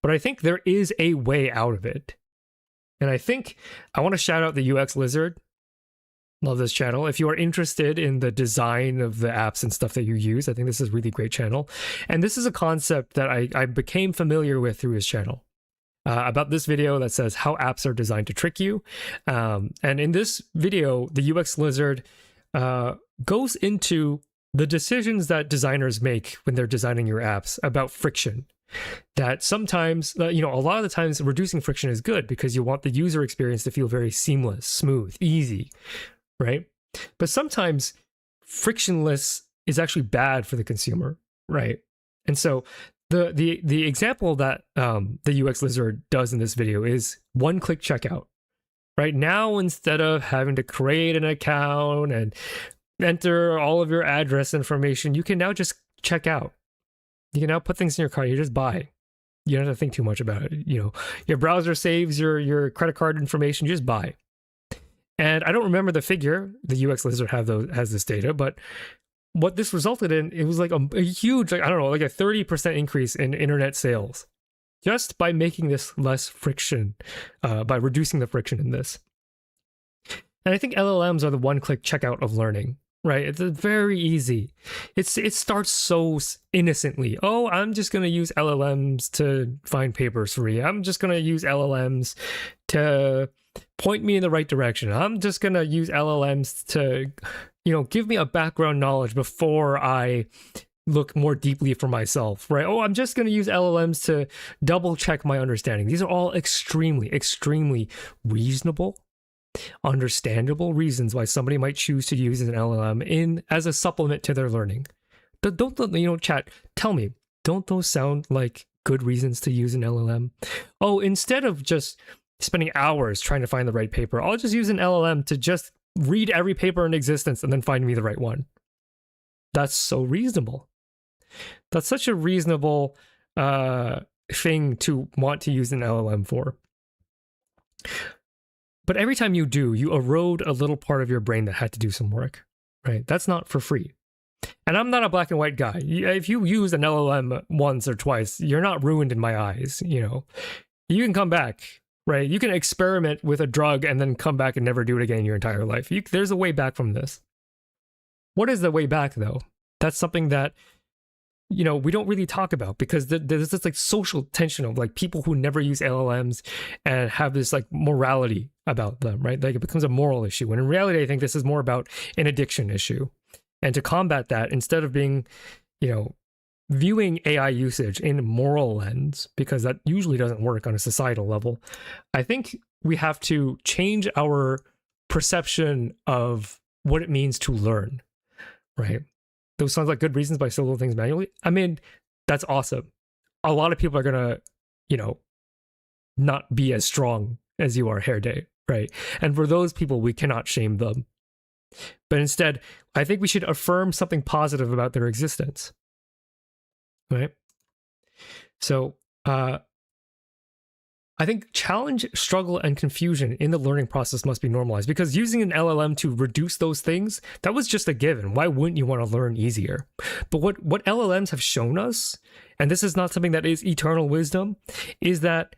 But I think there is a way out of it. And I think I want to shout out the UX Lizard. Love this channel. If you are interested in the design of the apps and stuff that you use, I think this is a really great channel. And this is a concept that I became familiar with through his channel. About this video that says how apps are designed to trick you. And in this video, the UX Lizard goes into the decisions that designers make when they're designing your apps about friction. That sometimes, a lot of the times reducing friction is good because you want the user experience to feel very seamless, smooth, easy, right? But sometimes frictionless is actually bad for the consumer, right? And so the example that the UX Lizard does in this video is one-click checkout. Right now, instead of having to create an account and enter all of your address information, you can now just check out. You can now put things in your cart. You just buy. You don't have to think too much about it. Your browser saves your credit card information. You just buy. And I don't remember the figure. The UX Lizard has this data, but what this resulted in, it was like a huge, like a 30% increase in internet sales just by making this less friction, by reducing the friction in this. And I think LLMs are the one-click checkout of learning, right? It's very easy. It starts so innocently. Oh, I'm just going to use LLMs to find papers for me. I'm just going to use LLMs to point me in the right direction. I'm just going to use LLMs to give me a background knowledge before I look more deeply for myself, right? Oh, I'm just going to use LLMs to double check my understanding. These are all extremely, extremely reasonable, understandable reasons why somebody might choose to use an LLM as a supplement to their learning. Don't chat, tell me, don't those sound like good reasons to use an LLM? Oh, instead of just spending hours trying to find the right paper, I'll just use an LLM to just read every paper in existence and then find me the right one. That's so reasonable. That's such a reasonable thing to want to use an LLM for. But every time you do, you erode a little part of your brain that had to do some work, right? That's not for free. And I'm not a black and white guy. If you use an LLM once or twice, you're not ruined in my eyes, You can come back. Right? You can experiment with a drug and then come back and never do it again in your entire life. There's a way back from this. What is the way back, though? That's something that, we don't really talk about because there's this like social tension of like people who never use LLMs and have this like morality about them, right? Like it becomes a moral issue. When in reality, I think this is more about an addiction issue. And to combat that, instead of being, viewing AI usage in a moral lens, because that usually doesn't work on a societal level, I think we have to change our perception of what it means to learn, right? Those sounds like good reasons by solo things manually. I mean, that's awesome. A lot of people are going to, not be as strong as you are hair day, right? And for those people, we cannot shame them. But instead, I think we should affirm something positive about their existence. Right. So I think challenge, struggle, and confusion in the learning process must be normalized, because using an LLM to reduce those things, that was just a given. Why wouldn't you want to learn easier? But what LLMs have shown us, and this is not something that is eternal wisdom, is that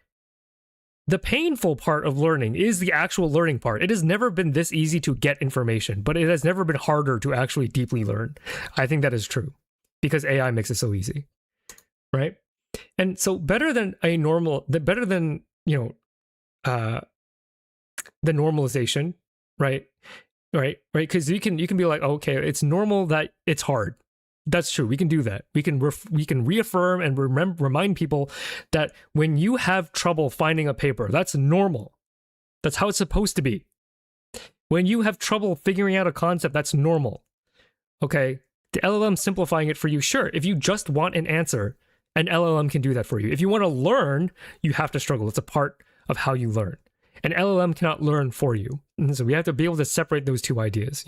the painful part of learning is the actual learning part. It has never been this easy to get information, but it has never been harder to actually deeply learn. I think that is true because AI makes it so easy. Right. And so better than the normalization, right? Because you can be like, oh, okay, it's normal that it's hard. That's true. We can do that. We can reaffirm and remind people that when you have trouble finding a paper, that's normal. That's how it's supposed to be. When you have trouble figuring out a concept, that's normal. Okay. The LLM simplifying it for you. Sure. If you just want an answer, an LLM can do that for you. If you want to learn, you have to struggle. It's a part of how you learn. An LLM cannot learn for you. And so we have to be able to separate those two ideas,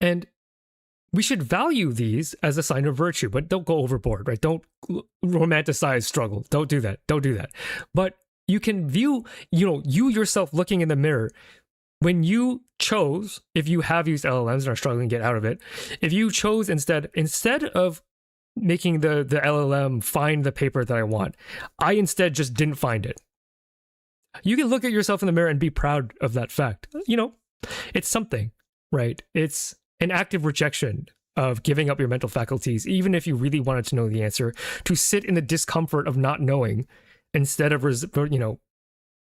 And we should value these as a sign of virtue, but don't go overboard, right? Don't romanticize struggle. Don't do that. Don't do that. But you can view, you yourself looking in the mirror. When you chose, if you have used LLMs and are struggling to get out of it, if you chose instead of making the LLM find the paper that I want, I instead just didn't find it. You can look at yourself in the mirror and be proud of that fact. You know, it's something, right? It's an active rejection of giving up your mental faculties, even if you really wanted to know the answer, to sit in the discomfort of not knowing instead of,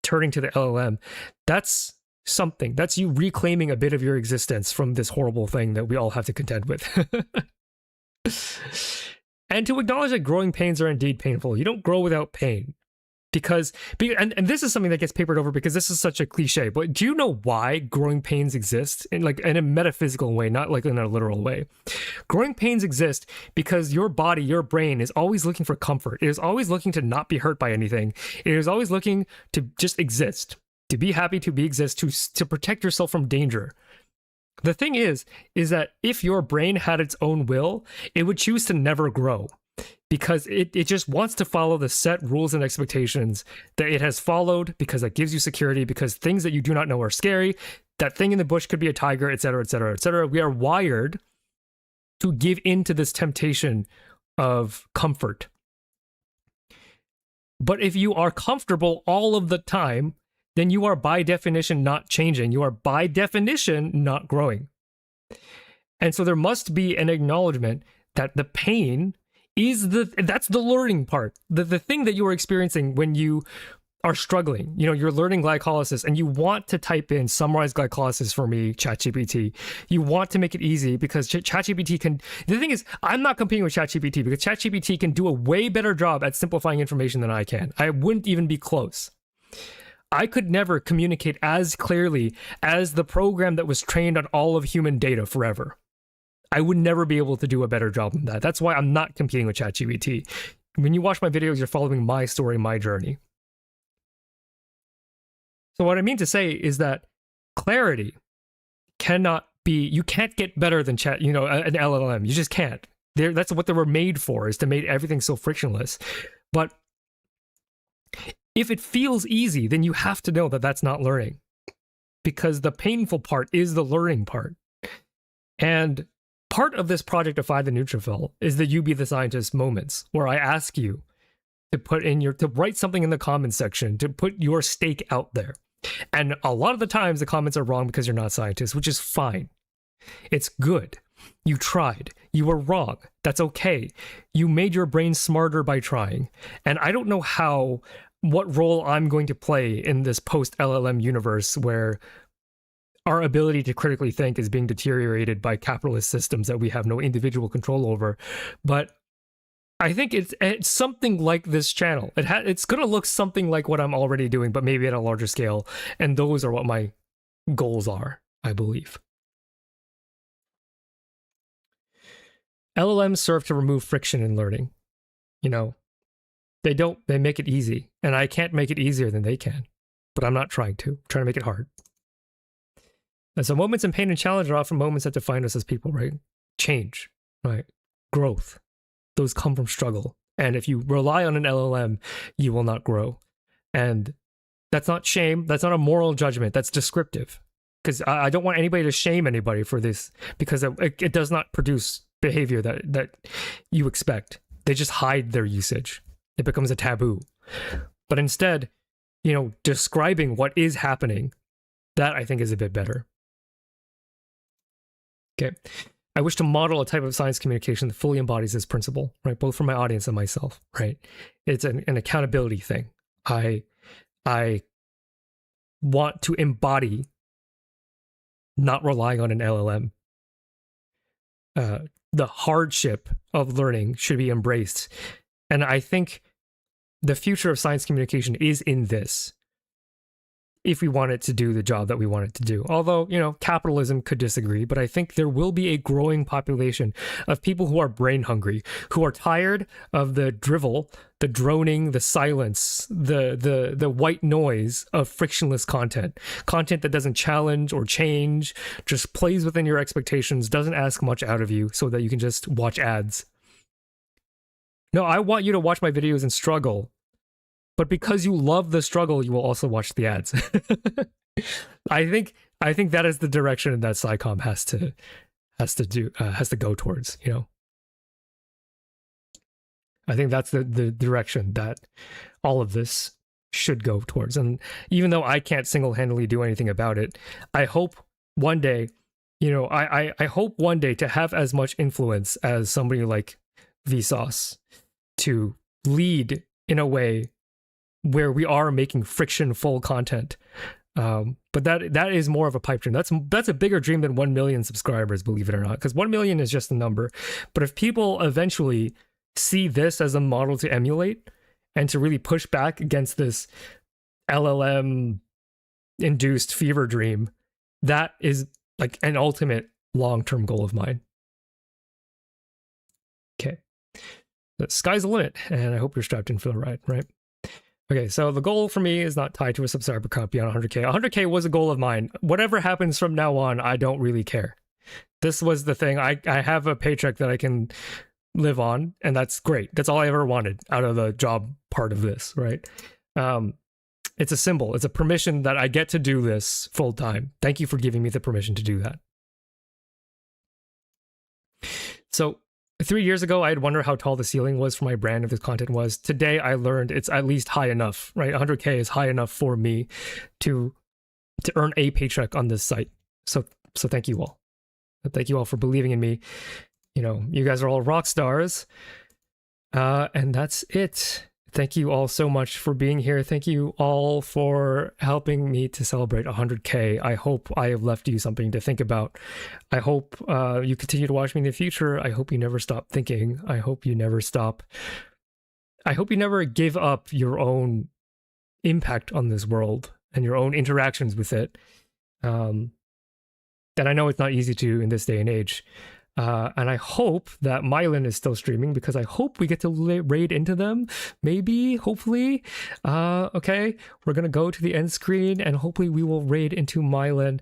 turning to the LLM. That's something. That's you reclaiming a bit of your existence from this horrible thing that we all have to contend with. And to acknowledge that growing pains are indeed painful. You don't grow without pain. And this is something that gets papered over because this is such a cliche, but do you know why growing pains exist in a metaphysical way, not like in a literal way? Growing pains exist because your body, your brain is always looking for comfort. It is always looking to not be hurt by anything. It is always looking to just exist, to be happy, to exist, to protect yourself from danger. The thing is that if your brain had its own will, it would choose to never grow. Because it just wants to follow the set rules and expectations that it has followed, because that gives you security, because things that you do not know are scary. That thing in the bush could be a tiger, etc., etc., etc. We are wired to give in to this temptation of comfort. But if you are comfortable all of the time, then you are by definition not changing. You are by definition not growing. And so there must be an acknowledgement that the pain that's the learning part. The thing that you are experiencing when you are struggling. You're learning glycolysis and you want to type in summarize glycolysis for me, ChatGPT. You want to make it easy because ChatGPT can. The thing is, I'm not competing with ChatGPT because ChatGPT can do a way better job at simplifying information than I can. I wouldn't even be close. I could never communicate as clearly as the program that was trained on all of human data forever. I would never be able to do a better job than that. That's why I'm not competing with ChatGPT. When you watch my videos, you're following my story, my journey. So what I mean to say is that clarity cannot be, you can't get better than an LLM. You just can't. That's what they were made for, is to make everything so frictionless. But if it feels easy, then you have to know that that's not learning. Because the painful part is the learning part. And part of this project of Find the Neutrophil is the You Be the Scientist moments, where I ask you to write something in the comments section, to put your stake out there. And a lot of the times the comments are wrong because you're not scientists, which is fine. It's good. You tried. You were wrong. That's okay. You made your brain smarter by trying. And I don't know what role I'm going to play in this post-LLM universe where our ability to critically think is being deteriorated by capitalist systems that we have no individual control over. But I think it's something like this channel. It's going to look something like what I'm already doing, but maybe at a larger scale. And those are what my goals are, I believe. LLMs serve to remove friction in learning. They make it easy. And I can't make it easier than they can. But I'm not trying to. I'm trying to make it hard. And so moments of pain and challenge are often moments that define us as people, right? Change, right? Growth. Those come from struggle. And if you rely on an LLM, you will not grow. And that's not shame. That's not a moral judgment. That's descriptive. Because I don't want anybody to shame anybody for this, because it does not produce behavior that you expect. They just hide their usage. It becomes a taboo. But instead, describing what is happening, that I think is a bit better. Okay. I wish to model a type of science communication that fully embodies this principle, right? Both for my audience and myself, right? It's an accountability thing. I want to embody not relying on an LLM. The hardship of learning should be embraced. And I think the future of science communication is in this, if we want it to do the job that we want it to do. Although, capitalism could disagree, but I think there will be a growing population of people who are brain hungry, who are tired of the drivel, the droning, the silence, the white noise of frictionless content that doesn't challenge or change, just plays within your expectations, doesn't ask much out of you so that you can just watch ads. No, I want you to watch my videos and struggle. But because you love the struggle, you will also watch the ads. I think that is the direction that SciComm has to go towards. I think that's the direction that all of this should go towards. And even though I can't single-handedly do anything about it, I hope one day, I hope one day to have as much influence as somebody like Vsauce to lead in a way where we are making friction-full content. But that is more of a pipe dream. That's a bigger dream than 1 million subscribers, believe it or not, because 1 million is just a number. But if people eventually see this as a model to emulate and to really push back against this LLM induced fever dream, that is like an ultimate long-term goal of mine. Okay. The sky's the limit, and I hope you're strapped in for the ride, right? Okay, so the goal for me is not tied to a subscriber count beyond 100K. 100K was a goal of mine. Whatever happens from now on, I don't really care. This was the thing. I have a paycheck that I can live on, and that's great. That's all I ever wanted out of the job part of this, right? It's a symbol. It's a permission that I get to do this full time. Thank you for giving me the permission to do that. So 3 years ago, I'd wonder how tall the ceiling was for my brand if this content was. Today, I learned it's at least high enough, right? 100K is high enough for me to earn a paycheck on this site. So thank you all. Thank you all for believing in me. You guys are all rock stars. And that's it. Thank you all so much for being here. Thank you all for helping me to celebrate 100K. I hope I have left you something to think about. I hope you continue to watch me in the future. I hope you never stop thinking. I hope you never give up your own impact on this world and your own interactions with it. And I know it's not easy to in this day and age. And I hope that Mylan is still streaming, because I hope we get to raid into them. Maybe, hopefully. Okay, we're going to go to the end screen and hopefully we will raid into Mylan.